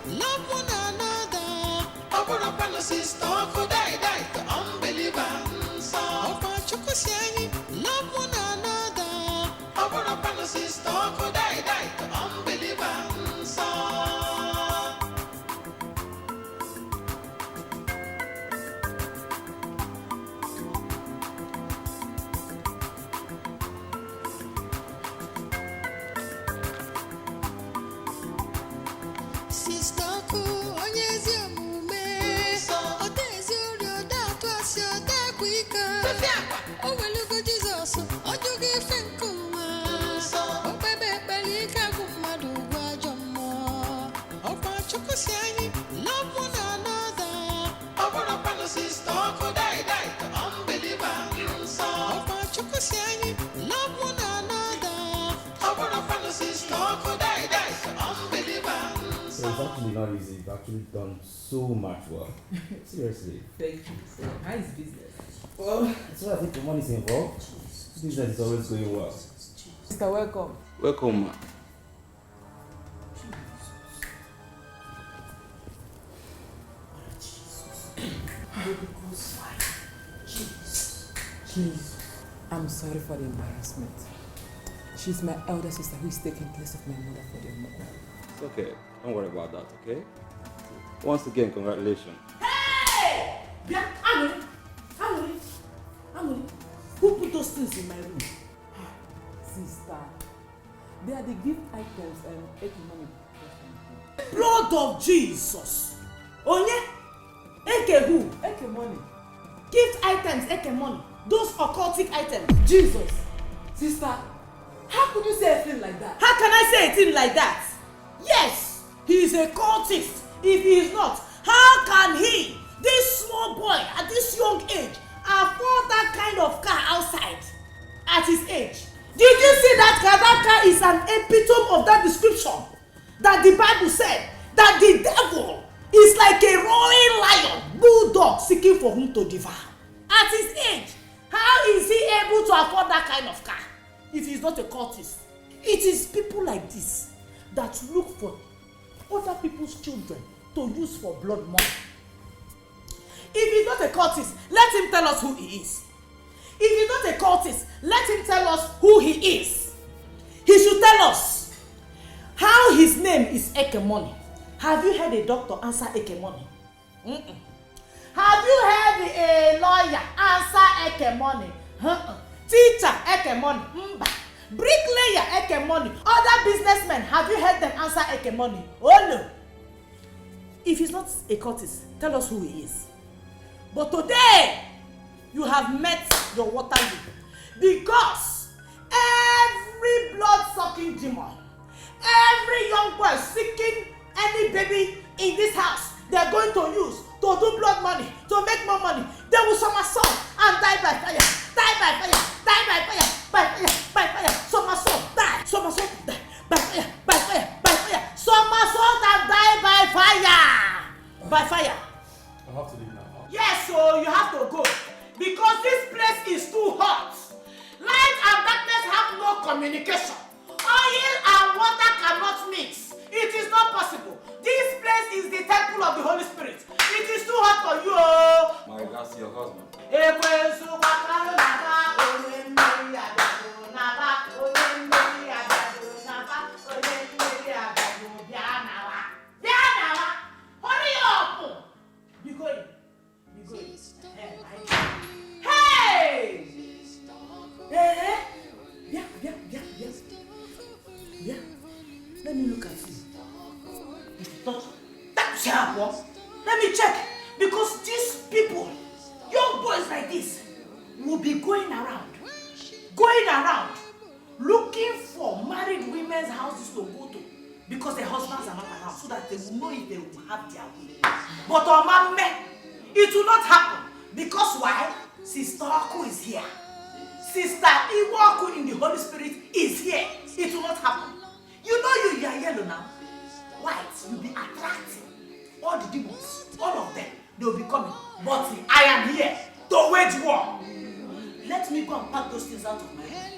[SPEAKER 9] Love one another. Open up and sister, could die to unbeliever. Love one another. Open up and sister, could die to unbeliever.
[SPEAKER 12] It's actually not easy. You've actually done so much work. Seriously.
[SPEAKER 10] Thank you. So, how is business?
[SPEAKER 12] Well, it's what I think the money's involved. Business is always going well.
[SPEAKER 10] Mr. Welcome.
[SPEAKER 12] Welcome, ma.
[SPEAKER 10] Please. I'm sorry for the embarrassment. She's my elder sister who is taking place of my mother for the moment.
[SPEAKER 12] It's okay. Don't worry about that, okay? Once again, congratulations.
[SPEAKER 11] Hey! Amuri, who put those things in my room?
[SPEAKER 10] Sister, they are the gift items and Eke money.
[SPEAKER 11] Blood of Jesus! Onye? Eke who?
[SPEAKER 10] Eke money.
[SPEAKER 11] Gift items, Eke money. Those occultic items.
[SPEAKER 10] Jesus! Sister, how could you say a thing like that?
[SPEAKER 11] How can I say a thing like that? Yes, he is a cultist. If he is not, how can he, this small boy at this young age, afford that kind of car outside at his age? Did you see that car? That car is an epitome of that description that the Bible said that the devil is like a roaring lion, bulldog seeking for whom to devour. At his age, how is he able to afford that kind of car if he is not a cultist? It is people like this that look for other people's children to use for blood money. If he's not a cultist, let him tell us who he is. If he's not a cultist, let him tell us who he is. He should tell us how his name is Ekemoni. Have you heard a doctor answer Ekemoni? Have you heard a lawyer answer Ekemoni? Teacher Ekemoni? Bricklayer Ekemoni? Other businessmen, have you heard them answer Ekemoni? Oh no. If he's not a cultist, tell us who he is. But today, you have met your Waterloo. Because every blood-sucking demon,
[SPEAKER 8] Every young boy seeking any baby in this house, they're going to use to do blood money, to make more money. They will somersault and die by fire, die by fire, die by fire, by fire, by fire, somersault, die, somersault, die, by fire, by fire, by fire, somersault and die by fire, by fire.
[SPEAKER 17] I'll have to leave now.
[SPEAKER 8] Yes, so you have to go because this place is too hot. Light and darkness have no communication. Oil and water cannot mix. It is not possible. This place is the temple of the Holy Spirit. It is too hot for you.
[SPEAKER 12] My, that's your husband.
[SPEAKER 8] Hurry up! Be going. Be going. Hey! Yeah. Let me look at you. If you touch that sharp one, let me check. Because these people, young boys like this, will be going around, looking for married women's houses to go to. Because their husbands are not around, so that they will know if they will have their way. But it will not happen. Because why? Sister Oku is here. Sister Iwaku in the Holy Spirit is here. It will not happen. You know you are yellow now. White will be attracting all the demons, all of them. They will be coming. But I am here to wage war. Let me go and pack those things out of my head.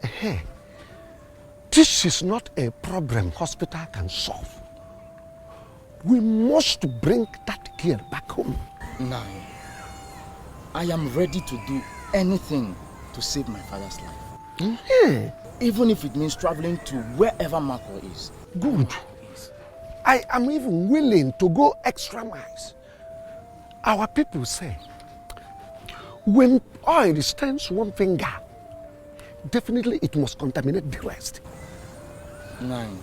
[SPEAKER 6] Hey, this is not a problem hospital can solve. We must bring that girl back home.
[SPEAKER 14] Now, I am ready to do anything to save my father's life.
[SPEAKER 6] Mm-hmm.
[SPEAKER 14] Even if it means traveling to wherever Marco is.
[SPEAKER 6] Good. I am even willing to go extra miles. Our people say, when oil stains one finger, definitely it must contaminate the rest.
[SPEAKER 14] Nine,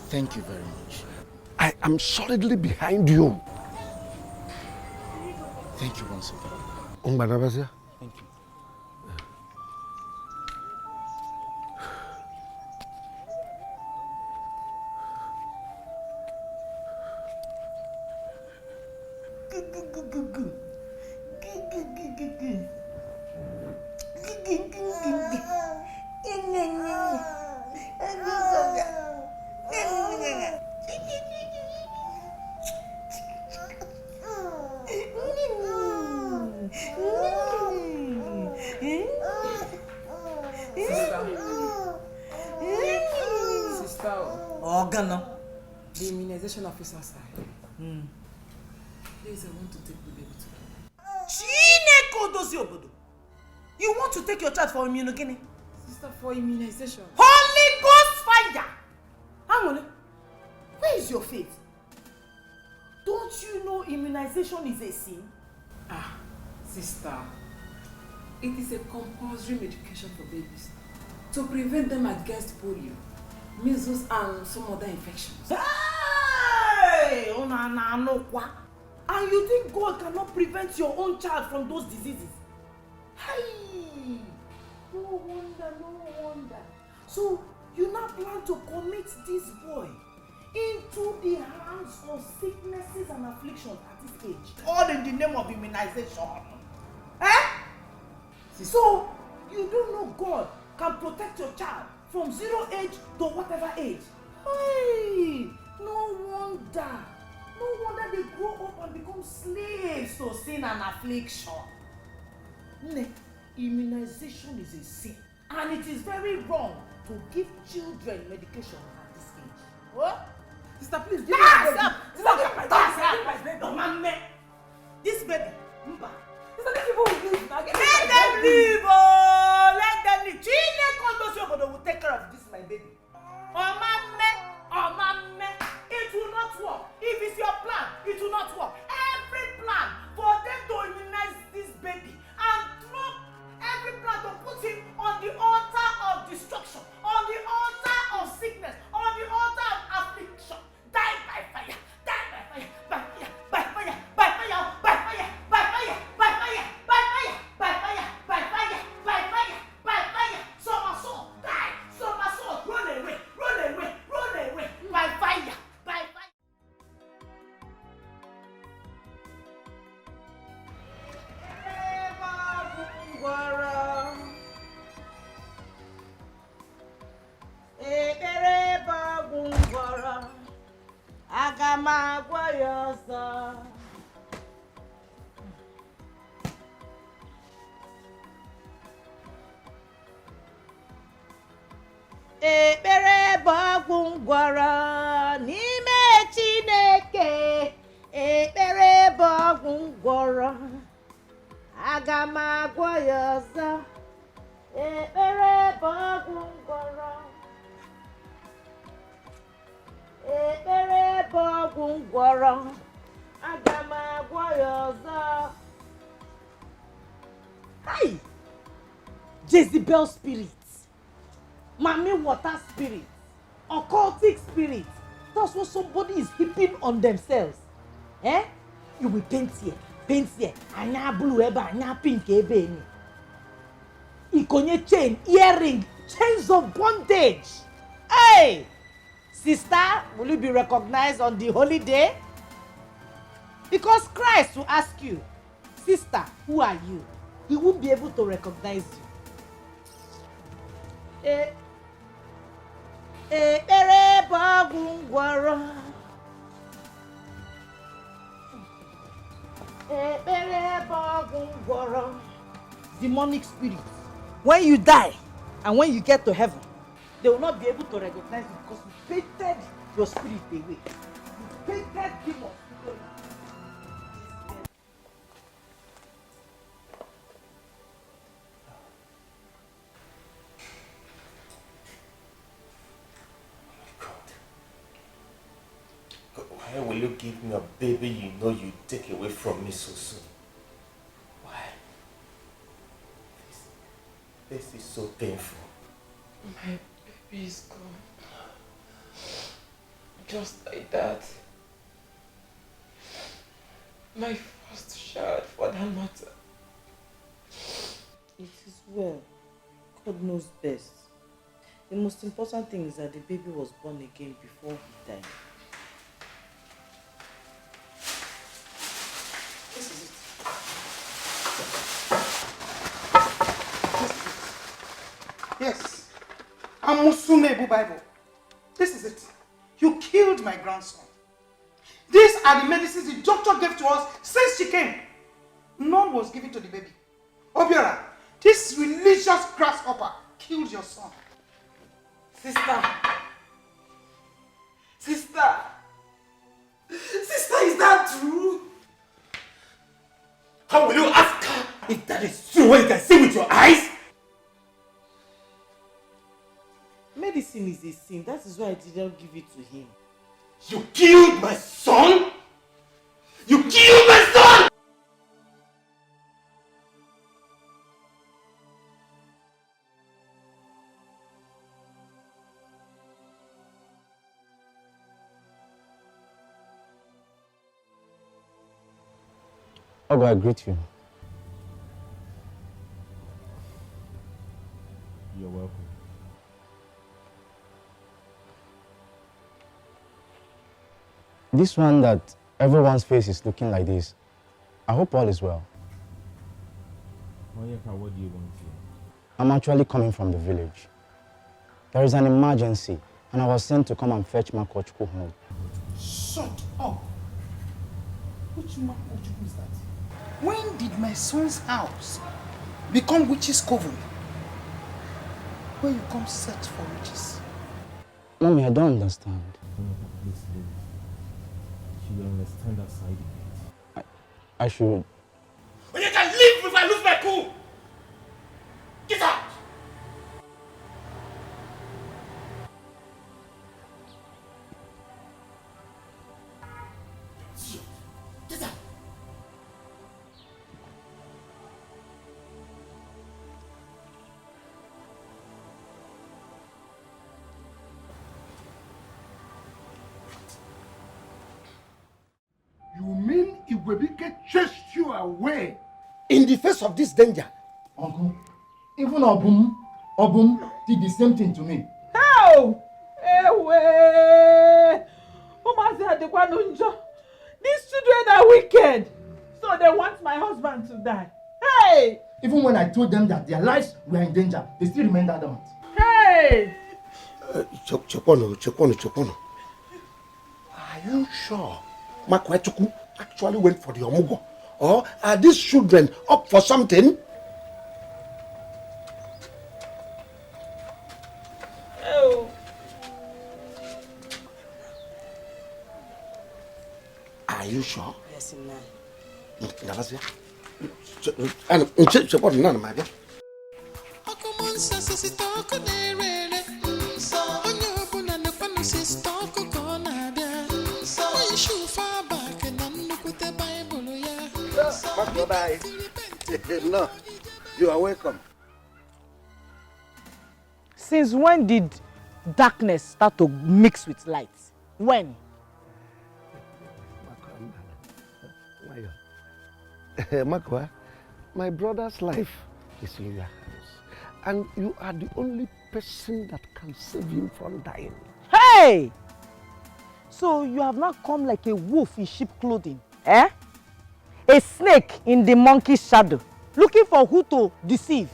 [SPEAKER 14] thank you very much.
[SPEAKER 6] I am solidly behind you.
[SPEAKER 14] Thank you once again.
[SPEAKER 6] Thank you.
[SPEAKER 10] The immunization officer side. Please, I want to take the baby to
[SPEAKER 8] You want to take your child for immunogene?
[SPEAKER 10] Sister, for immunization.
[SPEAKER 8] Holy Ghost fire! Hang on. Where is your faith? Don't you know immunization is a sin?
[SPEAKER 10] Sister, it is a compulsory medication for babies to prevent them against polio, measles, and some other infections.
[SPEAKER 8] Hey! And you think God cannot prevent your own child from those diseases? Hey! No wonder. So, you now plan to commit this boy into the hands of sicknesses and afflictions at this age. All in the name of immunization. So, you don't know God can protect your child from 0 age to whatever age. Hey! No wonder they grow up and become slaves to sin and affliction. Immunization is a sin. And it is very wrong to give children medication at this age. What? Sister, please give me this baby. Sister, let them live. Let them live. Will take care of this, my baby. It will not work. If it's your plan, it will not work. Every plan for them to immunize this baby and drop every plan to put him on the altar of destruction, on the altar of sickness, on the altar of affliction. Die by fire, die by fire, by
[SPEAKER 19] aga m agwọ ya ọzọ. Ekpere bụ ọgwụ ngwọrọ. Ekpere bụ ọgwụ ngwọrọ. Aga m agwọ ya ọzọ. Hi! Jezebel spirit, Mami water spirit, occultic spirit. That's what somebody is keeping on themselves. Eh? You will paint here, anya blue ebe, anya pink ebe ni. Ikonye chain, earring, chains of bondage. Hey! Sister, will you be recognized on the holy day? Because Christ will ask you, sister, who are you? He won't be able to recognize you. Ekpere bụ ọgwụ ngwọrọ. Ekpere bụ ọgwụ ngwọrọ. Demonic spirits. When you die and when you get to heaven, they will not be able to recognize you because you painted your spirit away. You painted demons.
[SPEAKER 13] Why will you give me a baby you know you take away from me so soon? Why? This is so painful.
[SPEAKER 4] My baby is gone. Just like that. My first child, for that matter.
[SPEAKER 11] It is well. God knows best. The most important thing is that the baby was born again before he died.
[SPEAKER 5] This is it. Yes. Amusumebu Bible. This is it. You killed my grandson. These are the medicines the doctor gave to us since she came. None was given to the baby. Obiora, this religious grasshopper killed your son.
[SPEAKER 10] Sister, is that true?
[SPEAKER 13] How will you ask her if that is true when you can see with your eyes?
[SPEAKER 11] Medicine is a sin. That is why I didn't give it to him.
[SPEAKER 13] You killed my son? You killed my son!
[SPEAKER 14] Ogo, I greet you.
[SPEAKER 12] You're welcome.
[SPEAKER 14] This one that everyone's face is looking like this, I hope all is well.
[SPEAKER 12] Onyeka, what do you want here?
[SPEAKER 14] I'm actually coming from the village. There is an emergency, and I was sent to come and fetch my coach home.
[SPEAKER 5] Shut up. Which man is that? When did my son's house become witch's coven? Where you come search for witches?
[SPEAKER 14] Mommy, I don't understand.
[SPEAKER 12] Please leave. She will understand that side of it.
[SPEAKER 14] I should...
[SPEAKER 13] When you can leave if I lose my cool! Get out! Get out!
[SPEAKER 16] You mean Igwebike chased you away?
[SPEAKER 21] In the face of this danger?
[SPEAKER 14] Uncle, even Obum did the same thing to me.
[SPEAKER 10] How? Ewe! These children are wicked. So they want my husband to die. Hey!
[SPEAKER 14] Even when I told them that their lives were in danger, they still remained adamant.
[SPEAKER 10] Hey!
[SPEAKER 16] Chopono. Are you sure Makwechuku actually went for the Omugo? Or are these children up for something?
[SPEAKER 10] Oh.
[SPEAKER 16] Are you sure?
[SPEAKER 11] Yes, ma'am.
[SPEAKER 16] No, you are welcome.
[SPEAKER 3] Since when did darkness start to mix with light? When?
[SPEAKER 16] Makwa, my brother's life is in your hands. And you are the only person that can save him from dying.
[SPEAKER 3] Hey! So you have not come like a wolf in sheep clothing, eh? A snake in the monkey's shadow, looking for who to deceive.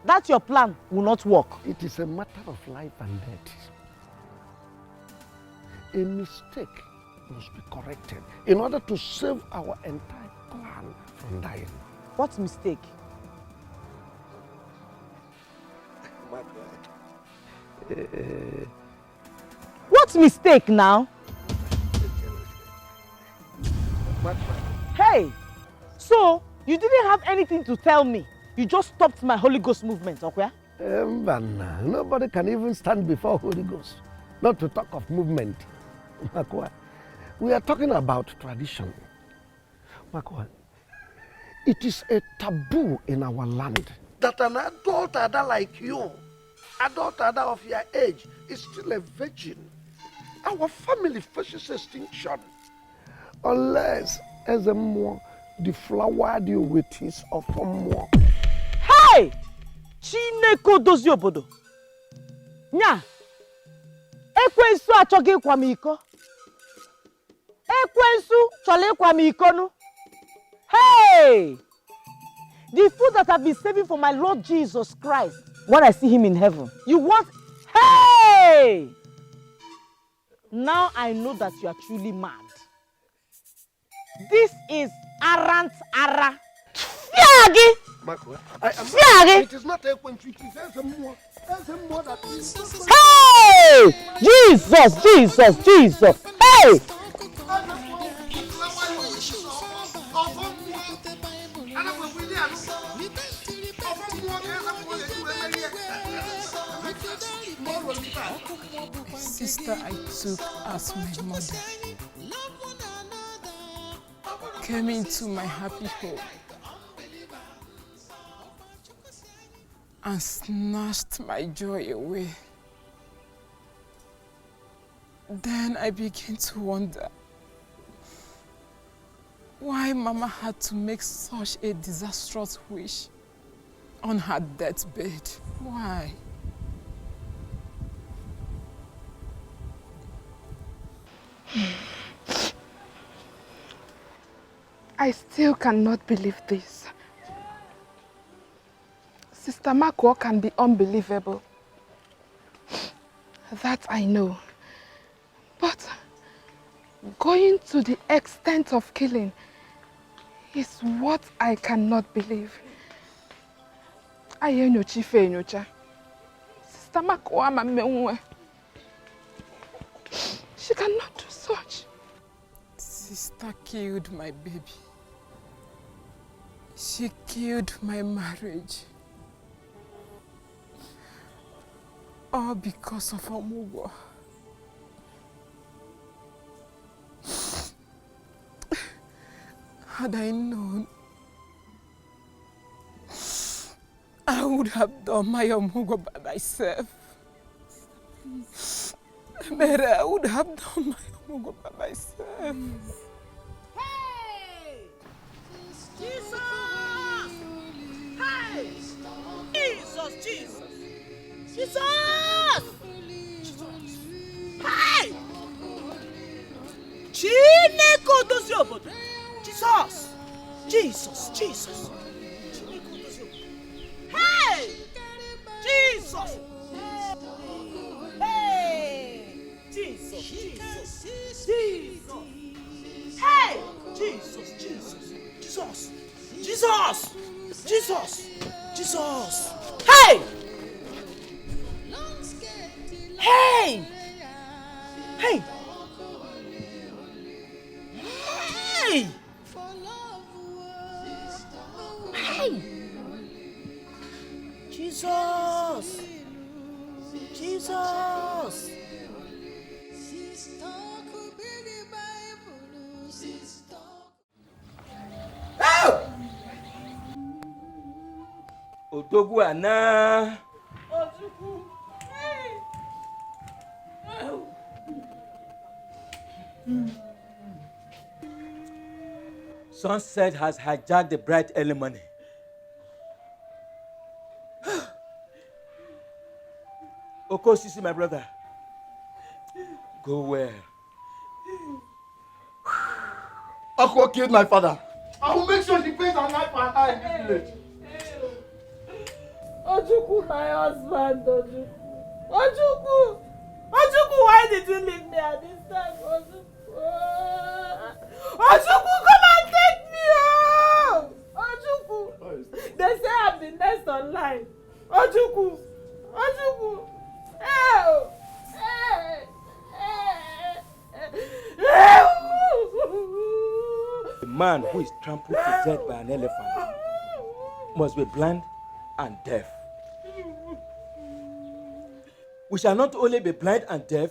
[SPEAKER 3] That your plan will not work.
[SPEAKER 16] It is a matter of life and death. A mistake must be corrected in order to save our entire clan from dying.
[SPEAKER 3] What mistake? What mistake now? Hey, so you didn't have anything to tell me. You just stopped my Holy Ghost movement, okay?
[SPEAKER 16] Nobody can even stand before Holy Ghost, not to talk of movement. Makwa, we are talking about tradition. Makwa, it is a taboo in our land that an adult ada like you, adult ada of your age, is still a virgin. Our family faces extinction unless Ezemo deflowered you with his more.
[SPEAKER 3] Hey! Chineke dozi obodo. Nya! Ekwensu achọghị ịkwa m iko. Ekwensu chọrọ ịkwa m iko nu. Hey! The food that I've been saving for my Lord Jesus Christ when I see him in heaven. You want? Hey! Now I know that you are truly mad. This is arrant ara. Fiagi!
[SPEAKER 16] It is not a country, it is more. That is.
[SPEAKER 3] Hey! Jesus, Jesus, Jesus. Hey!
[SPEAKER 15] Sister I took as my mother came into my happy home and snatched my joy away. Then I began to wonder why Mama had to make such a disastrous wish on her deathbed. Why?
[SPEAKER 4] I still cannot believe this. Sister Makwa can be unbelievable. That I know. But going to the extent of killing is what I cannot believe. Sister Makwa, she cannot do such.
[SPEAKER 15] Sister killed my baby. She killed my marriage. All because of Omugo. Had I known, I would have done my Omugo by myself. But I would have done my Omugo by myself.
[SPEAKER 8] Hey! Jesus! Hey! Jesus, Jesus! Jesus! Hey! Chineke dozi obodo. Jesus! Jesus, Jesus! Hey! Jesus! Hey! Jesus, Jesus! Jesus! Hey! Jesus, Jesus! Jesus! Jesus! Jesus! Jesus! Hey! Hey! Hey! Hey!
[SPEAKER 11] Hey! Jesus! Jesus!
[SPEAKER 21] Odogwu ana. Sunset has hijacked the bright early morning. Okosisi, my brother. Go where?
[SPEAKER 14] Akwa killed my father. I will make sure she pays her life for her in this village.
[SPEAKER 8] Ojukwu, my husband, Ojukwu. Ojukwu! Ojukwu, why did you leave me at this time, Ojukwu? Ojukwu, come and take me home! Ojukwu! They say I'm the next online. Ojukwu! Ojukwu! Hey!
[SPEAKER 21] A man who is trampled to death by an elephant must be blind and deaf. We shall not only be blind and deaf,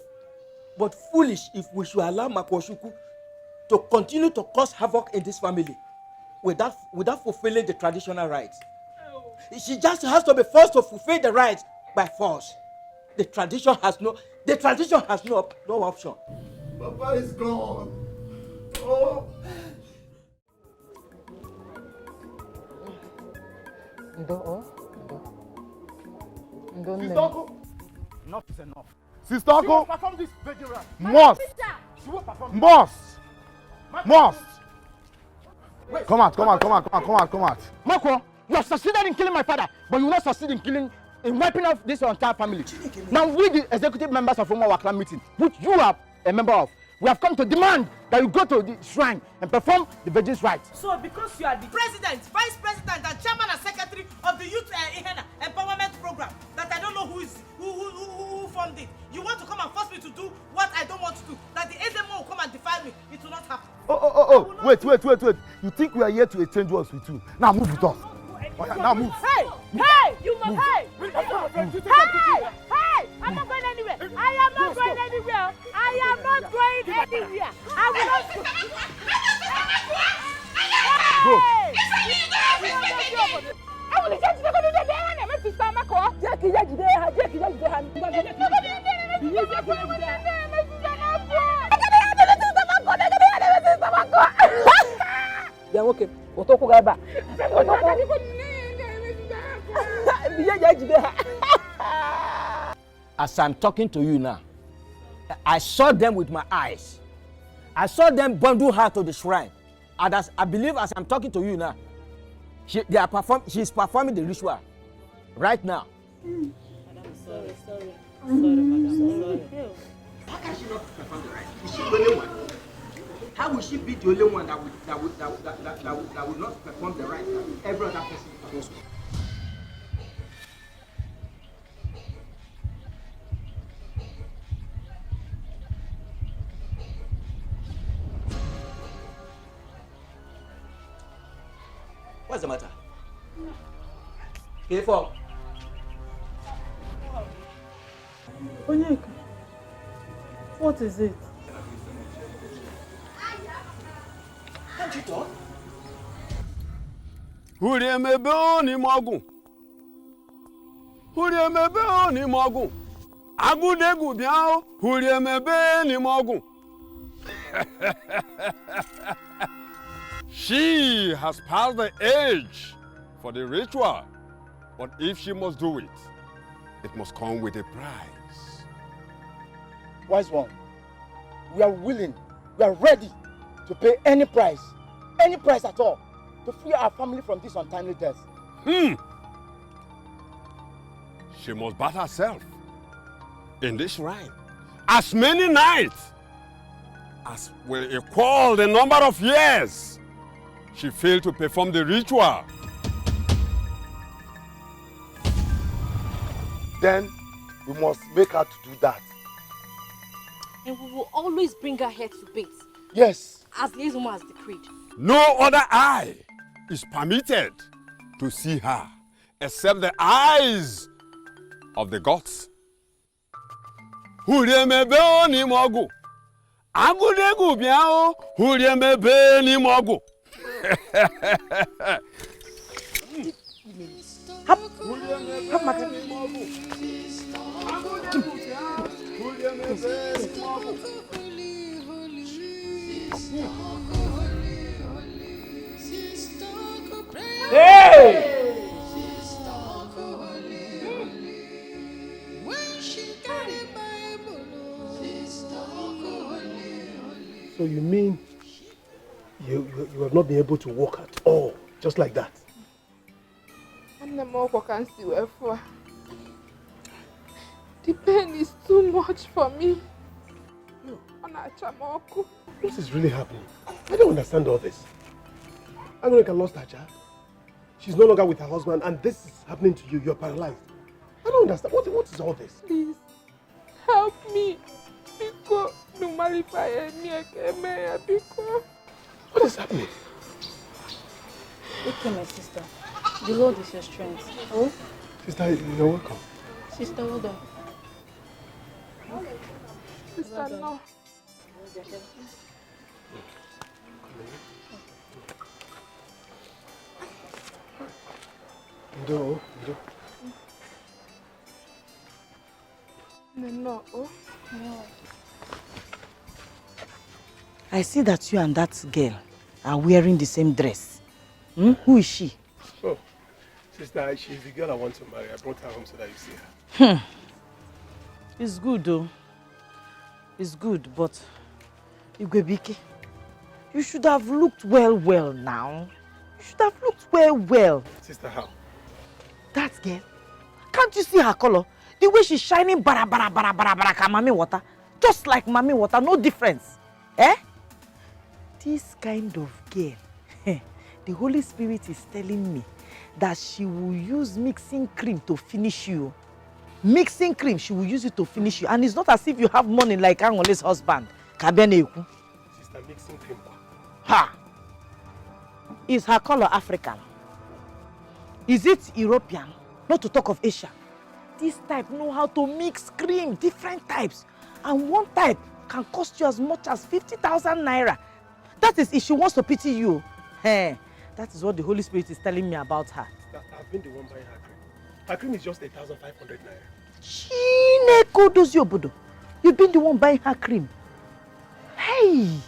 [SPEAKER 21] but foolish if we should allow Makwashuku to continue to cause havoc in this family without fulfilling the traditional rites. She just has to be forced to fulfill the rites by force. The tradition has no option.
[SPEAKER 14] Papa is gone. Oh.
[SPEAKER 5] Sister,
[SPEAKER 14] Enough is enough.
[SPEAKER 5] Sister,
[SPEAKER 14] She will perform this Beggar.
[SPEAKER 5] must.
[SPEAKER 14] She will perform
[SPEAKER 5] Must.
[SPEAKER 14] Wait.
[SPEAKER 5] Come out.
[SPEAKER 14] Marco, you have succeeded in killing my father, but you will not succeed in wiping off this entire family. Now we, the executive members of our clan meeting, which you are a member of, we have come to demand that you go to the shrine and perform the virgin's rites.
[SPEAKER 8] So because you are the president, vice president, and chairman and secretary of the youth empowerment program, that I don't know who formed it, you want to come and force me to do what I don't want to do, that the ADMO will come and defy me, it will not happen.
[SPEAKER 5] Oh, wait. You think we are here to exchange words with you? Now move with us. Now move.
[SPEAKER 8] Hey! You must hey! I'm not going anywhere. I am not going anywhere. I will not.
[SPEAKER 5] Go.
[SPEAKER 8] I will change the
[SPEAKER 21] Okay. As I'm talking to you now, I saw them with my eyes. I saw them bundle her to the shrine. And as I believe as I'm talking to you now, she's performing the ritual right now.
[SPEAKER 22] Madam, sorry, madam.
[SPEAKER 21] How can she not perform the rite? Is she the only one? How will she be the only one that will not perform the rite that every other person is supposed to? What's the matter? K4.
[SPEAKER 15] Onyeka, what is it?
[SPEAKER 21] Can't you talk?
[SPEAKER 6] Huriemebe oni mogun. Agudegu biao. Huriemebe ni mogun. She has passed the age for the ritual, but if she must do it, it must come with a price.
[SPEAKER 14] Wise one, we are willing, we are ready to pay any price at all, to free our family from this untimely death.
[SPEAKER 6] She must bat herself in this shrine as many nights as will equal the number of years she failed to perform the ritual.
[SPEAKER 16] Then we must make her to do that.
[SPEAKER 22] And we will always bring her here to bait.
[SPEAKER 14] Yes.
[SPEAKER 22] As the woman has decreed.
[SPEAKER 6] No other eye is permitted to see her except the eyes of the gods. Huriemebe ni mogu. Agudegu biao huriemebe ni mogu.
[SPEAKER 10] Hey!
[SPEAKER 16] So you mean you have not been able to walk at all, just like that?
[SPEAKER 4] The pain is too much for me.
[SPEAKER 16] What is really happening? I don't understand all this. America lost her child. She's no longer with her husband, and this is happening to you. You're paralyzed. I don't understand. What is all this?
[SPEAKER 4] Please, help me. Because
[SPEAKER 16] what is happening?
[SPEAKER 18] Okay, my sister. The Lord is your strength. Oh?
[SPEAKER 16] Sister, you're welcome.
[SPEAKER 18] Sister, hold on.
[SPEAKER 4] Sister, no.
[SPEAKER 16] No.
[SPEAKER 4] No.
[SPEAKER 19] I see that you and that girl are wearing the same dress. Who is she?
[SPEAKER 16] Oh, sister, she's the girl I want to marry. I brought her home so that you see her.
[SPEAKER 19] It's good though. It's good, but Igwebike, you should have looked well now. You should have looked well.
[SPEAKER 16] Sister, how?
[SPEAKER 19] That girl, can't you see her color? The way she's shining bara mami water. Just like mami water, no difference. This kind of girl, the Holy Spirit is telling me that she will use mixing cream to finish you. Mixing cream, she will use it to finish you. And it's not as if you have money like Angole's husband.
[SPEAKER 16] Sister, mixing cream.
[SPEAKER 19] Ha! Is her color African? Is it European? Not to talk of Asia. This type know how to mix cream, different types. And one type can cost you as much as 50,000 naira. That is if she wants to pity you. That is what the Holy Spirit is telling me about her.
[SPEAKER 16] I've been the one buying her cream. Her cream is just 1,500 naira.
[SPEAKER 19] Chineko dozi obodo. You've been the one buying her cream. Hey!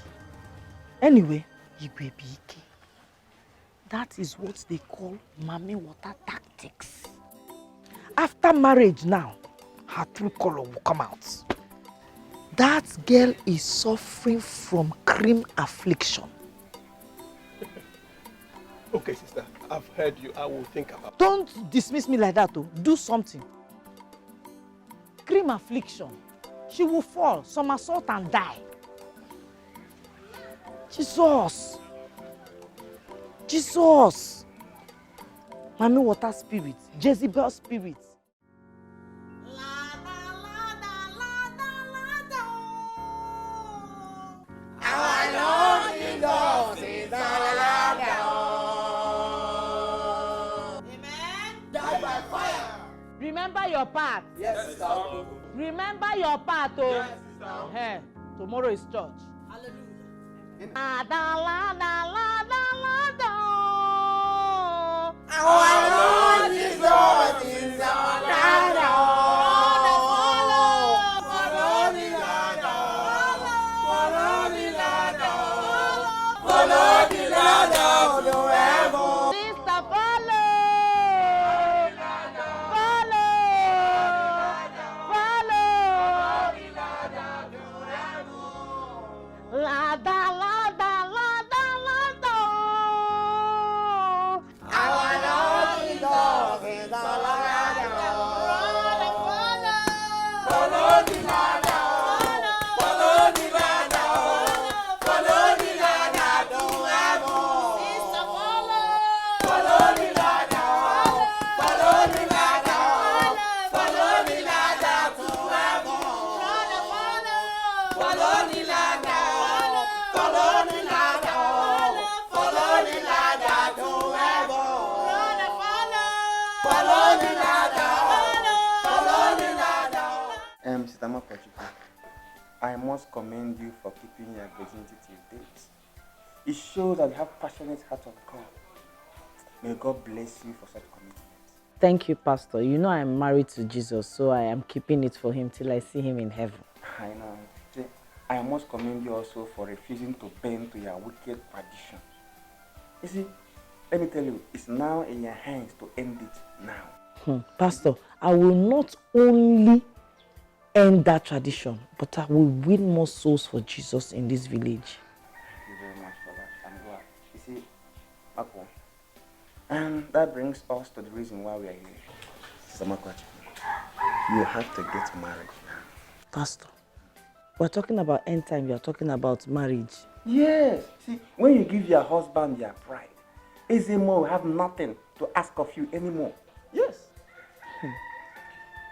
[SPEAKER 19] Anyway, Igwebike. That is what they call mami water tactics. After marriage now, her true color will come out. That girl is suffering from cream affliction.
[SPEAKER 16] Okay, sister, I've heard you. I will think about it.
[SPEAKER 19] Don't dismiss me like that, though. Do something. Cream affliction. She will fall, somersault and die. Jesus. Mami water spirit, Jezebel spirit. Remember your part.
[SPEAKER 21] Yes, sister.
[SPEAKER 19] Remember your part, oh.
[SPEAKER 21] Yes, sister.
[SPEAKER 19] Tomorrow is church.
[SPEAKER 21] Our Lord Jesus is our ladder. Follow the ladder. Follow the ladder to heaven.
[SPEAKER 19] Sister, follow. Lada.
[SPEAKER 21] Our Lord
[SPEAKER 1] Makochukwu, I must commend you for keeping your virginity till date. It shows that you have passionate heart of God. May God bless you for such commitment.
[SPEAKER 19] Thank you, Pastor. You know I'm married to Jesus, so I am keeping it for him till I see him in heaven.
[SPEAKER 1] I know. See, I must commend you also for refusing to bend to your wicked traditions. You see, let me tell you, it's now in your hands to end it now.
[SPEAKER 19] Pastor, I will not only end that tradition, but I will win more souls for Jesus in this village.
[SPEAKER 1] Thank you very much for that. I'm glad. You see, Mako, and that brings us to the reason why we are here. Sister Makwachi, you have to get married now.
[SPEAKER 19] Pastor, we're talking about end time, you're talking about marriage.
[SPEAKER 1] Yes. See, when you give your husband your pride, Ezemo will have nothing to ask of you anymore. Yes.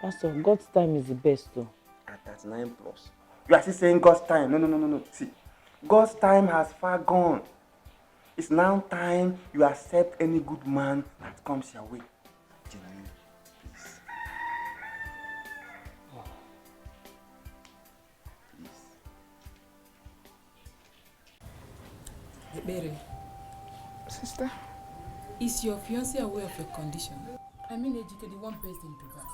[SPEAKER 19] Pastor, God's time is the best though.
[SPEAKER 1] At 39 plus. You are still saying God's time. No. See, God's time has far gone. It's now time you accept any good man that comes your way. Genuinely, please. Oh.
[SPEAKER 10] Please. Mary.
[SPEAKER 4] Sister.
[SPEAKER 10] Is your fiancé aware of your condition? I mean, Ejike, the one based in Dubai.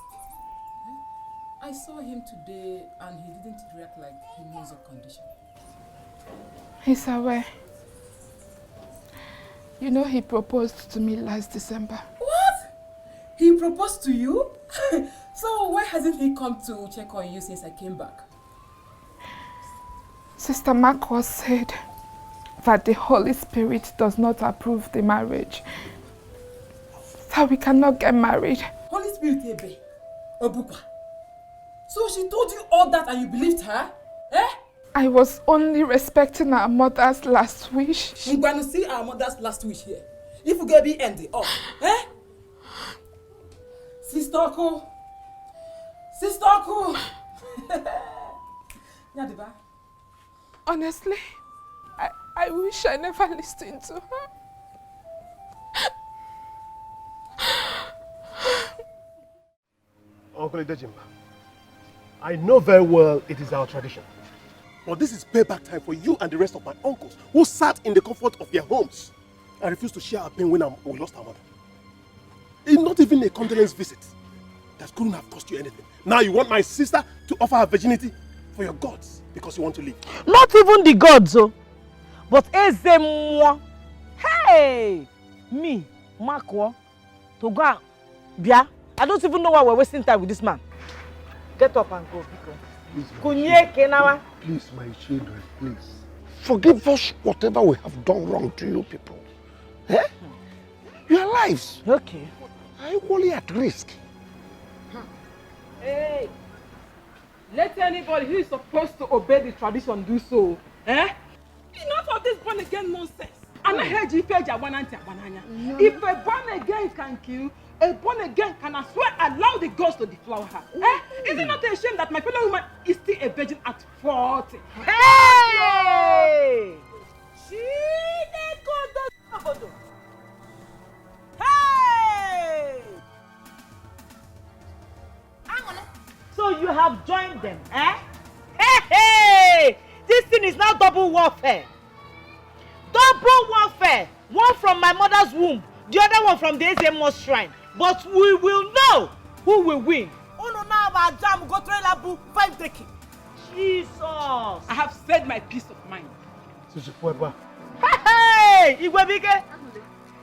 [SPEAKER 10] I saw him today and he didn't react like he knows your condition.
[SPEAKER 4] He's aware. You know, he proposed to me last December.
[SPEAKER 10] What? He proposed to you? So why hasn't he come to check on you since I came back?
[SPEAKER 4] Sister Marcos said that the Holy Spirit does not approve the marriage. So we cannot get married.
[SPEAKER 10] Holy Spirit, Ebe, Obukwa. So she told you all that and you believed her? Eh?
[SPEAKER 4] I was only respecting our mother's last wish.
[SPEAKER 10] We're going to see our mother's last wish here. If we're going to be ending up. Eh? Sister Oku. Sister Oku. Yadiba.
[SPEAKER 4] Honestly, I wish I never listened to her.
[SPEAKER 20] Uncle Idejimba, I know very well it is our tradition. But this is payback time for you and the rest of my uncles who sat in the comfort of their homes and refused to share our pain when we lost our mother. It's not even a condolence visit that couldn't have cost you anything. Now you want my sister to offer her virginity for your gods because you want to leave.
[SPEAKER 19] Not even the gods, oh, but Ezemwa. Hey! Me, Makwo, to go and Bia. I don't even know why we're wasting time with this man. Get up and go, Biko.
[SPEAKER 16] Please, my children, please. Forgive us whatever we have done wrong to you people. Eh? Your lives are equally at risk.
[SPEAKER 10] Hey! Let anybody who is supposed to obey the tradition do so. Eh? Enough of this born again nonsense. I'm not heard you page if a born again can kill, a born again can as well allow the gods to deflower her. Eh? Is it not a shame that my fellow woman is still a virgin at 40?
[SPEAKER 19] Hey! Hey! So you have joined them, eh? Hey, hey! This thing is now double warfare. Double warfare. One from my mother's womb, the other one from the Ezemo shrine. But we will know who will win. Jesus!
[SPEAKER 10] I have said my peace of mind.
[SPEAKER 19] Hey! Igwebike!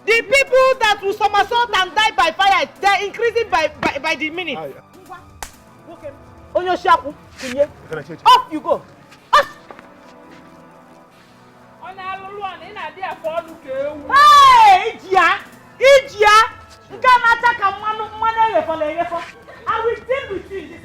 [SPEAKER 19] The people that will somersault and die by fire, they're increasing by the minute. Off you go! Hey! Ijia! I will deal with you.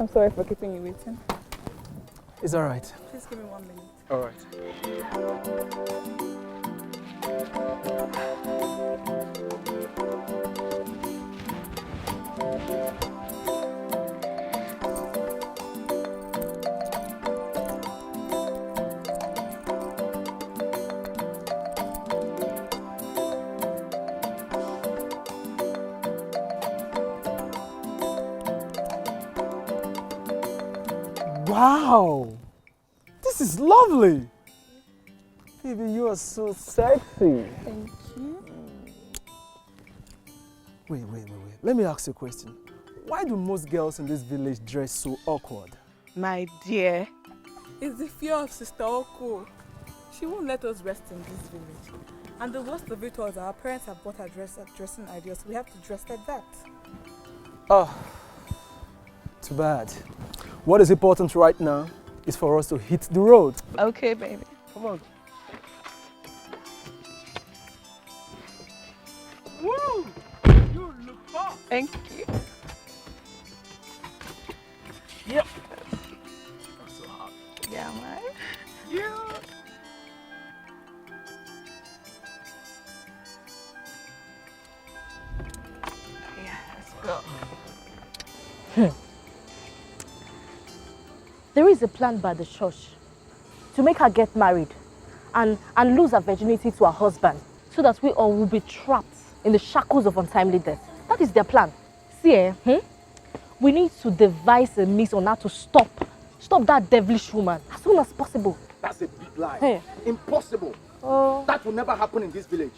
[SPEAKER 2] I'm sorry for keeping you waiting.
[SPEAKER 17] It's all right.
[SPEAKER 2] Please give me 1 minute.
[SPEAKER 17] All right. Wow! This is lovely! Baby, you are so sexy.
[SPEAKER 2] Thank you.
[SPEAKER 17] Wait. Let me ask you a question. Why do most girls in this village dress so awkward?
[SPEAKER 2] My dear, it's the fear of Sister Oko. She won't let us rest in this village. And the worst of it was our parents have bought our dressing ideas, so we have to dress like that.
[SPEAKER 17] Oh, too bad. What is important right now is for us to hit the road.
[SPEAKER 2] Okay, baby.
[SPEAKER 17] Come on.
[SPEAKER 2] Woo! You look hot. Thank you.
[SPEAKER 17] Yep.
[SPEAKER 2] That's so hot. Yeah, man. Yeah. Yeah, let's go.
[SPEAKER 19] There is a plan by the church to make her get married and lose her virginity to her husband so that we all will be trapped in the shackles of untimely death. That is their plan. See, we need to devise a means on how to stop that devilish woman as soon as possible.
[SPEAKER 14] That's a big lie.
[SPEAKER 19] Hey.
[SPEAKER 14] Impossible. That will never happen in this village.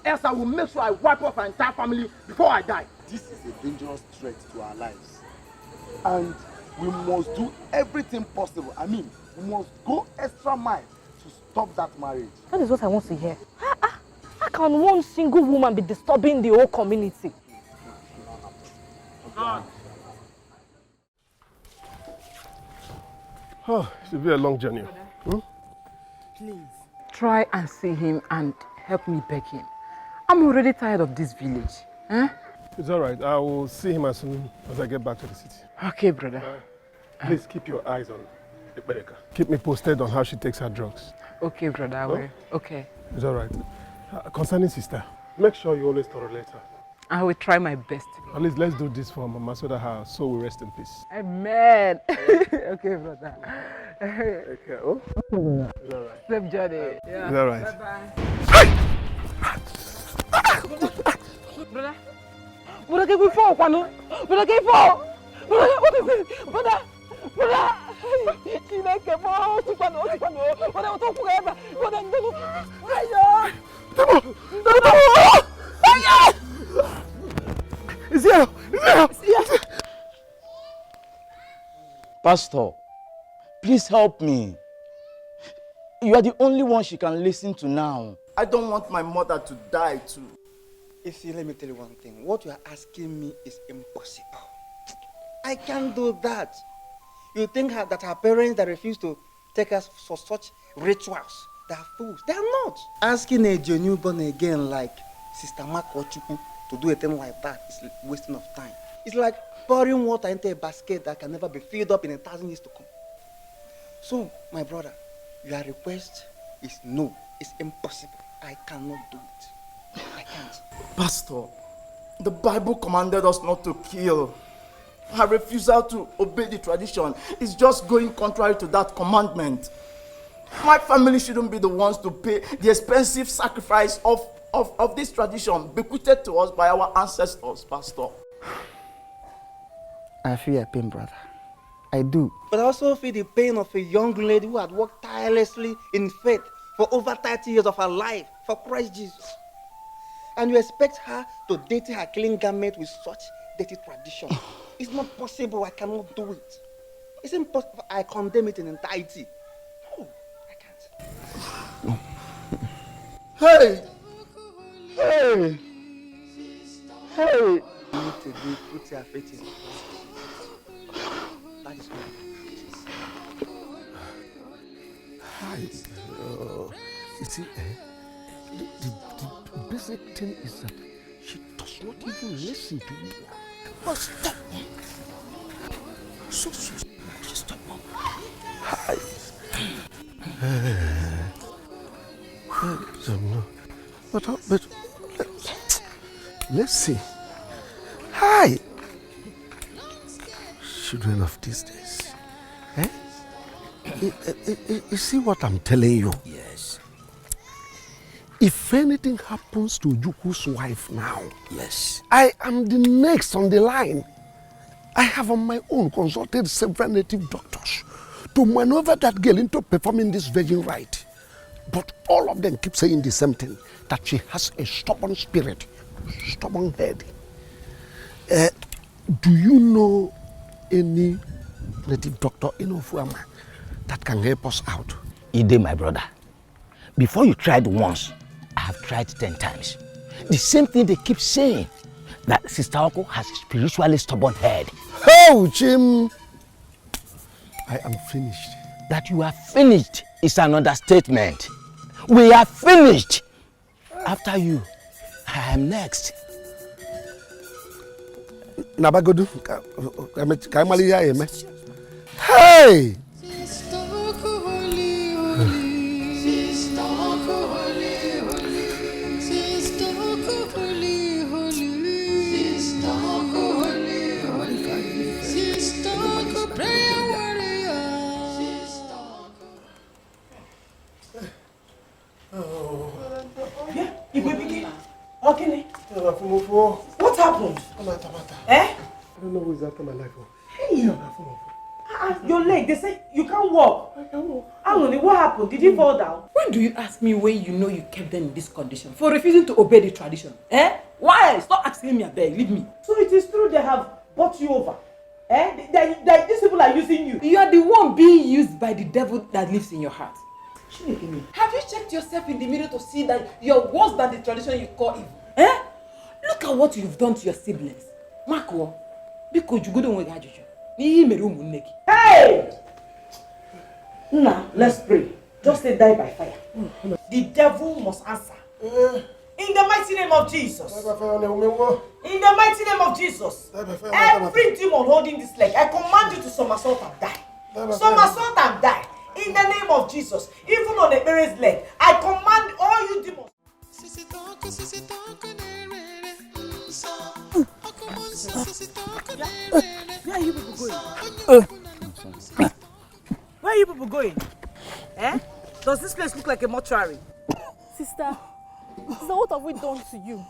[SPEAKER 14] Else I will make sure I wipe off our entire family before I die. This is a dangerous threat to our lives. And we must do everything possible. I mean, we must go extra mile to stop that marriage.
[SPEAKER 19] That is what I want to hear. How can one single woman be disturbing the whole community?
[SPEAKER 20] Oh, it should be a long journey.
[SPEAKER 10] Please, try and see him and help me beg him. I'm already tired of this village.
[SPEAKER 20] It's all right. I will see him as soon as I get back to the city.
[SPEAKER 10] Okay, brother.
[SPEAKER 20] Please keep your eyes on Beggar. Keep me posted on how she takes her drugs.
[SPEAKER 10] Okay, brother, I will. Okay.
[SPEAKER 20] It's all right. Concerning sister, make sure you always tolerate her.
[SPEAKER 10] I will try my best.
[SPEAKER 20] At least let's do this for Mama so that her soul will rest in peace.
[SPEAKER 10] Amen. Okay, brother.
[SPEAKER 20] Okay. Oh? It's all right.
[SPEAKER 10] Safe journey. Yeah.
[SPEAKER 20] It's all right.
[SPEAKER 10] Bye-bye. Brother. Brother, can we fall? Brother, can we fall? Brother, what is it? Brother. Brother.
[SPEAKER 14] Pastor, please help me. You are the only one she can listen to now. I don't want my mother to die too.
[SPEAKER 1] You see, let me tell you one thing. What you are asking me is impossible. I can't do that. You think that our parents that refuse to take us for such rituals, they are fools. They are not. Asking a genuine born again like Sister Makochukwu to do a thing like that is wasting of time. It's like pouring water into a basket that can never be filled up in 1,000 years to come. So, my brother, your request is no. It's impossible. I cannot do it. I can't.
[SPEAKER 14] Pastor, the Bible commanded us not to kill. Her refusal to obey the tradition is just going contrary to that commandment. My family shouldn't be the ones to pay the expensive sacrifice of this tradition bequeathed to us by our ancestors, Pastor.
[SPEAKER 1] I feel your pain, brother. I do. But I also feel the pain of a young lady who had worked tirelessly in faith for over 30 years of her life for Christ Jesus. And you expect her to date her clean garment with such dirty tradition. It's not possible. I cannot do it. It's impossible. I condemn it in entirety. No, I can't.
[SPEAKER 14] Hey! Hey! Hey!
[SPEAKER 1] You need to do put your faith in. That is all.
[SPEAKER 16] Hi. You see, the basic thing is that she does not even listen to you.
[SPEAKER 1] Oh, stop!
[SPEAKER 6] So stubborn. But let's see. Hi, children of these days. Eh? You see what I'm telling you?
[SPEAKER 13] Yes.
[SPEAKER 6] If anything happens to Juku's wife now,
[SPEAKER 13] yes,
[SPEAKER 6] I am the next on the line. I have on my own consulted several native doctors to maneuver that girl into performing this virgin rite. But all of them keep saying the same thing, that she has a stubborn spirit, stubborn head. Do you know any native doctor in Ofuama that can help us out?
[SPEAKER 13] Ide, my brother. Before you tried once, I have tried 10 times. The same thing they keep saying, that Sister Oko has a spiritually stubborn head.
[SPEAKER 6] Oh, Jim! I am finished.
[SPEAKER 13] That you are finished is an understatement. We are finished. After you, I am next.
[SPEAKER 6] Nabagodu, hey!
[SPEAKER 3] What happened? Eh?
[SPEAKER 20] I don't know who is after my life.
[SPEAKER 3] Hey! Your leg, they say you can't walk. I can walk. Anthony, what happened? Did you fall down?
[SPEAKER 10] When do you ask me when you know you kept them in this condition? For refusing to obey the tradition? Eh? Why? Stop asking me, I beg. Leave me.
[SPEAKER 3] So it is true they have bought you over? Eh? These people are using you.
[SPEAKER 10] You are the one being used by the devil that lives in your heart. Have you checked yourself in the mirror to see that you're worse than the tradition you call evil? Eh? Look at what you've done to your siblings. Marco, because you couldn't wake up.
[SPEAKER 3] Hey! Now, let's pray. Just say die by fire. The devil must answer. In the mighty name of Jesus. In the mighty name of Jesus. Every demon holding this leg, I command you to somersault and die. Somersault and die. In the name of Jesus. Even on the parent's leg, I command all you demons. Where are you people going? Where are you people going? Eh? Does this place look like a mortuary?
[SPEAKER 2] Sister, what have we done to you?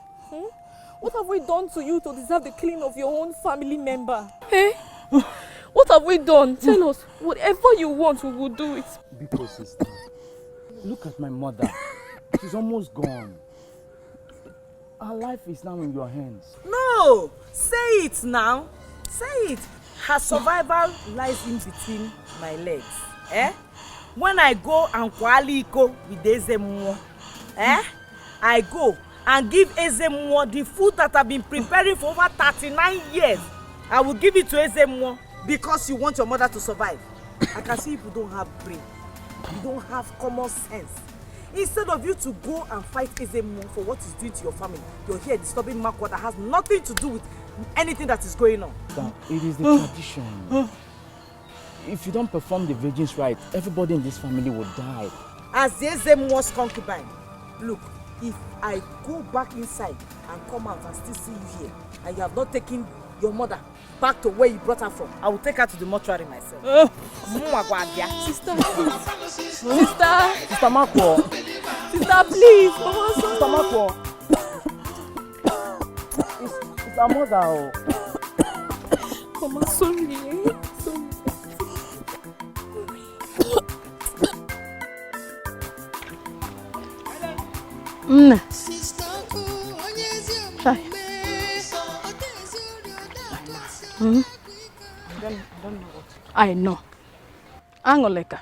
[SPEAKER 2] What have we done to you to deserve the killing of your own family member? Eh? What have we done? Tell us. Whatever you want, we will do it.
[SPEAKER 14] Because, sister, look at my mother. She's almost gone. Her life is now in your hands.
[SPEAKER 3] No! Say it now. Say it. Her survival lies in between my legs. Eh? When I go and kwaliko with Ezemwo, I go and give Ezemwo the food that I've been preparing for over 39 years. I will give it to Ezemwo because you want your mother to survive. I can see people don't have brain. You don't have common sense. Instead of you to go and fight Ezemwo for what he's doing to your family, you're here disturbing Marco that has nothing to do with anything that is going on.
[SPEAKER 14] It is the tradition. If you don't perform the virgin's rite, everybody in this family will die.
[SPEAKER 3] As the Ezemwo's concubine, look, if I go back inside and come out and still see you here, and you have not taken your mother back to where you brought her from, I will take her to the mortuary myself.
[SPEAKER 2] Sister.
[SPEAKER 14] Sister Marco.
[SPEAKER 2] Sister, please.
[SPEAKER 14] Sister Marco. It's our mother.
[SPEAKER 2] Mama, sorry. Sorry.
[SPEAKER 18] I don't know what. I know. Angoleka.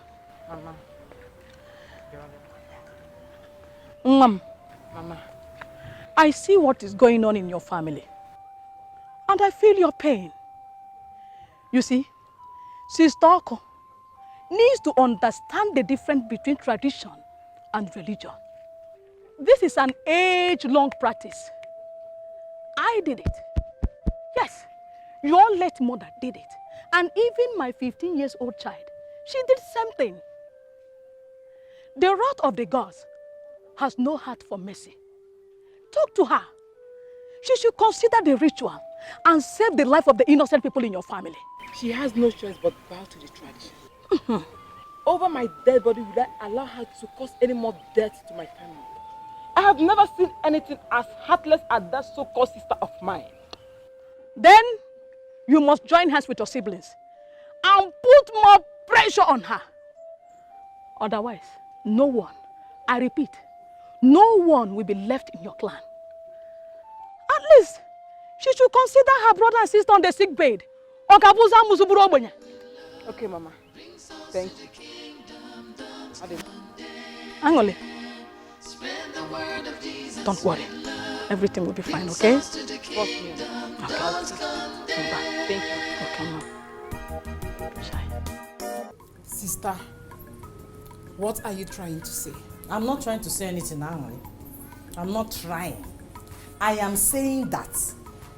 [SPEAKER 18] Mama. Mama. I see what is going on in your family. And I feel your pain. You see, Sister Oko needs to understand the difference between tradition and religion. This is an age-long practice. I did it. Yes, your late mother did it. And even my 15-year-old child, she did the same thing. The wrath of the gods has no heart for mercy. Talk to her. She should consider the ritual and save the life of the innocent people in your family.
[SPEAKER 10] She has no choice but bow to the tradition. Over my dead body, will I allow her to cause any more death to my family? I have never seen anything as heartless as that so-called sister of mine.
[SPEAKER 18] Then you must join hands with your siblings and put more pressure on her. Otherwise, no one, I repeat, no one will be left in your clan. At least, she should consider her brother and sister on the sick bed.
[SPEAKER 10] Okay, Mama. Thank you.
[SPEAKER 18] Angole. Don't worry. Everything will be fine, okay?
[SPEAKER 10] Trust me.
[SPEAKER 18] Okay.
[SPEAKER 10] Thank you.
[SPEAKER 18] Okay, Mom.
[SPEAKER 15] Sister, what are you trying to say?
[SPEAKER 11] I'm not trying to say anything, Angole. I'm not trying. I am saying that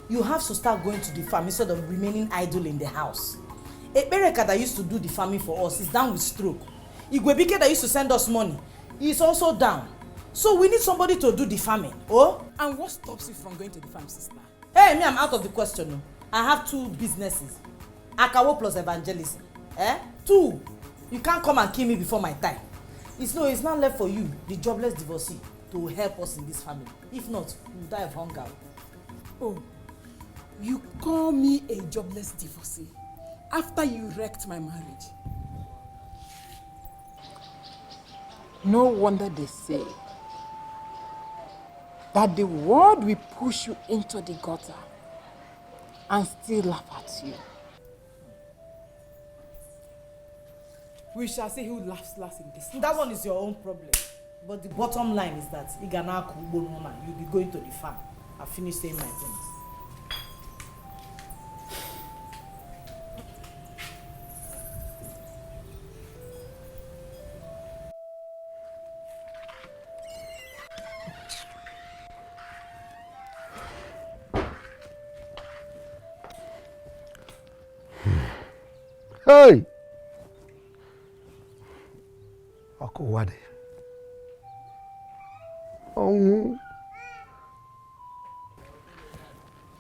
[SPEAKER 11] you have to start going to the farm instead of remaining idle in the house. Ebereka that used to do the farming for us is down with stroke. Igwebike that used to send us money is also down. So we need somebody to do the farming. Oh?
[SPEAKER 15] And what stops you from going to the farm, sister?
[SPEAKER 11] Hey, me, I'm out of the question. I have 2 businesses. Akawo plus Evangelism. 2. You can't come and kill me before my time. It's not left for you, the jobless divorcee, to help us in this family. If not, we'll die of hunger.
[SPEAKER 15] Oh, you call me a jobless divorcee after you wrecked my marriage. No wonder they say that the world will push you into the gutter and still laugh at you. We shall see who laughs last in this.
[SPEAKER 11] That one is your own problem. But the bottom line is that you'll be going to the farm. I'll finish saying my things.
[SPEAKER 16] Hey! Akuwade. Oh.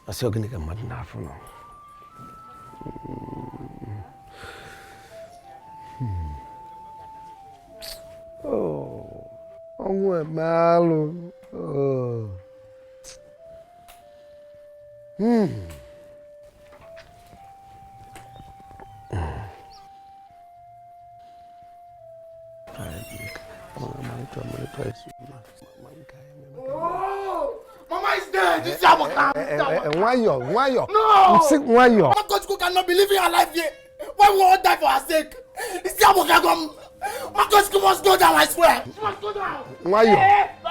[SPEAKER 16] Asi ogini ka mmadụ n'afọ nọ. Oh. Ọnwụ emealụ. Oh.
[SPEAKER 7] Mama is dead. This is our camp.
[SPEAKER 16] Why you?
[SPEAKER 7] No.
[SPEAKER 16] You sick? Why you?
[SPEAKER 7] Mama Kochukwu cannot be living her life here. Why we all die for her sake? This is our camp. Mama Kochukwu must go down, I swear. She must go down.
[SPEAKER 16] Why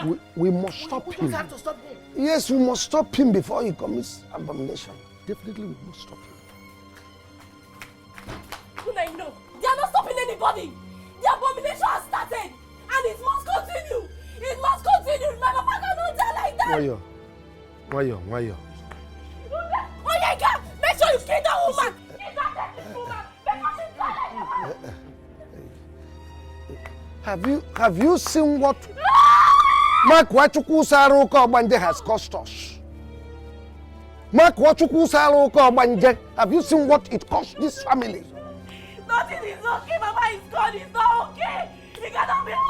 [SPEAKER 16] you? We must stop him.
[SPEAKER 7] We have to stop him.
[SPEAKER 16] Yes, we must stop him before he commits abomination. Definitely, we must stop him.
[SPEAKER 2] Kuna, you know, they are not stopping anybody. The abomination has started, and it must continue. It must continue. My papa cannot die like that.
[SPEAKER 16] Why you?
[SPEAKER 2] Oh yeah, God! Make sure you kill that woman. Kill that dead woman. Because she's die like that.
[SPEAKER 16] Have you seen what Mark Wachukwu Saruka Obanje has cost us? Mark Wachukwu Saruka Obanje, have you seen what it cost this family?
[SPEAKER 2] Nothing is okay. Mama is gone. It's not okay. It cannot be okay.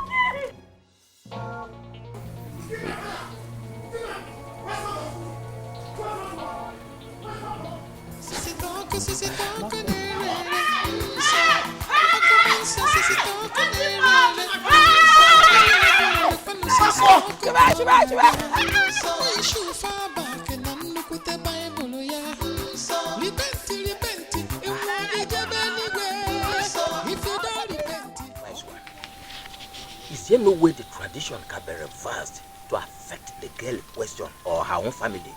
[SPEAKER 13] Is there no way the tradition can be reversed to affect the girl in question or her own family?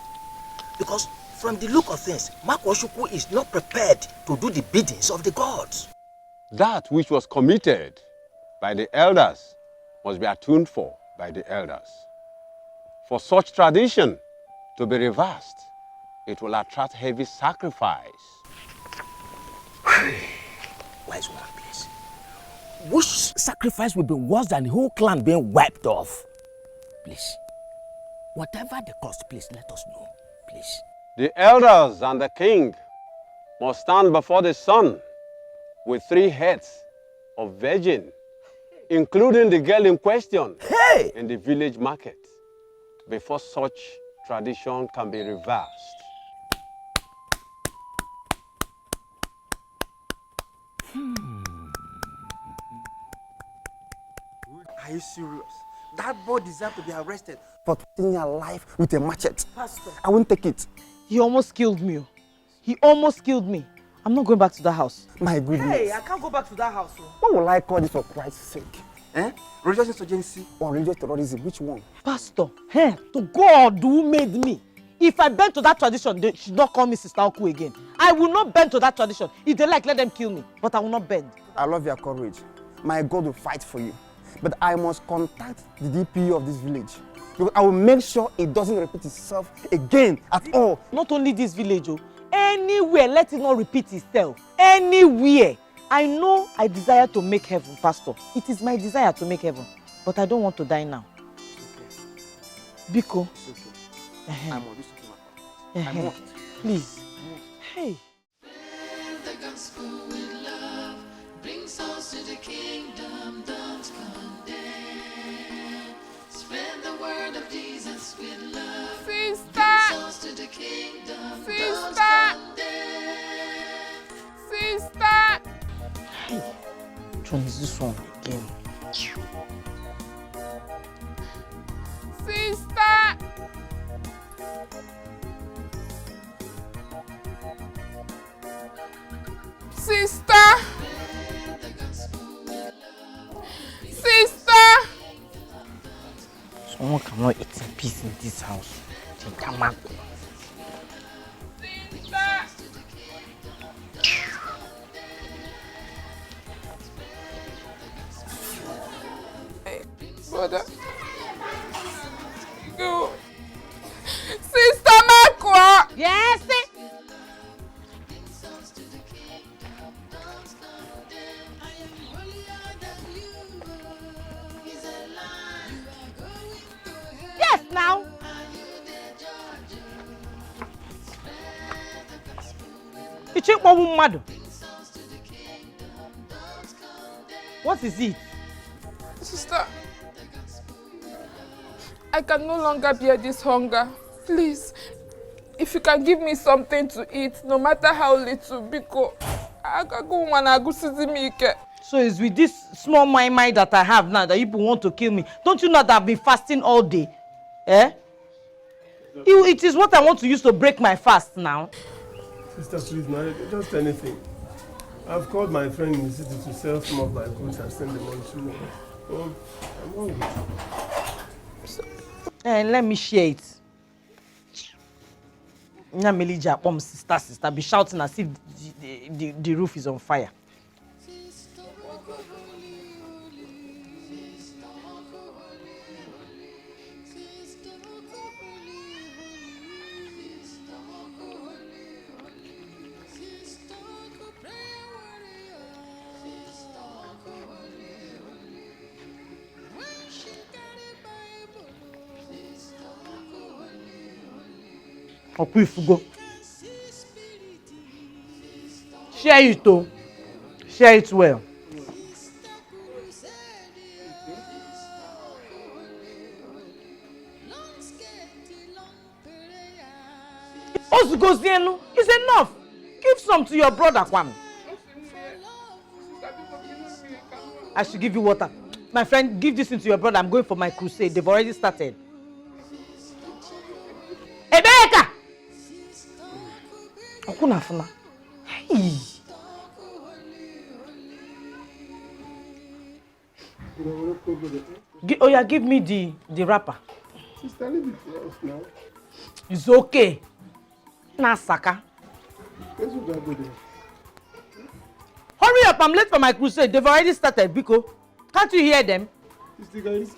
[SPEAKER 13] Because from the look of things, Makwashuku is not prepared to do the biddings of the gods.
[SPEAKER 6] That which was committed by the elders must be atoned for by the elders. For such tradition to be reversed, it will attract heavy sacrifice.
[SPEAKER 13] Wise woman, please. Which sacrifice will be worse than the whole clan being wiped off? Please. Whatever the cost, please let us know. Please.
[SPEAKER 9] The elders and the king must stand before the sun with 3 heads of virgin, including the girl in question, in the village market, before such tradition can be reversed.
[SPEAKER 1] Are you serious? That boy deserves to be arrested for threatening her life with a machete.
[SPEAKER 19] Pastor.
[SPEAKER 1] I won't take it.
[SPEAKER 19] He almost killed me. He almost killed me. I'm not going back to that house.
[SPEAKER 1] My goodness.
[SPEAKER 19] Hey, I can't go back to that house.
[SPEAKER 1] What will I call this for Christ's sake? Religious insurgency or religious terrorism? Which one?
[SPEAKER 19] Pastor, hey, to God who made me. If I bend to that tradition, they should not call me Sister Oku again. I will not bend to that tradition. If they like, let them kill me. But I will not bend.
[SPEAKER 1] I love your courage. My God will fight for you. But I must contact the DPU of this village. Because I will make sure it doesn't repeat itself again at all.
[SPEAKER 19] Not only this village, anywhere, let it not repeat itself. Anywhere. I know I desire to make heaven, Pastor. It is my desire to make heaven. But I don't want to die now.
[SPEAKER 1] It's okay.
[SPEAKER 19] Biko.
[SPEAKER 1] It's okay. I must do something about it. I must.
[SPEAKER 19] Please. Hey.
[SPEAKER 12] The gospel with love brings souls to the kingdom, don't condemn. Spread the word of Jesus with love. Bring souls to the kingdom, don't condemn.
[SPEAKER 19] Hey. Which one is this one again?
[SPEAKER 4] Sister!
[SPEAKER 19] Someone cannot eat in peace in this house.
[SPEAKER 4] Brother. Go. Sister Makwa!
[SPEAKER 3] Yes. Yes, now.
[SPEAKER 19] It's a woman. What is it?
[SPEAKER 4] Sister, I can no longer bear this hunger. Please, if you can give me something to eat, no matter how little, because I can go and go see me.
[SPEAKER 19] So it's with this small mind that I have now that you people want to kill me. Don't you know that I've been fasting all day? Eh? It is what I want to use to break my fast now.
[SPEAKER 20] Sister, please, no, just anything. I've called my friend in the city to sell some of my goods and send them on to me. Oh, I'm hungry.
[SPEAKER 19] And let me share it. Melija, sister, be shouting as if the roof is on fire. Go. Share it though. Share it well. Osugosienu, it's enough. Give some to your brother, Kwame. I should give you water. My friend, give this into your brother. I'm going for my crusade. They've already started. Ebeka! Okunafuna. Hey. Give me the wrapper.
[SPEAKER 20] Sister, leave it for us now.
[SPEAKER 19] It's okay. Nasaka.
[SPEAKER 20] Let's go there.
[SPEAKER 19] Hurry up, I'm late for my crusade. They've already started, Biko. Can't you hear them?
[SPEAKER 20] Sister, guys.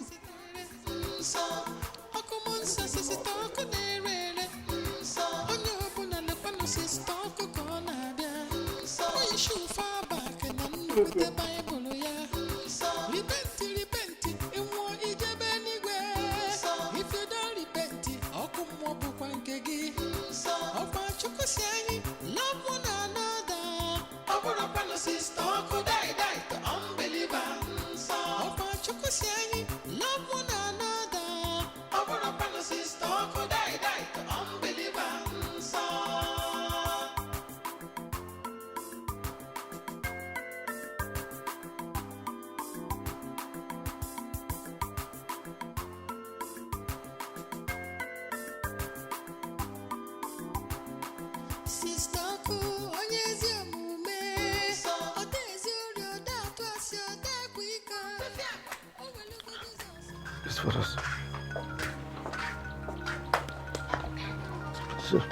[SPEAKER 20] It's for us. So,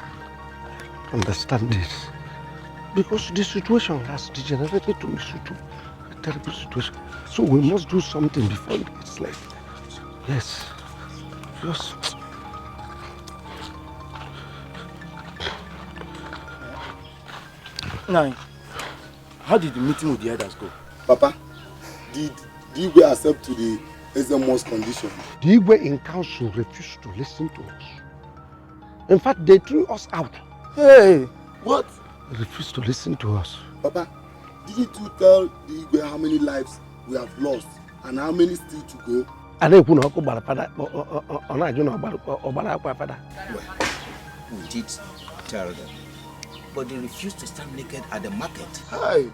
[SPEAKER 20] understand this. Because the situation has degenerated to a terrible situation. So we must do something before it gets late. Yes. Yes.
[SPEAKER 14] Now, how did the meeting with the elders go?
[SPEAKER 16] Papa, did Igwe accept to the Ezemo's condition?
[SPEAKER 20] The Igwe in council refused to listen to us. In fact, they threw us out.
[SPEAKER 14] Hey!
[SPEAKER 16] What?
[SPEAKER 20] They refused to listen to us.
[SPEAKER 16] Papa, didn't you tell the Igwe how many lives we have lost and how many still to go?
[SPEAKER 20] We did
[SPEAKER 13] tell them, but they refused to stand naked at the market.
[SPEAKER 16] Hey.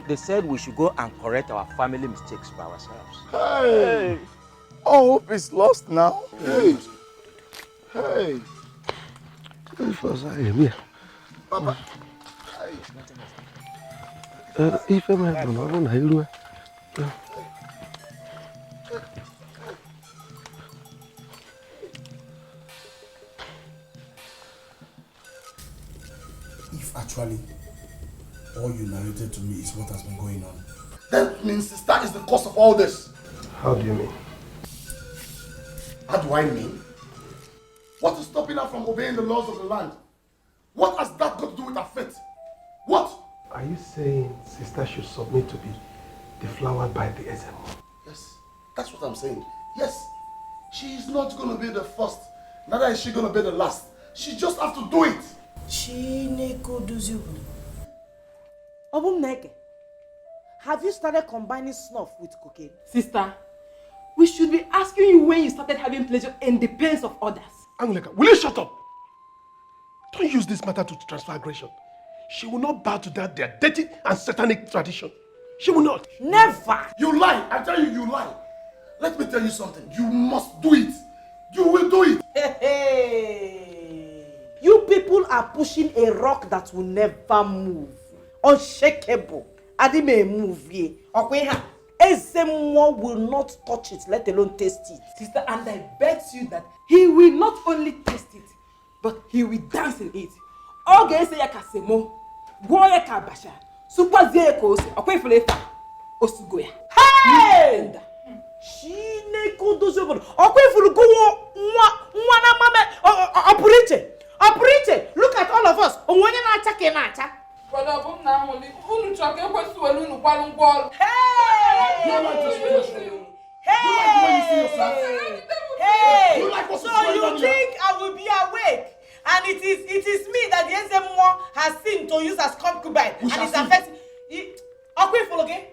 [SPEAKER 13] They said we should go and correct our family mistakes by ourselves.
[SPEAKER 16] Hey!
[SPEAKER 14] All hope is lost now.
[SPEAKER 16] Hey! Hey!
[SPEAKER 20] Papa.
[SPEAKER 16] If actually all you narrated to me is what has been going on, that means sister is the cause of all this.
[SPEAKER 20] How do you mean?
[SPEAKER 16] How do I mean? What is stopping her from obeying the laws of the land? What has that got to do with her faith? What?
[SPEAKER 20] Are you saying sister should submit to be deflowered by the SMO?
[SPEAKER 16] Yes, that's what I'm saying. Yes, she is not going to be the first. Neither is she going to be the last. She just have to do it.
[SPEAKER 19] Have you started combining snuff with cocaine?
[SPEAKER 10] Sister, we should be asking you when you started having pleasure in the pains of others.
[SPEAKER 20] Anglika, will you shut up? Don't use this matter to transfer aggression. She will not bow to that their dirty and satanic tradition. She will not.
[SPEAKER 19] Never!
[SPEAKER 16] You lie! I tell you, you lie. Let me tell you something. You must do it. You will do it.
[SPEAKER 19] Hey. You people are pushing a rock that will never move. Unshakable. Adi may move ye. Ezemo will not touch it, let alone taste it.
[SPEAKER 10] Sister, and I bet you that he will not only taste it, but he will dance in it. Oge se ya kasemo, goya kabasha, super zeye kose, okwe fuleta, osugoya.
[SPEAKER 19] Hey! Chineke dozo bodo. Okwe fulu go nwana mame opurite. Look at all of us. Onwanye na acha ke na acha.
[SPEAKER 10] Brother, bum na holi. Unu choke kwesu welu unu kwalu ngwol.
[SPEAKER 19] Hey!
[SPEAKER 16] You like the situation?
[SPEAKER 19] Hey!
[SPEAKER 16] You like the way you see yourself?
[SPEAKER 19] Hey!
[SPEAKER 16] You like what's
[SPEAKER 19] So
[SPEAKER 16] going on
[SPEAKER 19] you
[SPEAKER 16] here?
[SPEAKER 19] think I will be awake? And it is me that the SMO has seen to use as concubine.
[SPEAKER 16] We
[SPEAKER 19] And it's
[SPEAKER 16] shall
[SPEAKER 19] affecting. Okay, follow again.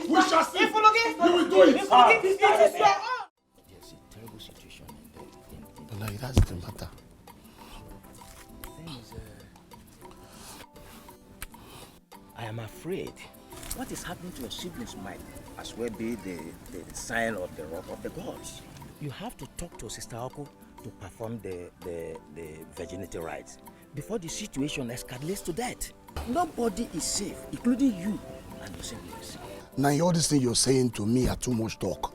[SPEAKER 16] We shall see.
[SPEAKER 19] You
[SPEAKER 16] will do it.
[SPEAKER 19] It is your own.
[SPEAKER 13] There's a terrible situation in
[SPEAKER 16] But now that's the matter.
[SPEAKER 13] I am afraid what is happening to your siblings might as well be the sign of the wrath of the gods. You have to talk to Sister Oko to perform the virginity rites before the situation escalates to death. Nobody is safe, including you and your siblings.
[SPEAKER 16] Now all these things you're saying to me are too much talk.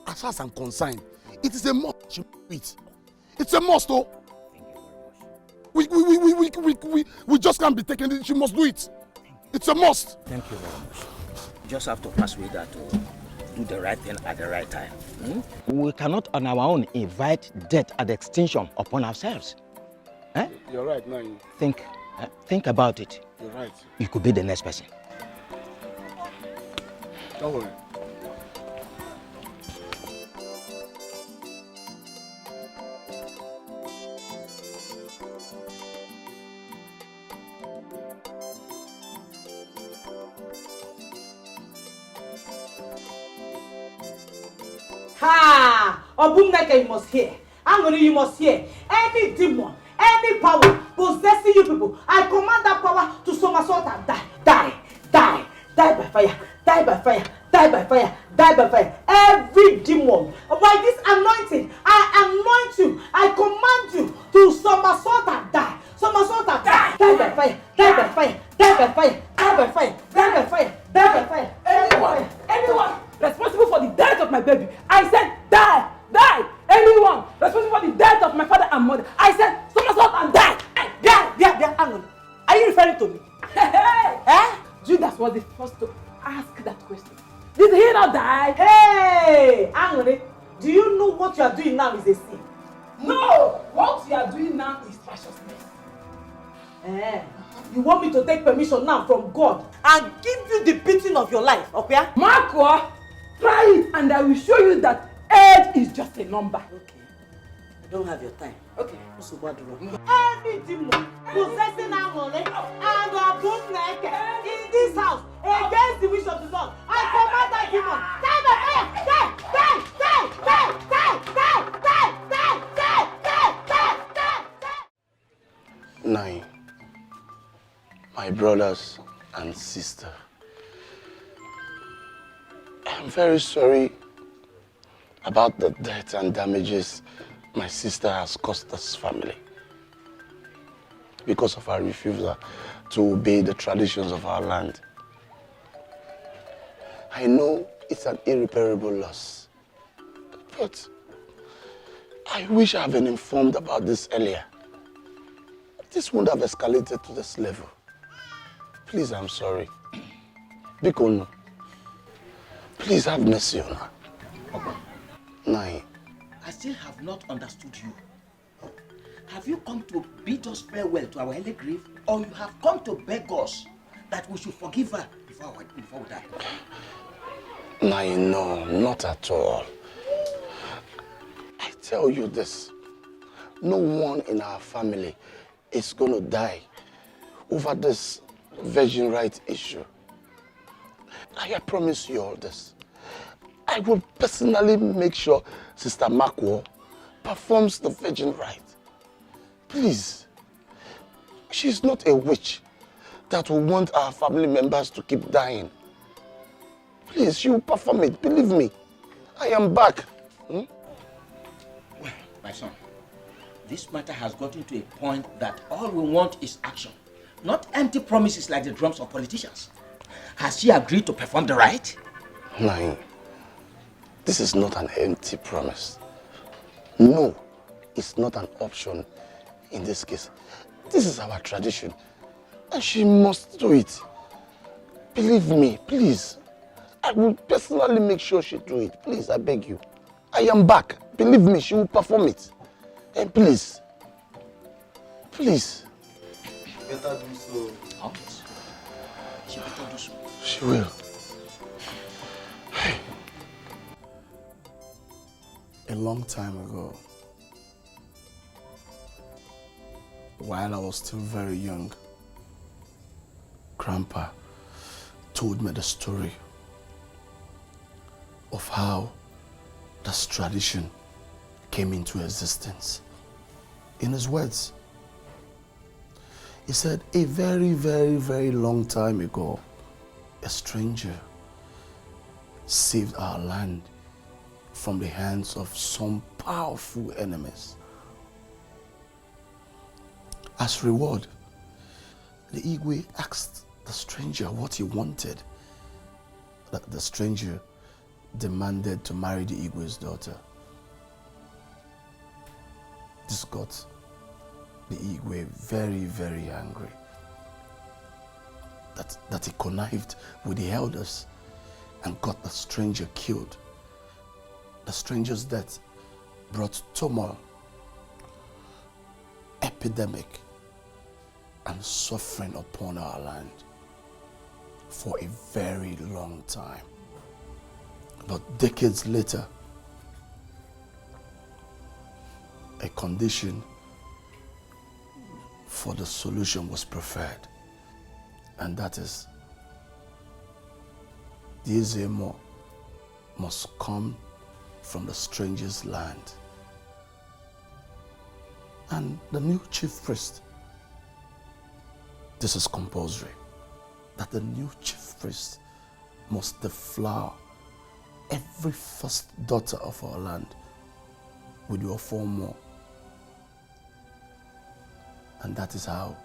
[SPEAKER 16] As far as I'm concerned, it is a must. It's a must, oh. We just can't be taking it. She must do it. It's a must.
[SPEAKER 13] Thank you very much. You just have to persuade her to do the right thing at the right time. We cannot on our own invite death and extinction upon ourselves.
[SPEAKER 16] You're right, now.
[SPEAKER 13] Think about it.
[SPEAKER 16] You're right.
[SPEAKER 13] You could be the next person.
[SPEAKER 7] Don't worry.
[SPEAKER 19] Ha! Obumneke, you must hear. Angoni, you must hear. Any demon, any power possessing you people, I command that power to somersault and die. Die. Die. Die by fire. Die by fire. Die by fire. Die by fire. Every demon, by this anointing, I anoint you. I command you to somersault and die. Somersault and die. Die by fire. Die by fire. Die by fire. Die by fire. Die by fire. Die by fire.
[SPEAKER 10] Anyone responsible for the death of my baby, I said die. Die. Anyone responsible for the death of my father and mother, I said somersault and die.
[SPEAKER 19] Hang on. Are you referring to me?
[SPEAKER 10] Judas was the first to ask that question. Did he not die?
[SPEAKER 19] Hey, Angone, do you know what you are doing now is a sin?
[SPEAKER 10] No, what you are doing now is righteousness.
[SPEAKER 19] You want me to take permission now from God and give you the beating of your life, okay?
[SPEAKER 10] Marco, try it and I will show you that age is just a number.
[SPEAKER 19] Okay. I don't have your time.
[SPEAKER 10] Okay.
[SPEAKER 19] Every demon possessing Angone and Obumneke in this house against the wish of the Lord, I command that demon. Die by fire! Die! Die! Die! Die! Die! Die! Die! Die! Die! Die! Die!
[SPEAKER 5] Nine, my brothers and sister, I'm very sorry about the death and damages my sister has caused this family because of her refusal to obey the traditions of our land. I know it's an irreparable loss, but I wish I had been informed about this earlier. This wouldn't have escalated to this level. Please, I'm sorry. Bikono, please have mercy on her. Nine.
[SPEAKER 13] I still have not understood you. Have you come to bid us farewell to our early grief, or you have come to beg us that we should forgive her before we die?
[SPEAKER 5] Nine, no, not at all. I tell you this, no one in our family is going to die over this virgin right issue. I promise you all this. I will personally make sure Sister Makwo performs the virgin rite. Please, she's not a witch that will want our family members to keep dying. Please, she will perform it, believe me. I am back.
[SPEAKER 13] Well, my son, this matter has gotten to a point that all we want is action, not empty promises like the drums of politicians. Has she agreed to perform the rite?
[SPEAKER 5] Nine. This is not an empty promise. No, it's not an option in this case. This is our tradition, and she must do it. Believe me, please. I will personally make sure she do it. Please, I beg you. I am back. Believe me, she will perform it. And please, please.
[SPEAKER 7] Better do so.
[SPEAKER 13] How much? She better do so.
[SPEAKER 5] She will. A long time ago, while I was still very young, Grandpa told me the story of how this tradition came into existence. In his words, he said, a very, very, very long time ago, a stranger saved our land from the hands of some powerful enemies. As reward, the Igwe asked the stranger what he wanted. The stranger demanded to marry the Igwe's daughter. This got the Igwe very, very angry. That he connived with the elders and got the stranger killed. The stranger's death brought turmoil, epidemic, and suffering upon our land for a very long time. But decades later, a condition for the solution was preferred. And that is, the Ezemo must come from the stranger's land. And the new chief priest, this is compulsory, that the new chief priest must deflower every first daughter of our land with your 4 more. And that is how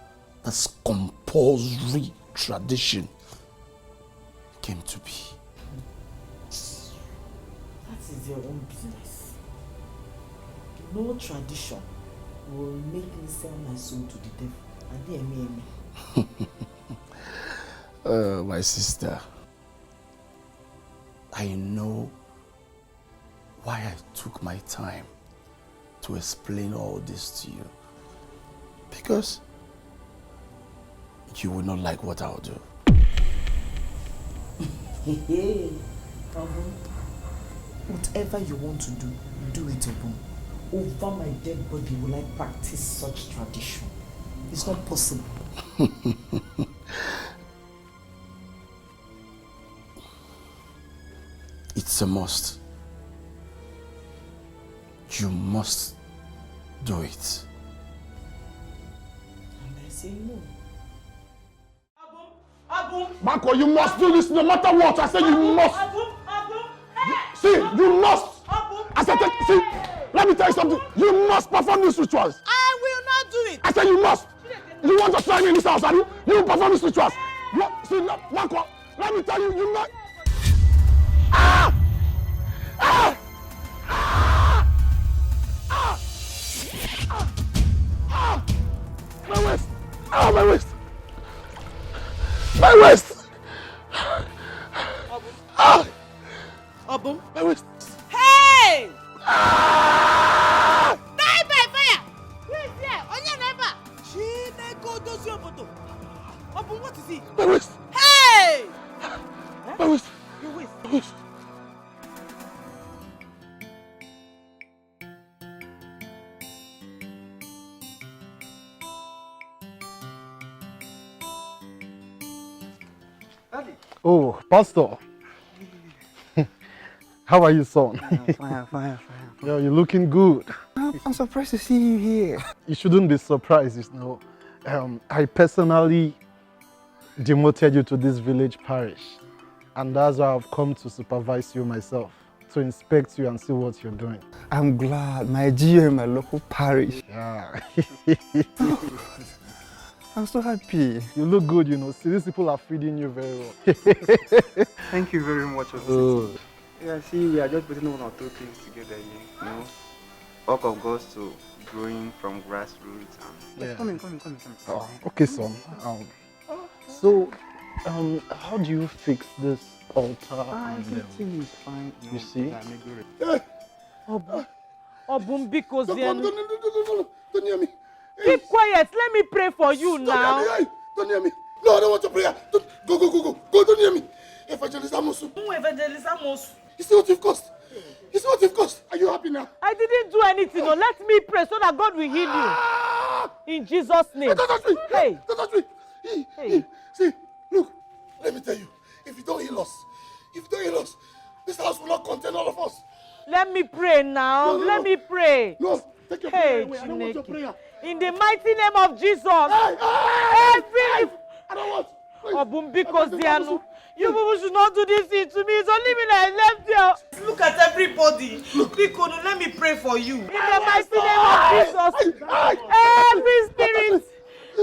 [SPEAKER 5] this compulsory tradition came to be.
[SPEAKER 11] That is your own business. No tradition will make me sell my soul to the devil.
[SPEAKER 5] My sister, I know why I took my time to explain all this to you. Because you will not like what I'll do.
[SPEAKER 11] Whatever you want to do, do it, Obum. Over my dead body will I practice such tradition. It's not possible.
[SPEAKER 5] It's a must. You must do it.
[SPEAKER 11] And I say no.
[SPEAKER 16] Marco, you must do this no matter what. I say you must. See, you must. I said, see, let me tell you something. You must perform these rituals.
[SPEAKER 3] I will not do it.
[SPEAKER 16] I said you must. You want to try me in this house, are you? You perform these rituals. See, no, Marco, let me tell you, you must. Ah! Ah! Ah! Ah! Ah! My waist! Ah, my waist! My waist! Ah!
[SPEAKER 3] Obum.
[SPEAKER 16] My waist!
[SPEAKER 3] Hey!
[SPEAKER 16] Ah!
[SPEAKER 3] Die by fire! Who is here? On your neighbor! Chineko does your photo. Obum, what is it?
[SPEAKER 16] My waist!
[SPEAKER 3] Hey!
[SPEAKER 16] My waist!
[SPEAKER 3] Your waist.
[SPEAKER 16] My waist!
[SPEAKER 1] Daddy.
[SPEAKER 8] Oh, Pastor. How are you, son?
[SPEAKER 1] Fine.
[SPEAKER 8] Yeah, you're looking good.
[SPEAKER 1] I'm surprised to see you here.
[SPEAKER 8] You shouldn't be surprised, you know. I personally demoted you to this village parish, and that's why I've come to supervise you myself, to inspect you and see what you're doing.
[SPEAKER 1] I'm glad. Nigeria, my local parish.
[SPEAKER 8] Yeah.
[SPEAKER 1] I'm so happy.
[SPEAKER 8] You look good, you know. See, these people are feeding you very well.
[SPEAKER 1] Thank you very much for
[SPEAKER 8] visiting.
[SPEAKER 1] Yeah, see, we are just putting 1 or 2 things together here, you know. Work of God to growing from grassroots. And
[SPEAKER 8] Yeah.
[SPEAKER 1] Come in.
[SPEAKER 8] Oh, okay, son. So, how do you fix this altar?
[SPEAKER 1] Everything is fine.
[SPEAKER 8] You see?
[SPEAKER 3] Obum, because
[SPEAKER 16] Don't near me.
[SPEAKER 3] Keep quiet. Let me pray for you now.
[SPEAKER 16] Don't near me. No, I don't want your prayer. Go. Don't near me. Evangelism. You see what you've caused? Are you happy now?
[SPEAKER 3] I didn't do anything. No, let me pray so that God will heal you. In Jesus' name.
[SPEAKER 16] Don't touch me.
[SPEAKER 3] Hey.
[SPEAKER 16] Don't touch me.
[SPEAKER 3] Hey.
[SPEAKER 16] See, look, let me tell you, if you don't heal us, this house will not contain all of us.
[SPEAKER 3] Let me pray now.
[SPEAKER 16] No.
[SPEAKER 3] Let me pray.
[SPEAKER 16] No, take your prayer away. I don't want your prayer.
[SPEAKER 3] In the mighty name of Jesus.
[SPEAKER 16] I don't want.
[SPEAKER 3] Obum, because you people should not do this thing to me. It's only me that I left here. Look at everybody. Bikono, let me pray for you. In the mighty name of Jesus. Every spirit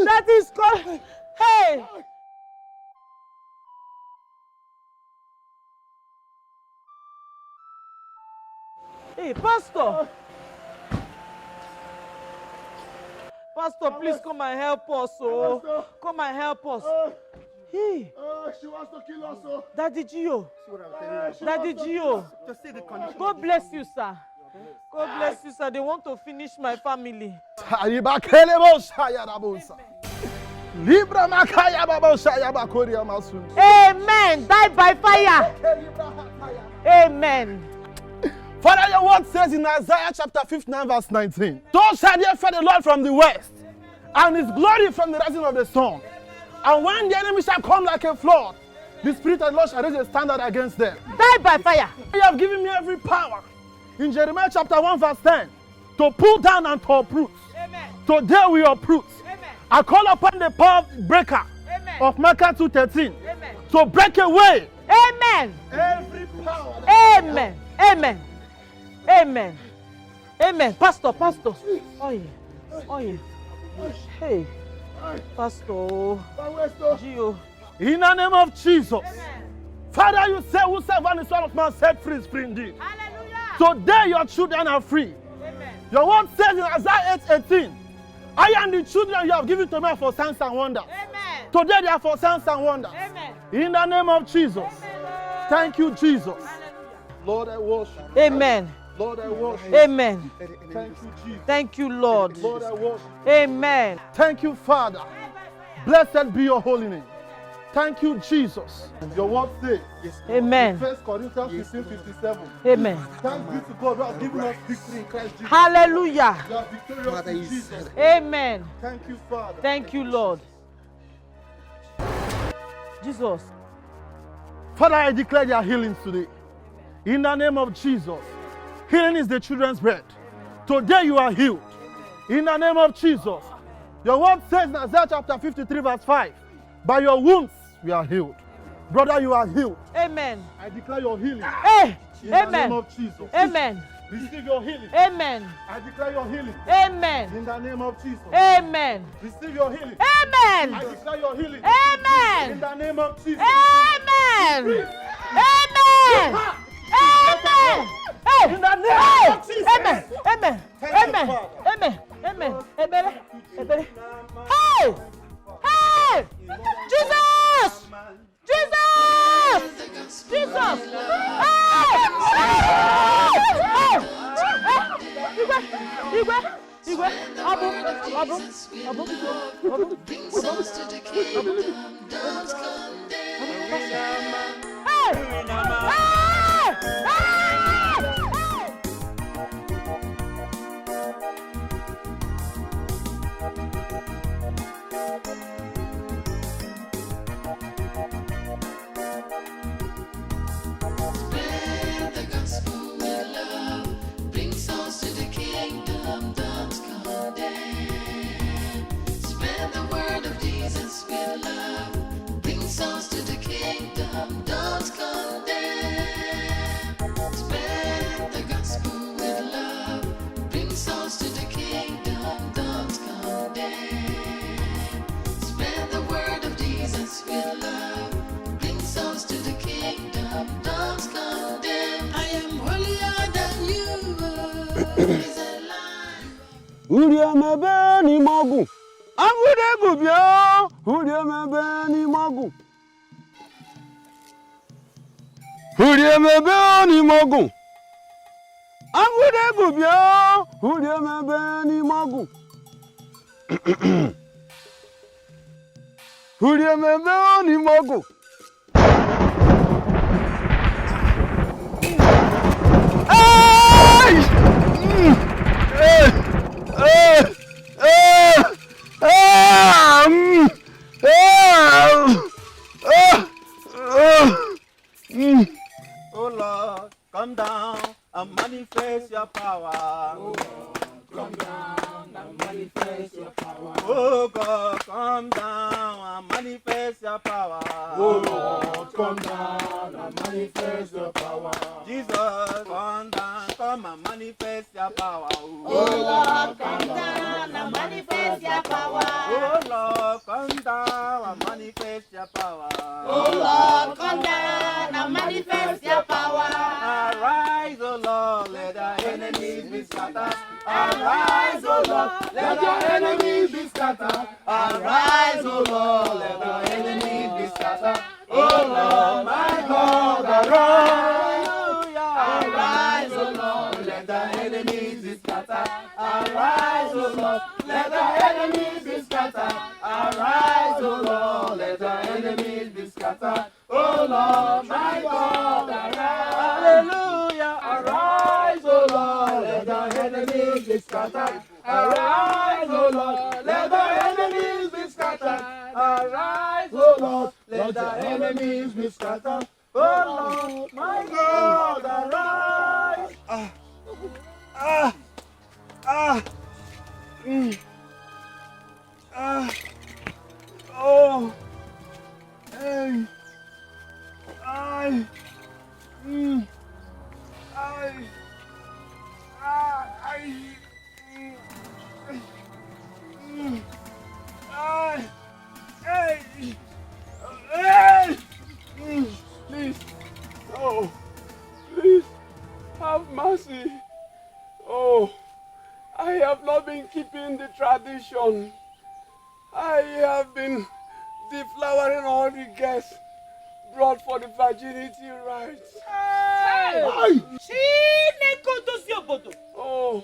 [SPEAKER 3] that is called. Hey. Hey, Pastor. Pastor, please come and help us. Oh. Come and help us. Hey.
[SPEAKER 16] She wants to kill us.
[SPEAKER 3] Daddy Gio. Daddy Gio. God bless you, sir. God bless you, sir. They want to finish my family.
[SPEAKER 8] Amen.
[SPEAKER 3] Die by fire.
[SPEAKER 19] Amen.
[SPEAKER 8] Father, your word says in Isaiah chapter 59 verse 19, "Thus shall they fear the Lord from the west, and his glory from the rising of the sun. And when the enemy shall come like a flood, the Spirit of the Lord shall raise a standard against them."
[SPEAKER 19] Die by fire.
[SPEAKER 8] You have given me every power. In Jeremiah chapter 1 verse 10, to pull down and to uproot.
[SPEAKER 19] Amen.
[SPEAKER 8] Today we uproot.
[SPEAKER 19] Amen.
[SPEAKER 8] I call upon the power breaker of Micah 2:13 to break away
[SPEAKER 19] Amen.
[SPEAKER 8] every power.
[SPEAKER 19] Amen. Amen. Amen. Amen. Pastor. Oh yeah. Hey. Pastor. Gio.
[SPEAKER 8] In the name of Jesus. Father, you say whosoever the Son of Man set free is free indeed. Hallelujah. Today your children are free. Amen. Your word says in Isaiah 8:18, "I am the children you have given to me for signs and wonders." Amen. Today they are for signs and wonders. Amen. In the name of Jesus. Amen. Thank you, Jesus. Hallelujah. Lord, I worship.
[SPEAKER 19] Amen.
[SPEAKER 8] Lord, I worship.
[SPEAKER 19] Amen.
[SPEAKER 8] Thank you, Jesus.
[SPEAKER 19] Thank you, Lord.
[SPEAKER 8] Lord, I worship.
[SPEAKER 19] Amen.
[SPEAKER 8] Thank you, Father. Blessed be your holy name. Thank you, Jesus. Your word says,
[SPEAKER 19] Amen.
[SPEAKER 8] 1 Corinthians 15:57.
[SPEAKER 19] Amen.
[SPEAKER 8] Thanks be to God who has given us victory in Christ Jesus.
[SPEAKER 19] Hallelujah.
[SPEAKER 8] You are victorious in Jesus.
[SPEAKER 19] Amen.
[SPEAKER 8] Thank you, Father.
[SPEAKER 19] Thank you, Lord. Jesus.
[SPEAKER 8] Father, I declare their healings today. In the name of Jesus. Healing is the children's bread. Today you are healed. In the name of Jesus. Your word says in Isaiah chapter 53 verse 5, "By your wounds we are healed." Brother, you are healed.
[SPEAKER 19] Amen.
[SPEAKER 8] I declare your healing.
[SPEAKER 19] Hey.
[SPEAKER 8] In
[SPEAKER 19] Amen.
[SPEAKER 8] the name of Jesus.
[SPEAKER 19] Amen.
[SPEAKER 8] Receive your healing.
[SPEAKER 19] Amen.
[SPEAKER 8] I declare your healing.
[SPEAKER 19] Amen.
[SPEAKER 8] In the name of Jesus.
[SPEAKER 19] Amen.
[SPEAKER 8] Receive your healing.
[SPEAKER 19] Amen.
[SPEAKER 8] I declare your healing.
[SPEAKER 19] Amen.
[SPEAKER 8] In the name of Jesus.
[SPEAKER 19] Amen. Amen. Amen. Hey.
[SPEAKER 8] In the name of Jesus.
[SPEAKER 19] Amen. Amen. Amen. Amen. Amen. Amen. Hey. Hey. Jesus. Jesus. Jesus. Igwe. Abu.
[SPEAKER 12] Bring souls to the kingdom. Don't condemn. Spread the gospel with love. Bring souls to the kingdom. Don't condemn. Spread the word of Jesus with love. Bring souls to the kingdom. Don't condemn. Spread the gospel with love. Bring souls to the kingdom. Don't condemn. Spread the word of Jesus with love. Bring souls to the kingdom. Don't condemn. I am holier than you. Is a lie.
[SPEAKER 9] Uriamebe ni mogu. Agude gubio. Uriamebe ni mogu. Uriamebe ni mogu. Agude gubio. Uriamebe ni mogu. Uriamebe ni mogu.
[SPEAKER 1] Oh Lord, come down and manifest your power. Oh Lord, come down and manifest your power. Oh God, come down and manifest your power. Oh Lord, come down and manifest your power. Jesus, come down, come and manifest your power.
[SPEAKER 19] Oh Lord, come down and manifest your power.
[SPEAKER 1] Oh Lord, come down and manifest your power.
[SPEAKER 19] Oh Lord, come down and manifest your power.
[SPEAKER 1] Arise, O Lord, let our enemies be scattered. Arise, O Lord, let our enemies be scattered. Arise, O Lord, let our enemies be scattered. O Lord, my God, arise. Arise, O Lord, let our enemies be scattered. Arise, O Lord, let our enemies be scattered. Arise, O Lord, let our enemies be scattered. O Lord, my God, arise.
[SPEAKER 7] be scattered. Arise, O Lord, let the enemies be scattered. Arise, O Lord, let the enemies be scattered. Oh Lord, my God, arise.
[SPEAKER 16] Oh. Hey. I.
[SPEAKER 9] Please. Oh. Please. Have mercy. Oh. I have not been keeping the tradition. I have been deflowering all the guests brought for the virginity rites. Oh,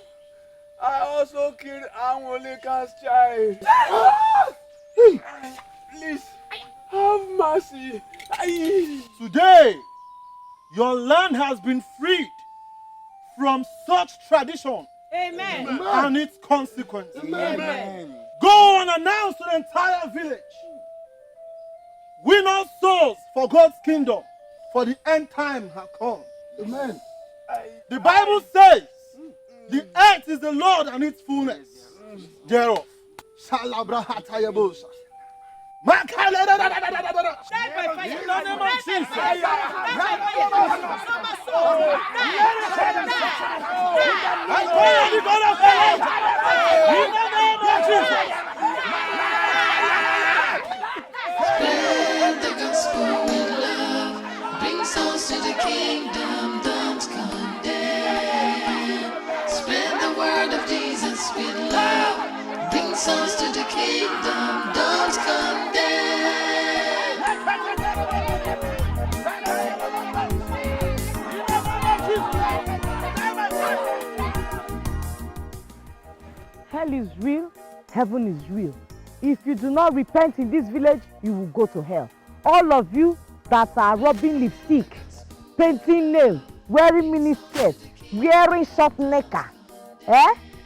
[SPEAKER 9] I also killed Anwoleka's child. Please, have mercy.
[SPEAKER 8] Today, your land has been freed from such tradition.
[SPEAKER 3] Amen.
[SPEAKER 8] And its consequences.
[SPEAKER 3] Amen.
[SPEAKER 8] Go and announce to the entire village. Win all souls for God's kingdom, for the end time has come.
[SPEAKER 16] Amen.
[SPEAKER 8] The Bible says, the earth is the Lord and its fullness thereof. Shalabrahatayabosa. In the name of Jesus. I call the God of heaven. In the name of Jesus.
[SPEAKER 12] Spread the gospel with love. Bring souls to the kingdom. Don't condemn. Spread the word of Jesus with love. Bring souls to the kingdom. Don't condemn.
[SPEAKER 19] Hell is real, heaven is real. If you do not repent in this village, you will go to hell. All of you that are rubbing lipstick, painting nails, wearing miniskirts, wearing short knicker,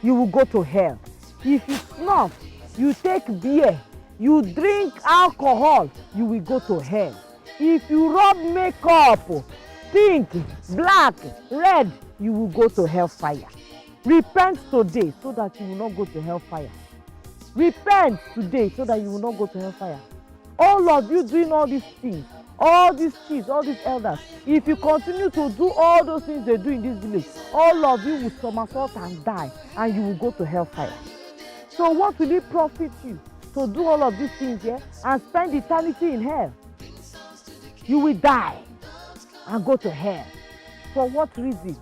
[SPEAKER 19] you will go to hell. If you snuff, you take beer, you drink alcohol, you will go to hell. If you rub makeup, pink, black, red, you will go to hellfire. Repent today so that you will not go to hellfire. Repent today so that you will not go to hellfire. All of you doing all these things, all these chiefs, all these elders, if you continue to do all those things they do in this village, all of you will somersault and die, and you will go to hellfire. So what will it profit you to do all of these things here and spend eternity in hell? You will die and go to hell. For what reason?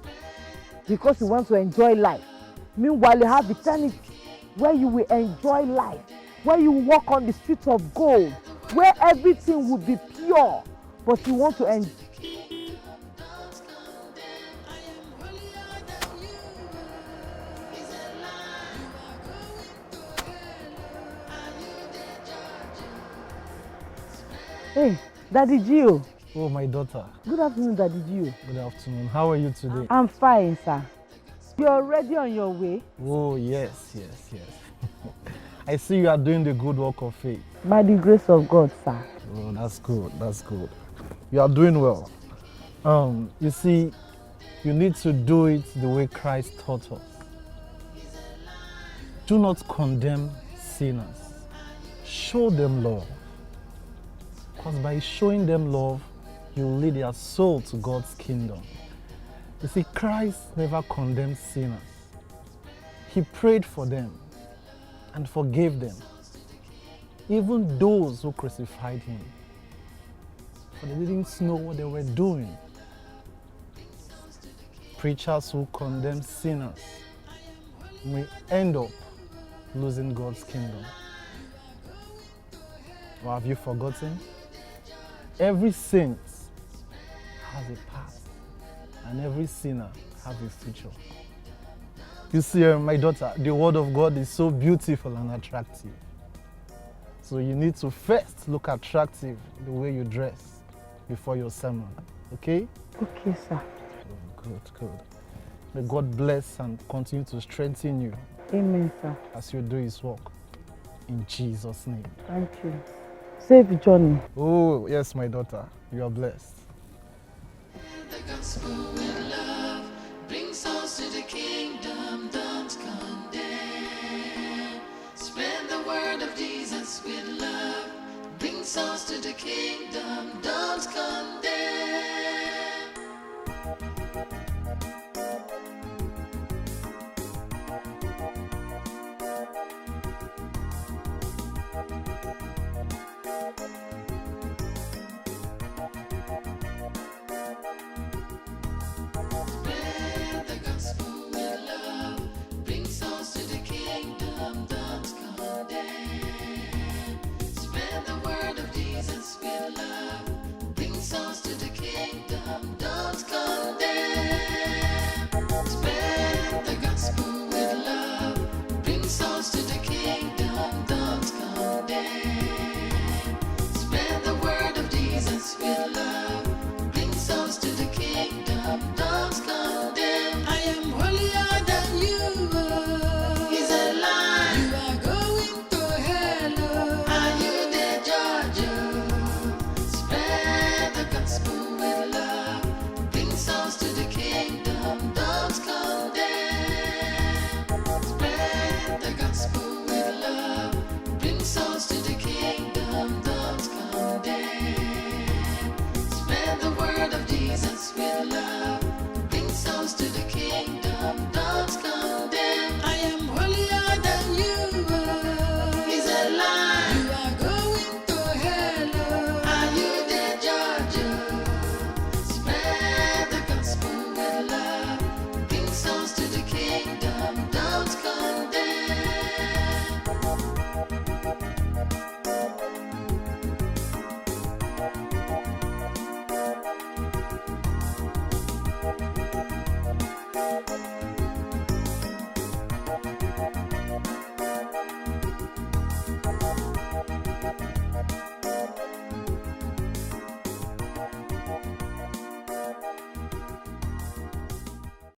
[SPEAKER 19] Because you want to enjoy life. Meanwhile, you have eternity where you will enjoy life, where you will walk on the streets of gold, where everything will be pure, but you want to enjoy. Hey, Daddy Gio.
[SPEAKER 21] Oh, my daughter.
[SPEAKER 19] Good afternoon, Daddy Gio.
[SPEAKER 21] Good afternoon. How are you today?
[SPEAKER 19] I'm fine, sir. You're already on your way?
[SPEAKER 21] Oh, yes. I see you are doing the good work of faith.
[SPEAKER 19] By the grace of God, sir.
[SPEAKER 21] Oh, that's good. You are doing well. You see, you need to do it the way Christ taught us. Do not condemn sinners. Show them love. Because by showing them love, you lead their soul to God's kingdom. You see, Christ never condemned sinners. He prayed for them and forgave them, even those who crucified him. For they didn't know what they were doing. Preachers who condemn sinners may end up losing God's kingdom. Or have you forgotten? Every saint has a past, and every sinner has a future. You see, my daughter, the word of God is so beautiful and attractive. So you need to first look attractive the way you dress before your sermon, okay?
[SPEAKER 19] Okay, sir.
[SPEAKER 21] Good. May God bless and continue to strengthen you.
[SPEAKER 19] Amen, sir.
[SPEAKER 21] As you do His work. In Jesus' name.
[SPEAKER 19] Thank you. Safe journey.
[SPEAKER 21] Oh, yes, my daughter. You are blessed.
[SPEAKER 12] The gospel